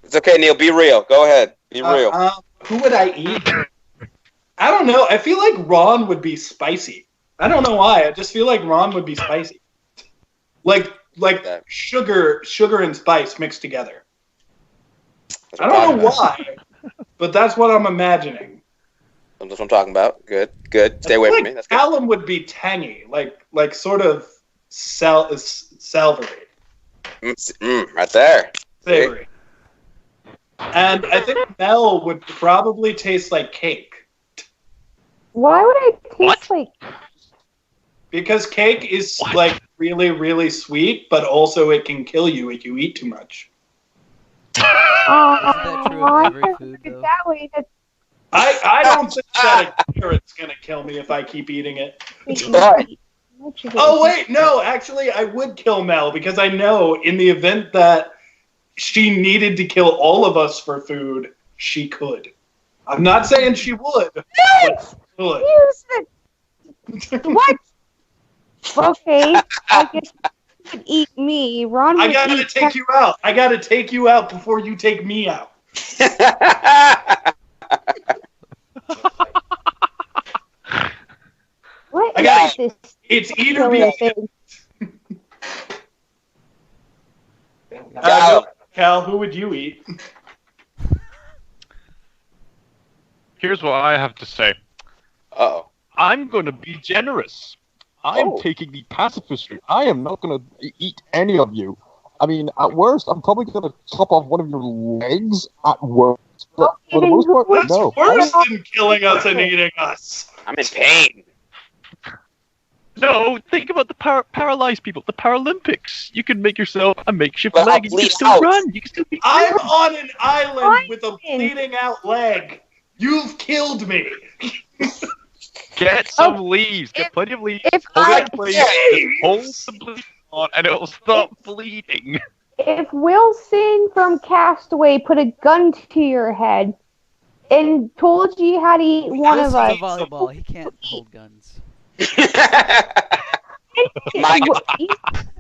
It's okay, Neil. Be real. Go ahead. Be real. Who would I eat? I don't know. I feel like Ron would be spicy. I don't know why. I just feel like Ron would be spicy. Like sugar and spice mixed together. I don't know why, but that's what I'm imagining. That's what I'm talking about. Good. Stay away from me. That's good. Callum would be tangy, like sort of savory. Right there. Savory. And I think Mel would probably taste like cake. Why would I taste like... Because cake is like really, really sweet, but also it can kill you if you eat too much. Isn't that true of every food, though? That way, I don't think that a carrot's gonna kill me if I keep eating it. Oh wait, no, actually I would kill Mel because I know in the event that she needed to kill all of us for food, she could. I'm not saying she would, but she could. What? Okay, I guess you could eat me. Ron would I gotta eat take you out. I gotta take you out before you take me out. What I is gotta- this? It's either be thing? Cal, who would you eat? Here's what I have to say. Uh-oh. I'm going to be generous. I'm taking the pacifist route. I am not going to eat any of you. I mean, at worst, I'm probably going to chop off one of your legs at worst. But for the most part, That's no. worse than killing us and eating us. I'm in pain. No, think about the paralyzed people, the Paralympics. You can make yourself a makeshift Well, leg and you bleed can still out. run. You can still be I'm on an island with a bleeding out leg. You've killed me. Get some leaves. Get plenty of leaves. if Hold I- it in place. Just hold the bleeding on and it'll stop bleeding. If Wilson from Castaway put a gun to your head and told you how to eat one of us, Wilson's a volleyball. He can't hold guns.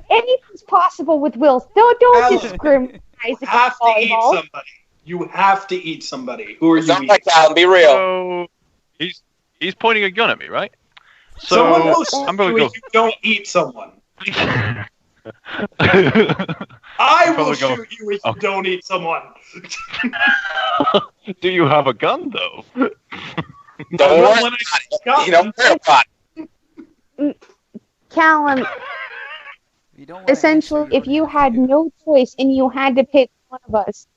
anything's possible with Wilson. Don't Alan, discriminate You against have to eat volleyball. somebody. You have to eat somebody. Who are you Sound eating? like Alan, be real. So he's pointing a gun at me, right? So Someone knows I'm going to you don't eat someone. go. I will probably go- shoot you if you don't eat someone. Do you have a gun though? Don't I will worry when I about got it. You don't worry about it. Callum, You don't wanna essentially, answer, if you don't have had to. no choice and you had to pick one of us,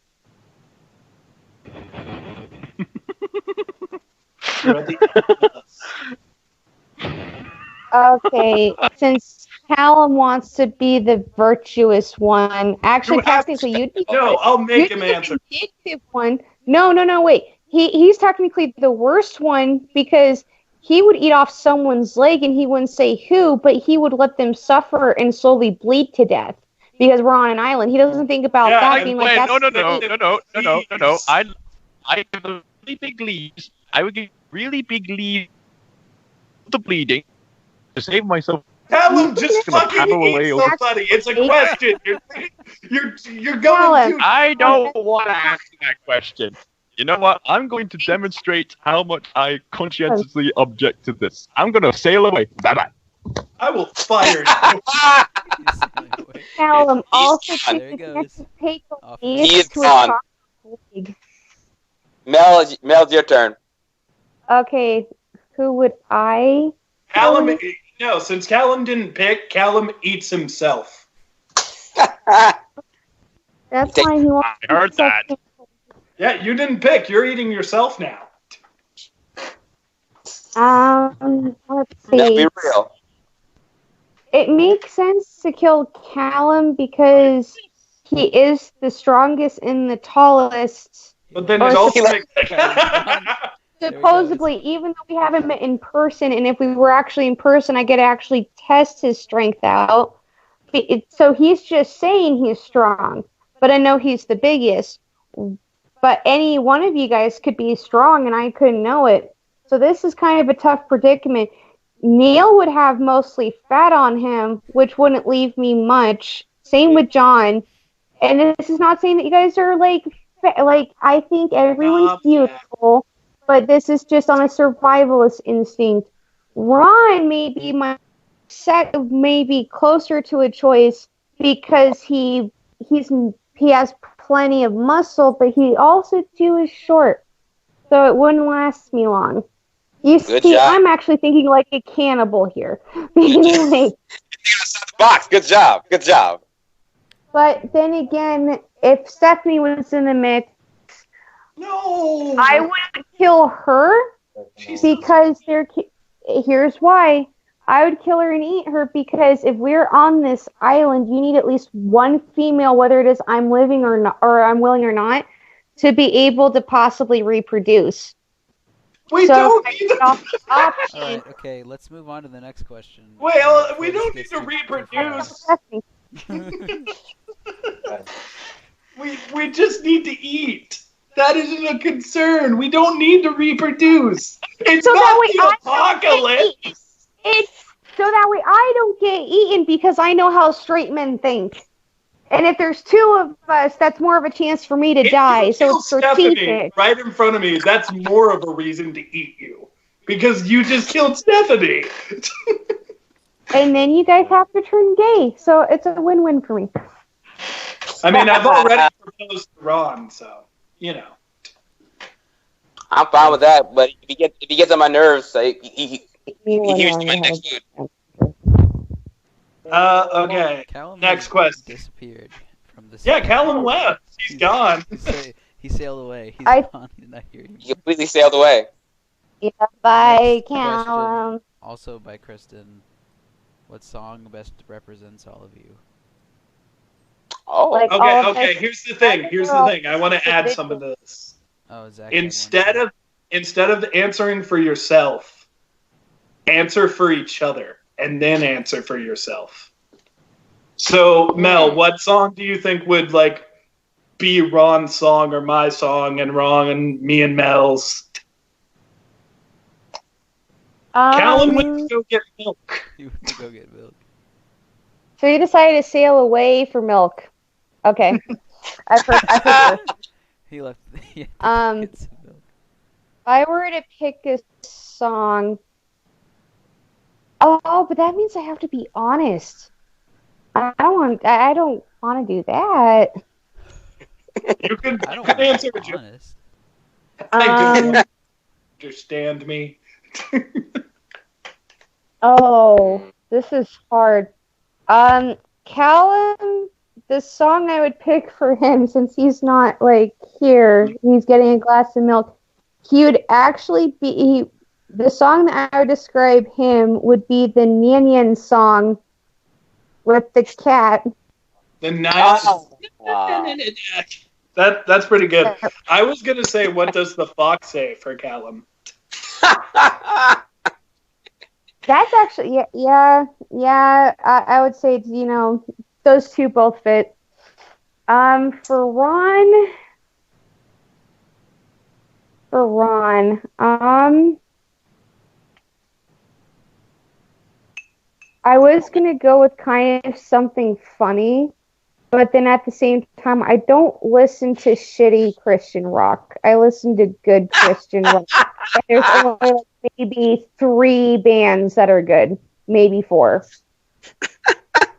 okay, since Callum wants to be the virtuous one, actually, You have technically, to- you'd be No, I'll make him you'd be answer. the vindictive one. No, wait. He's technically the worst one because he would eat off someone's leg and he wouldn't say who, but he would let them suffer and slowly bleed to death because we're on an island. He doesn't think about Yeah, that I- being Wait, like that's no. I give them really big leaves. I would give really big leaves the bleeding to save myself. Callum, just Gonna fucking paddle eat away over- somebody. It's a question. You're going Callum. to. I don't want to ask that question. You know what? I'm going to demonstrate how much I conscientiously object to this. I'm going to sail away. Bye-bye. I will fire you. He's sailing away. Callum also gone. There he take goes. the Off. He leaves is to gone. a leg. Mel, it's your turn. Okay, who would I? Callum, no, since Callum didn't pick, Callum eats himself. That's Take- fine. He wants I heard that. Yeah, you didn't pick. You're eating yourself now. Let's Mel, see. be real. It makes sense to kill Callum because he is the strongest and the tallest. But then Or it also There it Supposedly, even though we haven't met in person, and if we were actually in person, I could actually test his strength out. So he's just saying he's strong, but I know he's the biggest. But any one of you guys could be strong, and I couldn't know it. So this is kind of a tough predicament. Neil would have mostly fat on him, which wouldn't leave me much. Same with John. And this is not saying that you guys are like I think everyone's beautiful, but this is just on a survivalist instinct. Ron may be my maybe closer to a choice because he has plenty of muscle, but he also too is short, so it wouldn't last me long. You Good see, job. I'm actually thinking like a cannibal here. Like, Box. Good job. Good job. but then again, if Stephanie was in the mix, No. I would kill her because here's why. I would kill her and eat her because if we're on this island, you need at least one female, whether it is I'm living or not, or I'm willing or not, to be able to possibly reproduce. We So don't I need got off the All option. right, okay, let's move on to the next question. Wait, before we this don't need gets to too reproduce. far. We just need to eat. That isn't a concern. We don't need to reproduce. It's So not that way the I don't get apocalypse. It's so that way I don't get eaten because I know how straight men think. And if there's two of us, that's more of a chance for me to die. You So kill it's Stephanie strategic. right in front of me. That's more of a reason to eat you because you just killed Stephanie. And then you guys have to turn gay. So it's a win-win for me. I mean, I've already proposed to Ron, so you know. I'm fine with that, but if he gets on my nerves, he hears my next food. Okay. Callum Next has question. Disappeared from the. Yeah, Callum left. He's gone. He sailed away. He's gone. He's not here anymore. He completely sailed away. Yeah, bye, Next question, Callum. also by Kristen. What song best represents all of you? Oh, Like, all of Okay. us- Here's the thing. I want to add some of this. Oh, Zach. had one Instead of answering for yourself, answer for each other, and then answer for yourself. So, Mel, what song do you think would be Ron's song or my song and Ron and me and Mel's? Callum went to go get milk. He went to go get milk. So you decided to sail away for milk. Okay. I prefer. He left. He had to Um, get some milk. If I were to pick a song, but that means I have to be honest. I don't want to do that. You could I don't want answer to it. be honest. I don't understand me. Oh, this is hard. Callum, the song I would pick for him, since he's not here, he's getting a glass of milk. He would actually be the song that I would describe him would be the Nyan Nyan song with the cat. The nice. wow. That's pretty good. I was gonna say, what does the fox say for Callum? That's actually yeah. I would say those two both fit. For Ron, I was gonna go with kind of something funny, but then at the same time, I don't listen to shitty Christian rock. I listen to good Christian rock. And there's only maybe 3 bands that are good, maybe 4.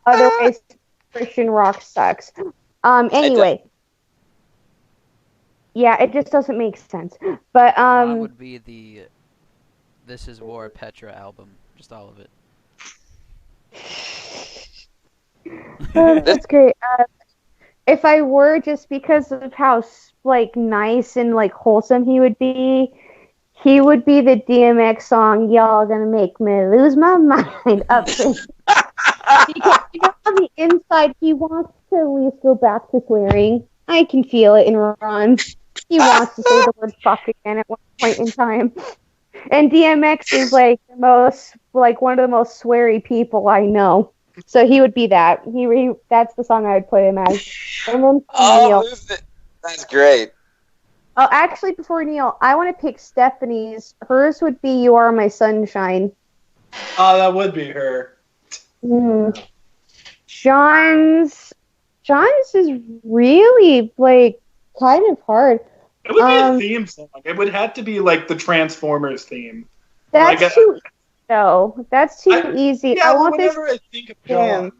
Otherwise, Christian rock sucks. Anyway. Yeah, it just doesn't make sense. But Ron would be the This Is War Petra album, just all of it. That's great. If I were, just because of how nice and wholesome he would be the DMX song "Y'all Gonna Make Me Lose My Mind" up there. Because on the inside he wants to at least go back to swearing. I can feel it in Ron. He wants to say the word "fuck" again at one point in time. And DMX is the most one of the most sweary people I know. So he would be that. That's the song I would put him as. And then Neil. That's great. Oh, actually, before Neil, I want to pick Stephanie's. Hers would be "You Are My Sunshine." Oh, that would be her. John's is really kind of hard. It would be a theme song. It would have to be the Transformers theme. That's too easy, though. That's too easy. Yeah, I want whenever I think of John,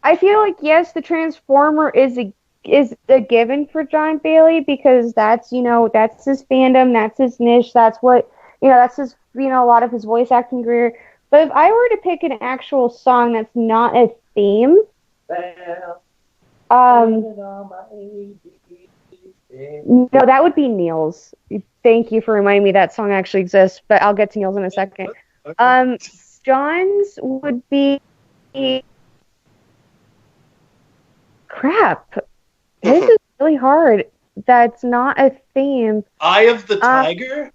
I feel yes, the Transformer is a given for John Bailey because that's that's his fandom, that's his niche, that's what that's his a lot of his voice acting career. But if I were to pick an actual song that's not a theme, no, that would be Neil's. Thank you for reminding me that song actually exists, but I'll get to Neil's in a second. John's would be crap. This is really hard. that's not a theme. Eye of the Tiger?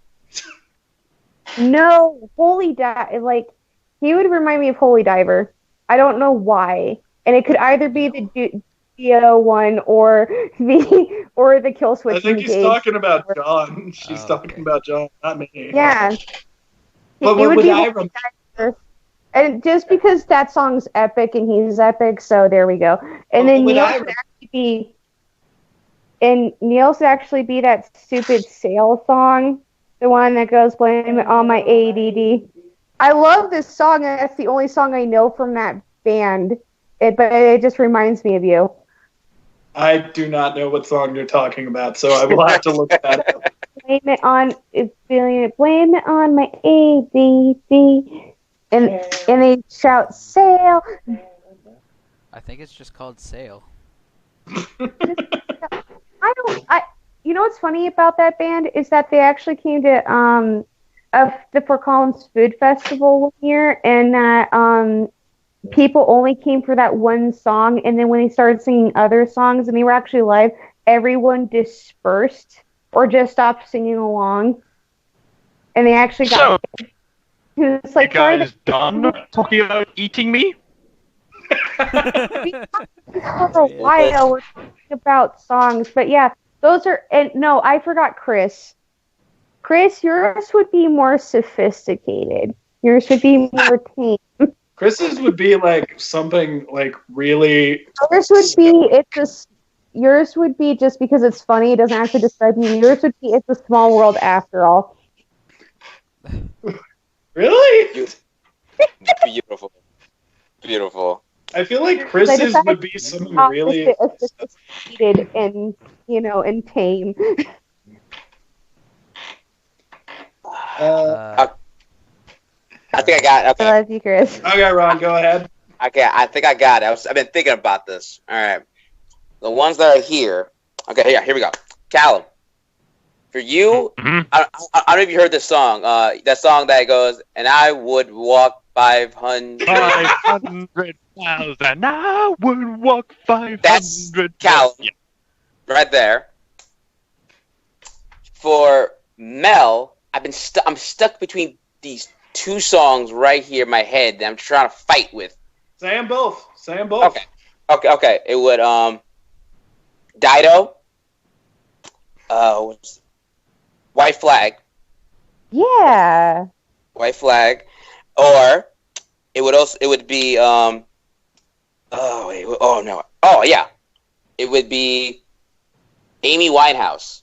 No, Holy Diver. Like, he would remind me of Holy Diver. I don't know why. And it could either be the Dio one or the Kill Switch. I think he's talking about John. She's talking about John, not me. Yeah. But what would I remember? And just because that song's epic and he's epic, so there we go. And then Neil should actually be that stupid Sail song, the one that goes "Blame It on My ADD." I love this song, and that's the only song I know from that band. But it just reminds me of you. I do not know what song you're talking about, so I will have to look that up. Blame it on my ADD. And they shout, "Sail!" I think it's just called Sail. You know what's funny about that band is that they actually came to the Fort Collins Food Festival one year, and that people only came for that one song, and then when they started singing other songs and they were actually live, everyone dispersed or just stopped singing along, and they actually got. It's like, you guys done talking about eating me? For a while, we're talking about songs, but yeah, those are. And no, I forgot Chris. Chris, yours would be more sophisticated. Yours would be more tame. Chris's would be like something like really. Yours would be just because it's funny. It doesn't actually describe you. Yours would be "It's a Small World After All." Really? Beautiful. Beautiful. I feel like Chris's would be something really sophisticated and and tame. I think I got it. Okay. I love you, Chris. Okay, Ron, go ahead. Okay, I think I got it. I've been thinking about this. All right. The ones that are here. Okay, yeah, here we go. Callum. For you, I don't know if you heard this song. That song that goes, "And I would walk 500 miles, and I would walk 500 That's Callum. Yeah. Right there. For Mel, I'm stuck between these two songs right here in my head that I'm trying to fight with. Say them both. Okay. It would Dido. White Flag. Yeah. White Flag. Or it would be it would be Amy Winehouse.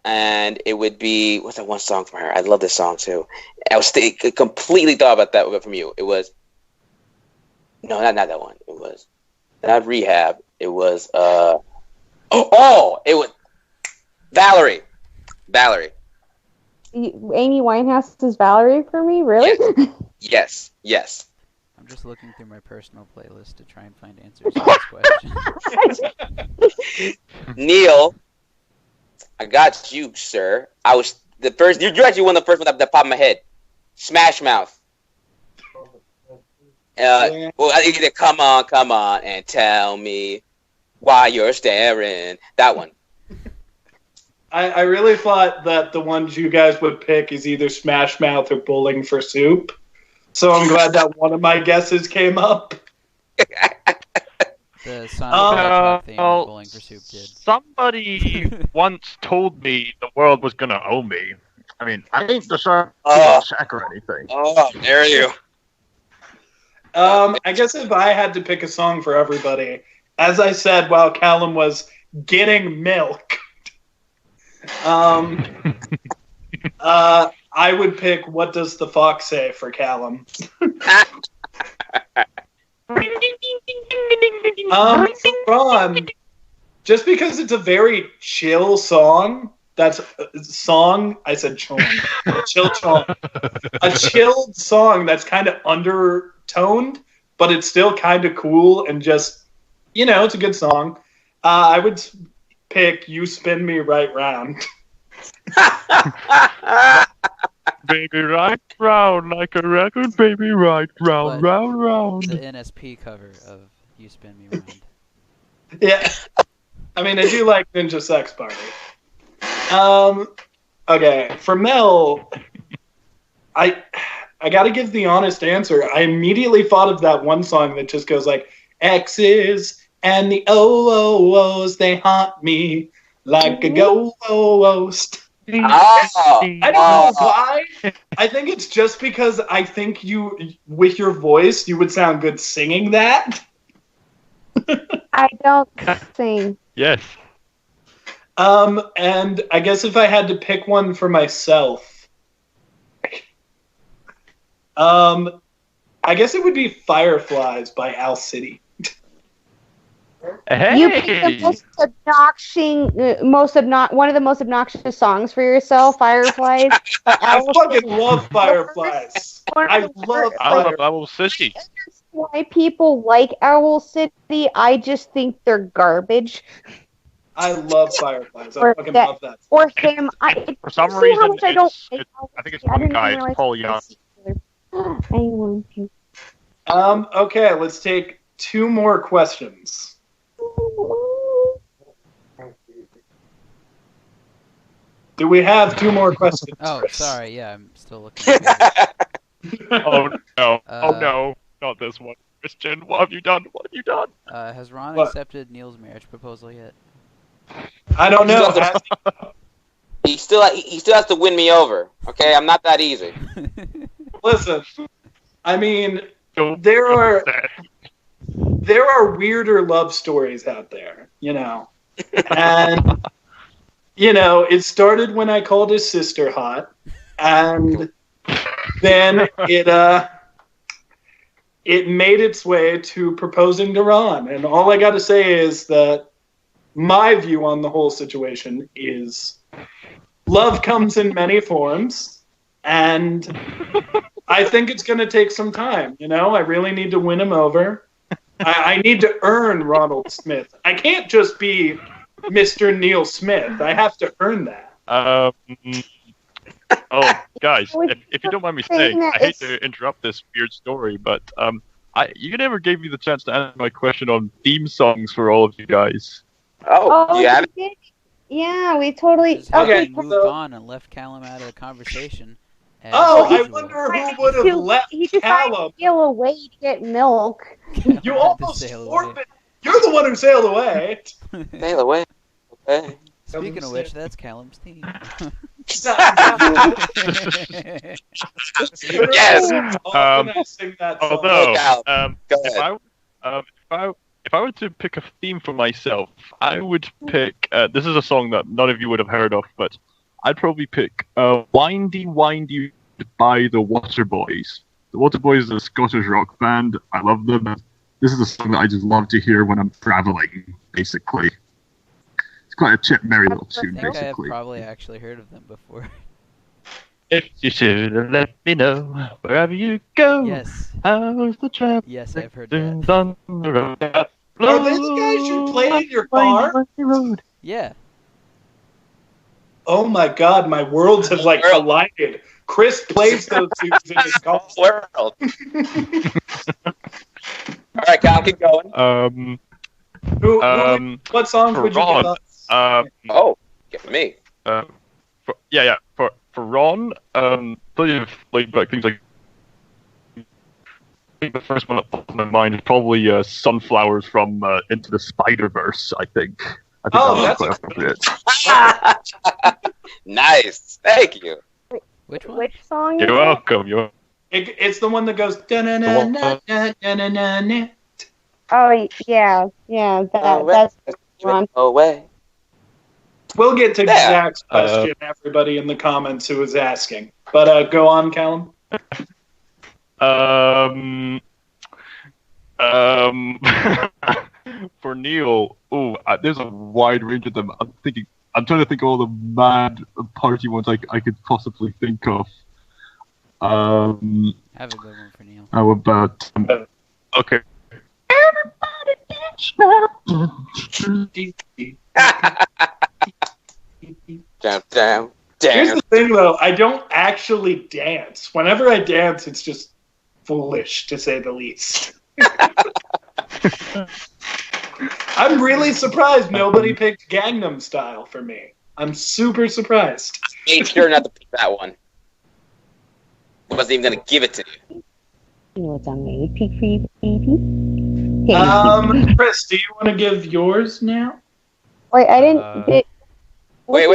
And it would be, what's that one song from her? I love this song too. I was completely thought about that from you. It was not that one. It was not Rehab. It was it was Valerie. Amy Winehouse is Valerie for me, really? Yes. I'm just looking through my personal playlist to try and find answers to this question. Neil, I got you, sir. I was the first. You're actually one of the first ones that popped in my head. Smash Mouth. Well, either come on, and tell me why you're staring. That one. I really thought that the ones you guys would pick is either Smash Mouth or Bowling for Soup. So I'm glad that one of my guesses came up. The Sonic theme of Bowling for Soup did. Somebody once told me the world was gonna owe me. I mean, I ain't the check or anything. Oh, there you. I guess if I had to pick a song for everybody, as I said while Callum was getting milk, I would pick "What Does the Fox Say" for Callum. Ron, just because it's a very chill song, I said chong. Chill chong. A chilled song that's kind of undertoned, but it's still kind of cool and just, it's a good song. I would pick "You Spin Me Right Round." Baby, right round like a record, baby, right round, round. The NSP cover of "You Spin Me Round." Yeah. I mean, I do like Ninja Sex Party. Okay, for Mel, I gotta give the honest answer. I immediately thought of that one song that just goes like, X's and the O-O-O's, they haunt me like a ghost. I don't know why. I think it's just because I think you, with your voice, you would sound good singing that. I don't sing. Yes. And I guess if I had to pick one for myself, I guess it would be Fireflies by Owl City. Hey. You picked the one of the most obnoxious songs for yourself, Fireflies. I fucking love Fireflies. I love Owl City. Why people like Owl City? I just think they're garbage. I love Fireflies. I fucking love that. Or him. For some reason, I think it's one guy, Paul Young. Okay, let's take 2 more questions. Do we have 2 more questions? Oh, sorry. Yeah, I'm still looking. Oh no! Oh no! Not this one, Christian. What have you done? What have you done? Has Ron accepted Neil's marriage proposal yet? I don't know. He still has to win me over. Okay, I'm not that easy. Listen, I mean, there are weirder love stories out there, you know, and you know, it started when I called his sister hot, and then it made its way to proposing to Ron, and all I got to say is that my view on the whole situation is love comes in many forms, and I think it's going to take some time. You know, I really need to win him over. I need to earn Ronald Smith. I can't just be Mr. Neil Smith. I have to earn that. Oh, guys, if you don't mind me saying, I hate to interrupt this weird story, but you never gave me the chance to answer my question on theme songs for all of you guys. Oh yeah. Yeah, we totally. Okay, moved on and left Callum out of the conversation. I wonder who would have left He decided Callum. to sail away to get milk. You almost forfeit. You're the one who sailed away. Sail away. Okay. Speaking of which, that's Callum's team. Yes. If I were to pick a theme for myself, I would pick. This is a song that none of you would have heard of, but I'd probably pick "Windy Windy" by the Waterboys. The Waterboys is a Scottish rock band. I love them. This is a song that I just love to hear when I'm traveling, basically. It's quite a chip, merry little tune, basically. I have probably actually heard of them before. If you should have let me know, wherever you go, yes. How's the travel? Yes, I've heard that. On the road. Are these guys you play in your car? Yeah. Oh my god, my worlds have like collided. Chris plays those tunes in his car. World. All right, Cal, keep going. What songs would you give us? Get me. For Ron, plenty of like things like. I think the first one that popped in my mind is probably Sunflowers from Into the Spider-Verse. I think that's quite appropriate. Nice, thank you. Which song? You're welcome. It's the one that goes. Da-na-na-na-na-na-na-na. Oh yeah. That's Ron. Away. We'll get to Zach's question, everybody in the comments who was asking. But go on, Callum. For Neil, there's a wide range of them. I'm trying to think of all the mad party ones I could possibly think of. Have a good one for Neil. How about okay. Down. Here's the thing, though. I don't actually dance. Whenever I dance, it's just foolish, to say the least. I'm really surprised nobody picked Gangnam Style for me. I'm super surprised. Made sure not to pick that one. Wasn't even gonna give it to you. You know what's on my pick for you, baby? Chris, do you want to give yours now? Wait, I didn't. Wait.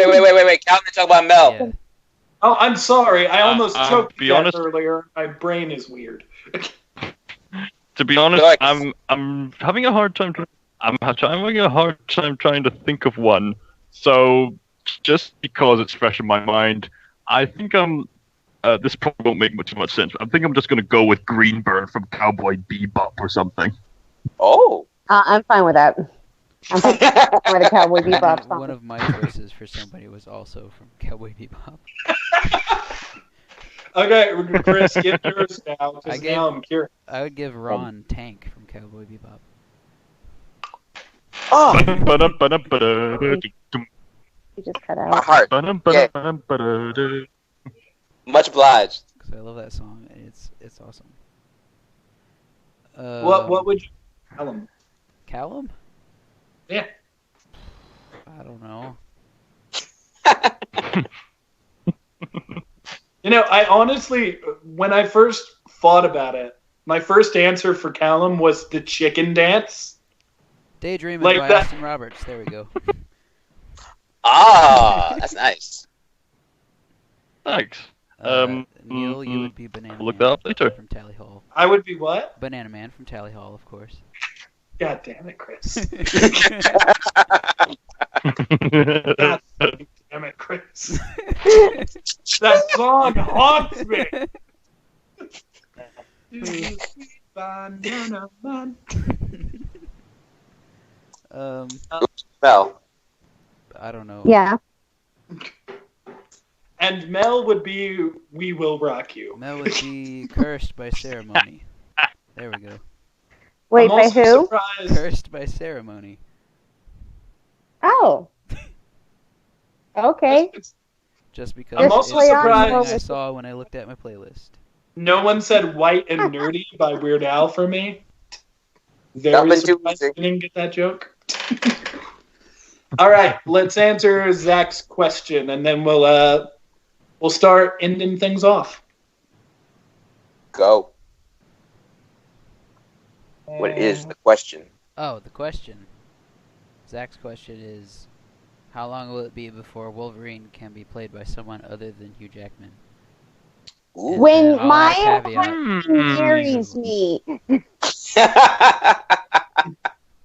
Calvin, talk about Mel. Yeah. Oh, I'm sorry. I almost choked be to death honest- earlier. My brain is weird. To be honest, Nice. I'm having a hard time. I'm having a hard time trying to think of one. So just because it's fresh in my mind, I think I'm. This probably won't make too much sense. I think I'm just gonna go with Greenburn from Cowboy Bebop or something. Oh. I'm fine with that. I'm fine with the Cowboy Bebop song. One of my choices for somebody was also from Cowboy Bebop. Okay, Chris, give yours now, because now I'm curious. I would give Ron Tank from Cowboy Bebop. Oh. You just cut My out. heart. Much obliged. Because I love that song, and it's awesome. What would you tell him? Callum? Yeah. I don't know. You know, I honestly, when I first thought about it, my first answer for Callum was the chicken dance. Daydreaming Like by that- Austin Roberts. There we go. Ah, that's nice. Thanks. Neil, you would be Banana look Man that up later. from Tally Hall. I would be what? Banana Man from Tally Hall, of course. God damn it, Chris. Uh, God damn it, Chris. That song haunts me. Banana man. Mel. I don't know. Yeah. And Mel would be We Will Rock You. Mel would be Cursed by Ceremony. There we go. Wait, I'm by also who? surprised- Cursed by Ceremony. Oh. Okay. Just because I'm it's also the surprised- thing I saw when I looked at my playlist. No one said White and Nerdy by Weird Al for me. Very Nothing too surprised easy. you didn't get that joke. All right, let's answer Zach's question, and then we'll start ending things off. Go. What is the question? Oh, the question. Zach's question is, how long will it be before Wolverine can be played by someone other than Hugh Jackman? Ooh. And When then I'll my add a caveat. husband marries me,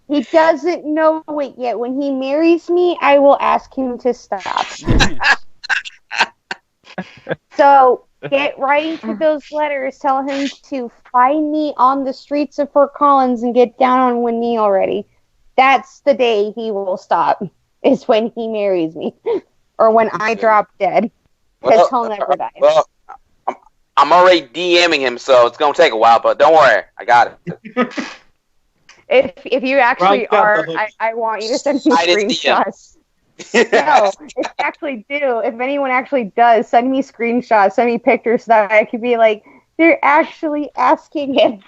he doesn't know it yet. When he marries me, I will ask him to stop. So get writing to those letters. Tell him to find me on the streets of Fort Collins and get down on one knee already. That's the day he will stop. Is when he marries me, or when I drop dead, because he'll never die. Well, I'm already DMing him, so it's gonna take a while. But don't worry, I got it. If you actually Ron's got are, the hook. I want you to send me I didn't see him. screenshots. No, if you actually do, if anyone actually does, send me screenshots, send me pictures so that I could be like, they're actually asking him.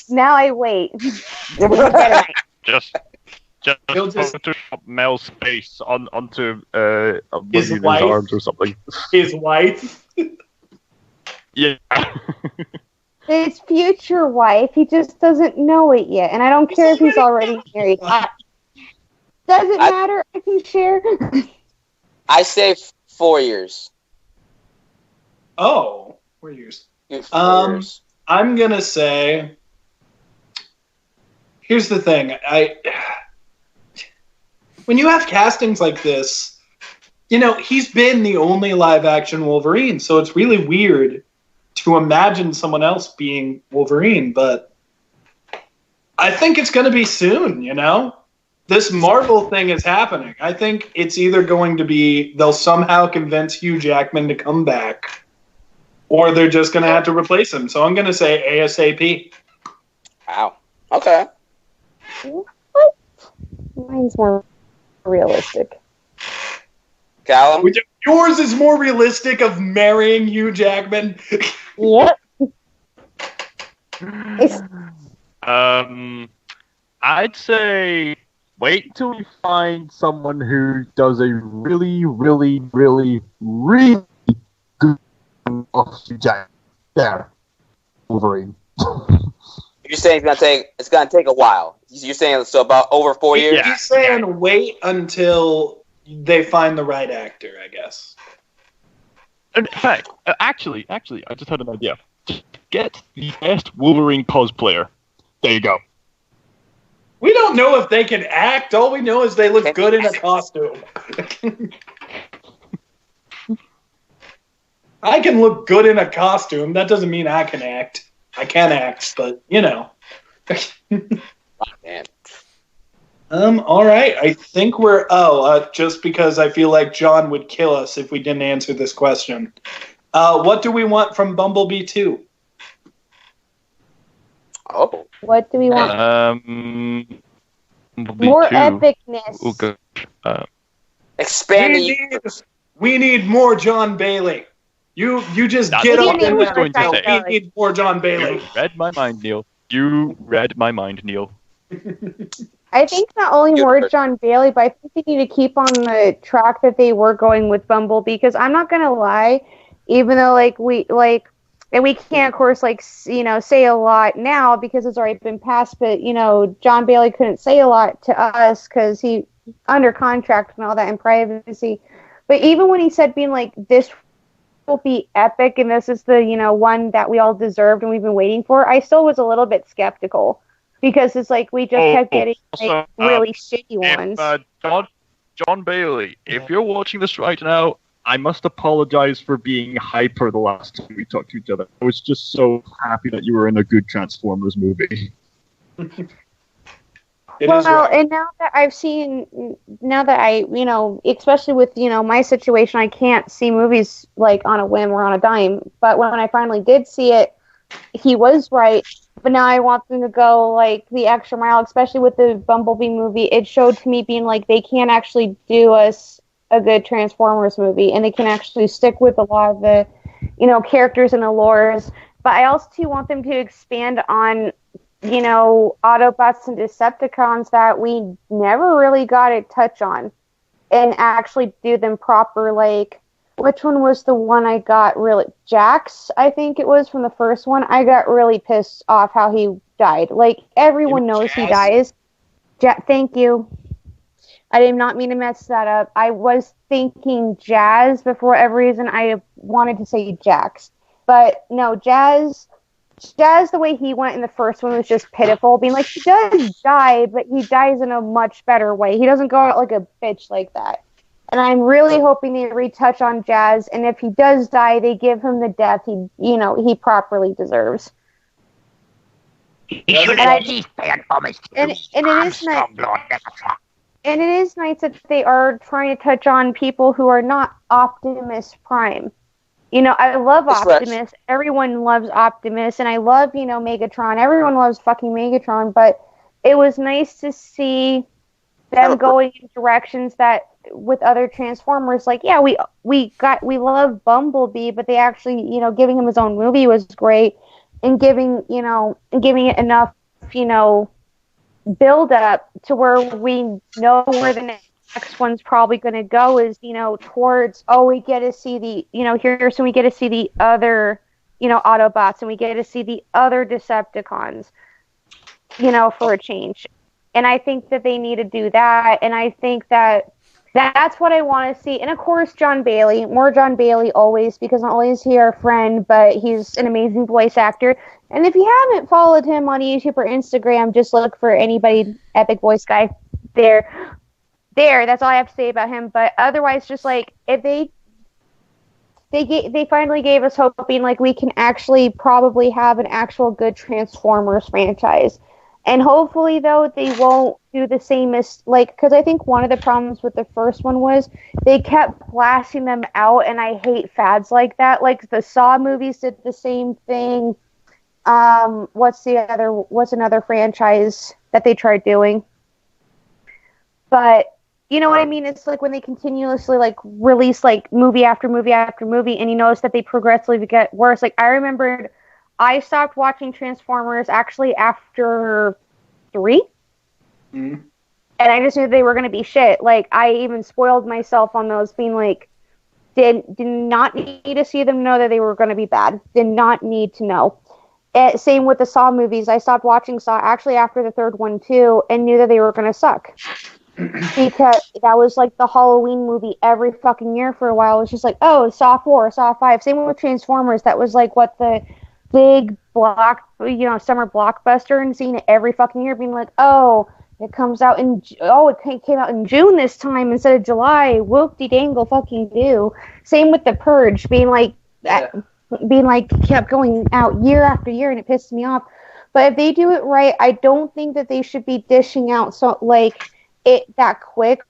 Now I wait. Just He'll just- Photoshop Mel's face onto a His his wife? arms or something. His wife. Yeah. His future wife, he just doesn't know it yet, and I don't care if he's already married. Doesn't matter. I can share. I say 4 years. Oh, 4 years. 4 years. I'm gonna say. Here's the thing. When you have castings like this, you know, he's been the only live-action Wolverine, so it's really weird to imagine someone else being Wolverine. But I think it's going to be soon. You know, this Marvel thing is happening. I think it's either going to be they'll somehow convince Hugh Jackman to come back, or they're just going to have to replace him. So I'm going to say ASAP. Wow. Okay. What? Mine's more realistic. Callum. Yours is more realistic of marrying Hugh Jackman. Yep. I'd say Wait till we find someone who does a really, really, really, really good of Hugh Jackman. There, Wolverine. You're saying it's gonna take a while. You're saying so about over 4 years. Yeah. He's saying wait until they find the right actor, I guess. In fact, actually, I just had an idea. Just get the best Wolverine cosplayer. There you go. We don't know if they can act. All we know is they look good in a costume. I can look good in a costume. That doesn't mean I can act. I can act, but you know. Man. All right. I think we're. Just because I feel like John would kill us if we didn't answer this question. What do we want from Bumblebee 2? Oh. What do we want? More epicness. Oh, good. Expanding. We need more John Bailey. You just That's get what up I and was going to say. We need more John Bailey. You read my mind, Neil. You read my mind, Neil. I think not only more John Bailey, but I think they need to keep on the track that they were going with Bumblebee. Because I'm not gonna lie, even though and we can't, of course, say a lot now because it's already been passed. But John Bailey couldn't say a lot to us because he under contract and all that in privacy. But even when he said being like this will be epic and this is the one that we all deserved and we've been waiting for, I still was a little bit skeptical because it's like we just kept getting really shitty ones. John Bailey, if you're watching this right now, I must apologize for being hyper the last time we talked to each other. I was just so happy that you were in a good Transformers movie. And now that I've seen, especially with, my situation, I can't see movies like on a whim or on a dime. But when I finally did see it, he was right. But now I want them to go like the extra mile, especially with the Bumblebee movie. It showed to me being like they can't actually do us a good Transformers movie, and they can actually stick with a lot of the, characters and the lores. But I also too want them to expand on, Autobots and Decepticons that we never really got a touch on, and actually do them proper. Like, which one was the one I got really? Jax, I think it was from the first one. I got really pissed off how he died. Like, everyone knows he dies. Thank you. I did not mean to mess that up. I was thinking Jazz, but for whatever reason, I wanted to say Jax. But no, Jazz, the way he went in the first one was just pitiful. Being like, he does die, but he dies in a much better way. He doesn't go out like a bitch like that. And I'm really hoping they retouch on Jazz, and if he does die, they give him the death he properly deserves. And it is nice. And it is nice that they are trying to touch on people who are not Optimus Prime. I love Optimus. Everyone loves Optimus. And I love, Megatron. Everyone loves fucking Megatron. But it was nice to see them going in directions that with other Transformers, like, yeah, we love Bumblebee, but they actually, giving him his own movie was great. And giving it enough, build up to where we know where the next one's probably going to go is, towards, we get to see the, so we get to see the other, Autobots, and we get to see the other Decepticons, for a change. And I think that they need to do that. And I think that that's what I want to see. And of course, John Bailey, more John Bailey always, because not only is he our friend, but he's an amazing voice actor. And if you haven't followed him on YouTube or Instagram, just look for anybody, Epic Voice Guy. There, that's all I have to say about him. But otherwise, just like, if they finally gave us hope, being like, we can actually probably have an actual good Transformers franchise. And hopefully, though, they won't do the same as, because I think one of the problems with the first one was they kept blasting them out, and I hate fads like that. Like, the Saw movies did the same thing. What's another franchise that they tried doing? But, you know what I mean? It's like when they continuously, release, movie after movie after movie, and you notice that they progressively get worse. Like, I remembered I stopped watching Transformers actually after 3. Mm-hmm. And I just knew they were going to be shit. Like, I even spoiled myself on those, being like, did not need to see them know that they were going to be bad. Did not need to know. Same with the Saw movies. I stopped watching Saw actually after the third one too, and knew that they were going to suck. Because that was like the Halloween movie every fucking year for a while. It was just like, oh, Saw 4, Saw 5. Same with Transformers. That was like what the big summer blockbuster, and seeing it every fucking year, being like, oh, it comes out it came out in June this time instead of July. Whoop-de-dangle fucking do. Same with The Purge, being like, kept going out year after year, and it pissed me off. But if they do it right, I don't think that they should be dishing out it that quick,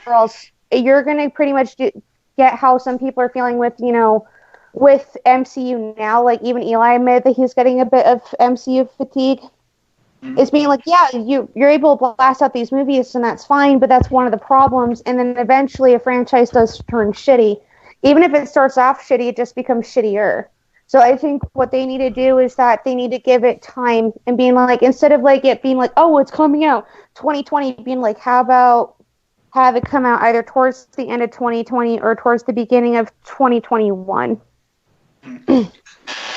or else you're gonna pretty much get how some people are feeling with with MCU now. Like, even Eli admitted that he's getting a bit of MCU fatigue. It's being like, yeah, you're able to blast out these movies, and that's fine, but that's one of the problems. And then eventually a franchise does turn shitty. Even if it starts off shitty, it just becomes shittier. So I think what they need to do is that they need to give it time, and being like, instead of like it being like, oh, it's coming out 2020, being like, how about have it come out either towards the end of 2020 or towards the beginning of 2021.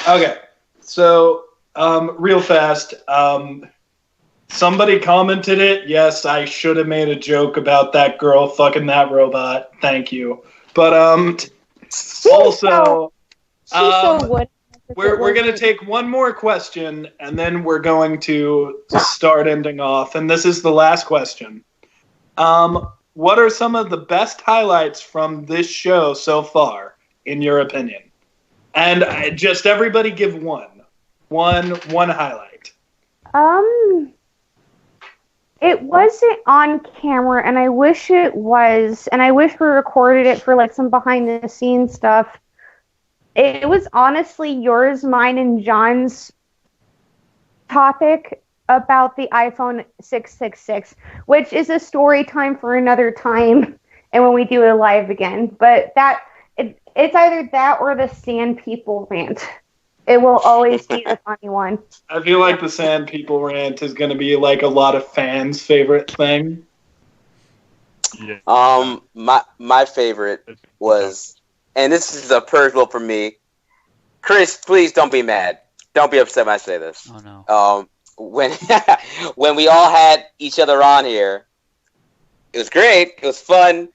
Okay, so real fast, somebody commented it. Yes, I should have made a joke about that girl fucking that robot. Thank you. But also, we're going to take one more question, and then we're going to start ending off. And this is the last question. What are some of the best highlights from this show so far, in your opinion? And just everybody give one highlight. It wasn't on camera, and I wish it was, and I wish we recorded it for like some behind the scenes stuff. It was honestly yours, mine, and John's topic about the iPhone 666, which is a story time for another time, and when we do it live again. But it's either that or the Sand People rant. It will always be the funny one. I feel like the Sand People rant is going to be like a lot of fans' favorite thing. Yeah. My favorite was, and this is a purge vote for me. Chris, please don't be mad. Don't be upset when I say this. Oh no. When we all had each other on here, it was great. It was fun.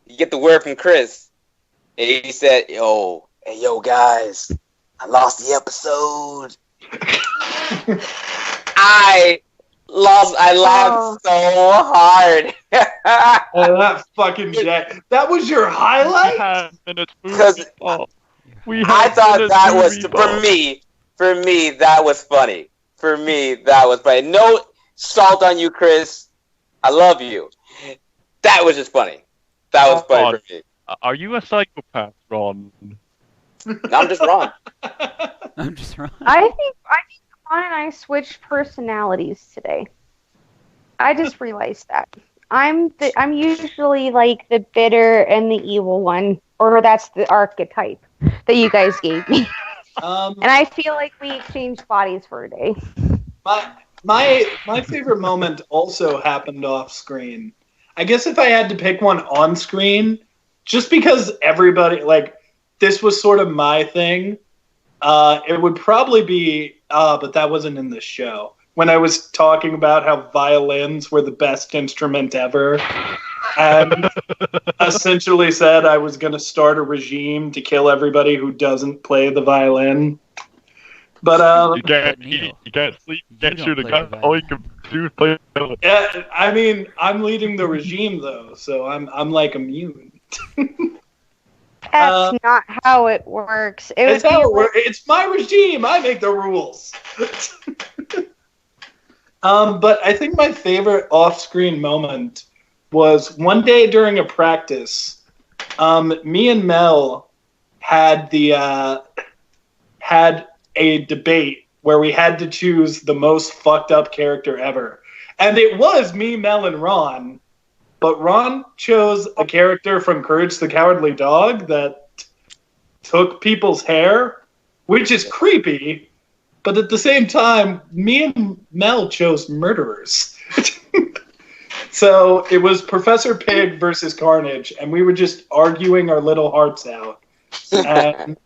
You get the word from Chris, and he said, "Yo, guys, I lost the episode." I laughed so hard. Oh, that fucking day. That was your highlight? Because I thought that was, for me, that was funny. For me, that was funny. No salt on you, Chris. I love you. That was just funny. That was funny for me. Are you a psychopath, Ron? No, I'm just Ron. I'm just Ron. I think Ron and I switched personalities today. I just realized that. I'm usually like the bitter and the evil one, or that's the archetype that you guys gave me. And I feel like we exchanged bodies for a day. My favorite moment also happened off screen. I guess if I had to pick one on screen, just because everybody, like, this was sort of my thing, it would probably be, but that wasn't in the show, when I was talking about how violins were the best instrument ever, and essentially said I was going to start a regime to kill everybody who doesn't play the violin. But you can't sleep, you can't shoot a gun. All you can do is play the violin. Yeah, I mean, I'm leading the regime though, so I'm like immune. That's not how it works. It's my regime. I make the rules. But I think my favorite off-screen moment was one day during a practice. Me and Mel had a debate where we had to choose the most fucked up character ever, and it was me, Mel, and Ron. But Ron chose a character from Courage the Cowardly Dog that took people's hair, which is creepy. But at the same time, me and Mel chose murderers. So it was Professor Pig versus Carnage, and we were just arguing our little hearts out. And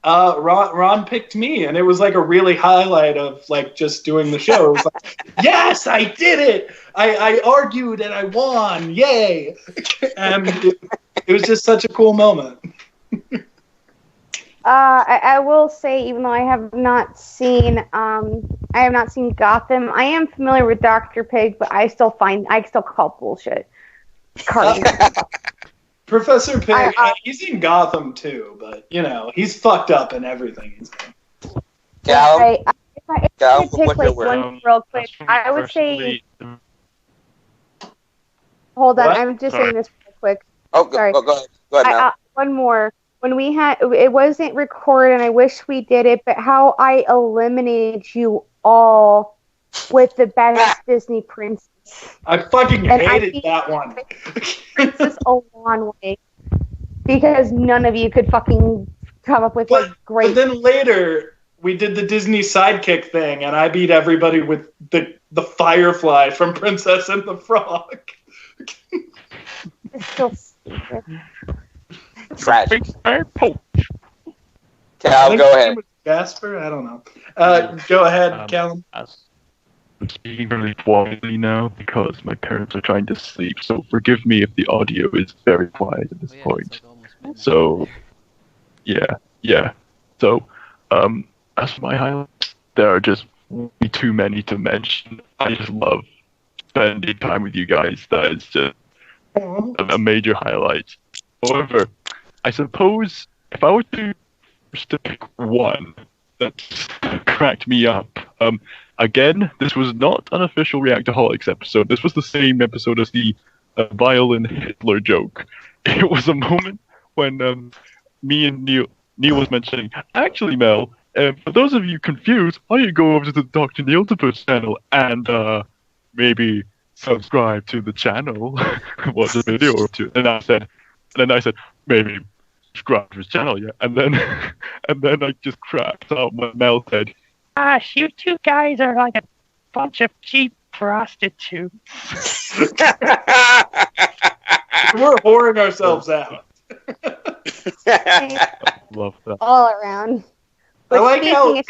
Ron picked me, and it was like a really highlight of like just doing the show. It was like, yes, I did it! I argued and I won! Yay! And it was just such a cool moment. I will say, even though I have not seen Gotham, I am familiar with Dr. Pig, but I still call bullshit. Professor Pig, he's in Gotham too, but he's fucked up in everything he's done. Cal, if I Cal, could pick like one real quick, I would say. Hold on, I'm just saying this real quick. Oh, sorry. Go ahead. Go ahead, Mel. One more. When we had, it wasn't recorded, and I wish we did it, but how I eliminated you all with the best Disney princess. I fucking hated that one. Princess Olanway. Because none of you could fucking come up with great. But then later, we did the Disney sidekick thing, and I beat everybody with the Firefly from Princess and the Frog. It's still stupid. Tragic. Cal, go ahead. Jasper? I don't know. Go ahead, Callum. I'm speaking really quietly now because my parents are trying to sleep, so forgive me if the audio is very quiet at this point. So, yeah. So, as for my highlights, there are just way too many to mention. I just love spending time with you guys. That is just a major highlight. However, I suppose if I were to pick one that cracked me up, again, this was not an official Reactaholics episode. This was the same episode as the violin Hitler joke. It was a moment when me and Neil was mentioning, actually, Mel, for those of you confused, why don't you go over to the Dr. Knealetapus channel and maybe subscribe to the channel, watch a video or two. And I said, maybe subscribe to his channel, yeah. And then I just cracked out when Mel said, "Gosh, you two guys are like a bunch of cheap prostitutes." We're whoring ourselves out. Love that. All around. I like how...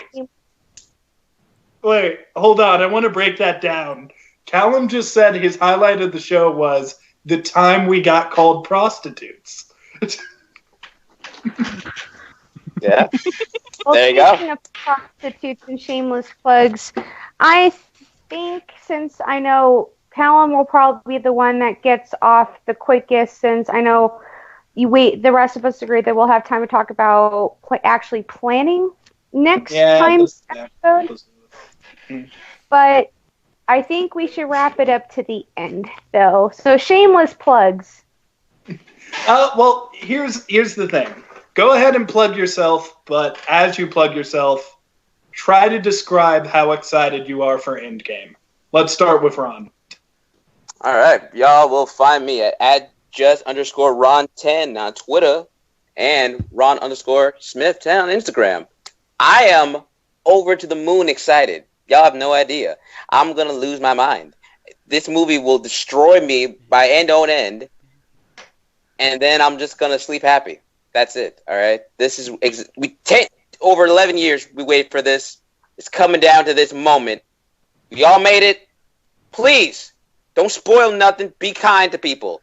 Wait, hold on. I want to break that down. Callum just said his highlight of the show was the time we got called prostitutes. Yeah. Well, there you go. Speaking of prostitutes and shameless plugs, I think since I know Callum will probably be the one that gets off the quickest, since I know the rest of us agree that we'll have time to talk about actually planning next time's episode. But I think we should wrap it up to the end, though. So shameless plugs. Well, here's the thing. Go ahead and plug yourself, but as you plug yourself, try to describe how excited you are for Endgame. Let's start with Ron. All right. Y'all will find me at @just_Ron10 on Twitter and Ron_Smith10 on Instagram. I am over to the moon excited. Y'all have no idea. I'm going to lose my mind. This movie will destroy me by end on end, and then I'm just going to sleep happy. That's it, all right? This is over 11 years we waited for this. It's coming down to this moment. Y'all made it. Please, don't spoil nothing. Be kind to people.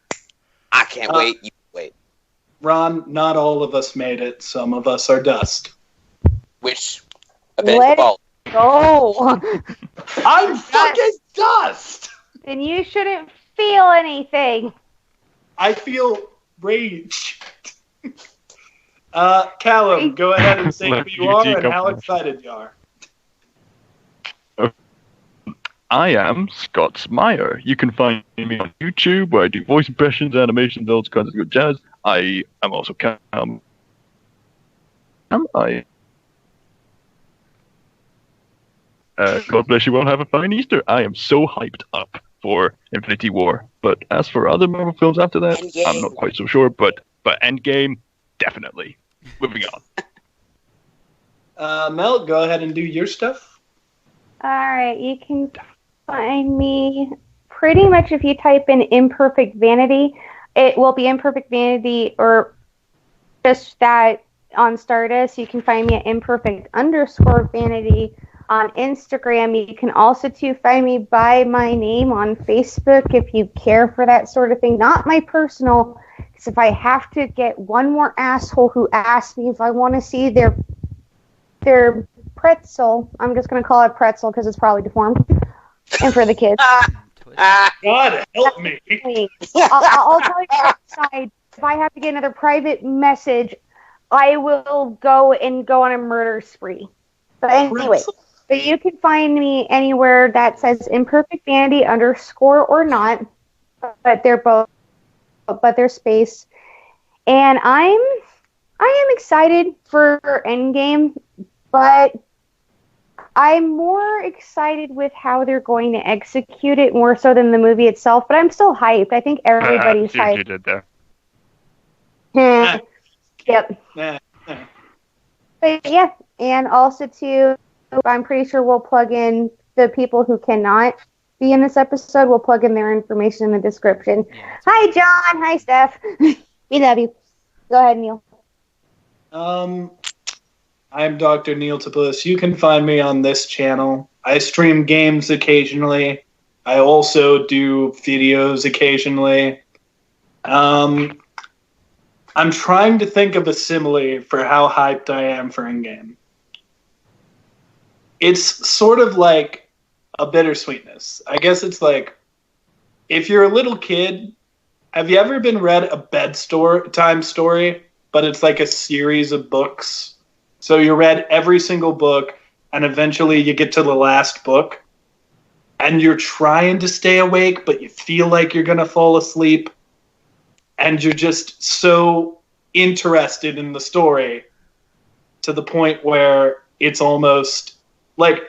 I can't wait. You wait. Ron, not all of us made it. Some of us are dust. Which avenge the fault. Go. I'm fucking dust. Then you shouldn't feel anything. I feel rage. Callum, go ahead and say who you are and how excited you are. I am Scotswizard. You can find me on YouTube where I do voice impressions, animations, all kinds of good jazz. I am also Callum. God bless you all. Have a fine Easter. I am so hyped up for Infinity War. But as for other Marvel films after that, Endgame. I'm not quite so sure. But Endgame, definitely. Moving on. Mel, go ahead and do your stuff. All right. You can find me pretty much if you type in Imperfect Vanity, it will be Imperfect Vanity or just that on Stardust. You can find me at imperfect_vanity on Instagram. You can also find me by my name on Facebook if you care for that sort of thing. Not my personal, because if I have to get one more asshole who asks me if I want to see their pretzel, I'm just going to call it pretzel because it's probably deformed, and for the kids. God help me. I'll tell you outside, if I have to get another private message, I will go on a murder spree. But anyway, but you can find me anywhere that says Imperfect Vanity _ or not, but they're space. And I am excited for Endgame, but I'm more excited with how they're going to execute it more so than the movie itself. But I'm still hyped. I think everybody's hyped. You did there. Yep. But yeah, and also too, I'm pretty sure we'll plug in the people who cannot be in this episode. We'll plug in their information in the description. Hi, John. Hi, Steph. We love you. Go ahead, Neil. I'm Dr. Knealetapus. You can find me on this channel. I stream games occasionally. I also do videos occasionally. I'm trying to think of a simile for how hyped I am for Endgame. It's sort of like a bittersweetness. I guess it's like, if you're a little kid, have you ever read a bedtime story, but it's like a series of books? So you read every single book, and eventually you get to the last book, and you're trying to stay awake, but you feel like you're going to fall asleep, and you're just so interested in the story to the point where it's almost like,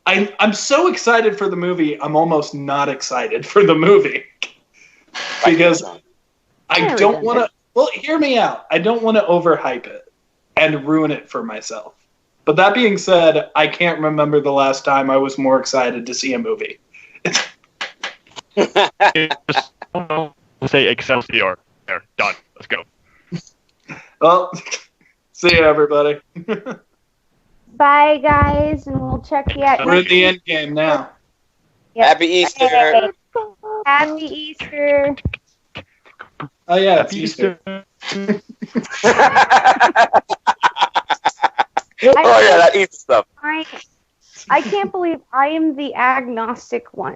I'm so excited for the movie, I'm almost not excited for the movie. Because I don't want to, well, hear me out. I don't want to overhype it and ruin it for myself. But that being said, I can't remember the last time I was more excited to see a movie. Say Excelsior. There, done. Let's go. Well, see you, everybody. Bye, guys, and we'll check you out. We're in the end game now. Yep. Happy Easter. Happy Easter. Oh, yeah, it's Easter. Oh, yeah, that Easter stuff. I can't believe I am the agnostic one.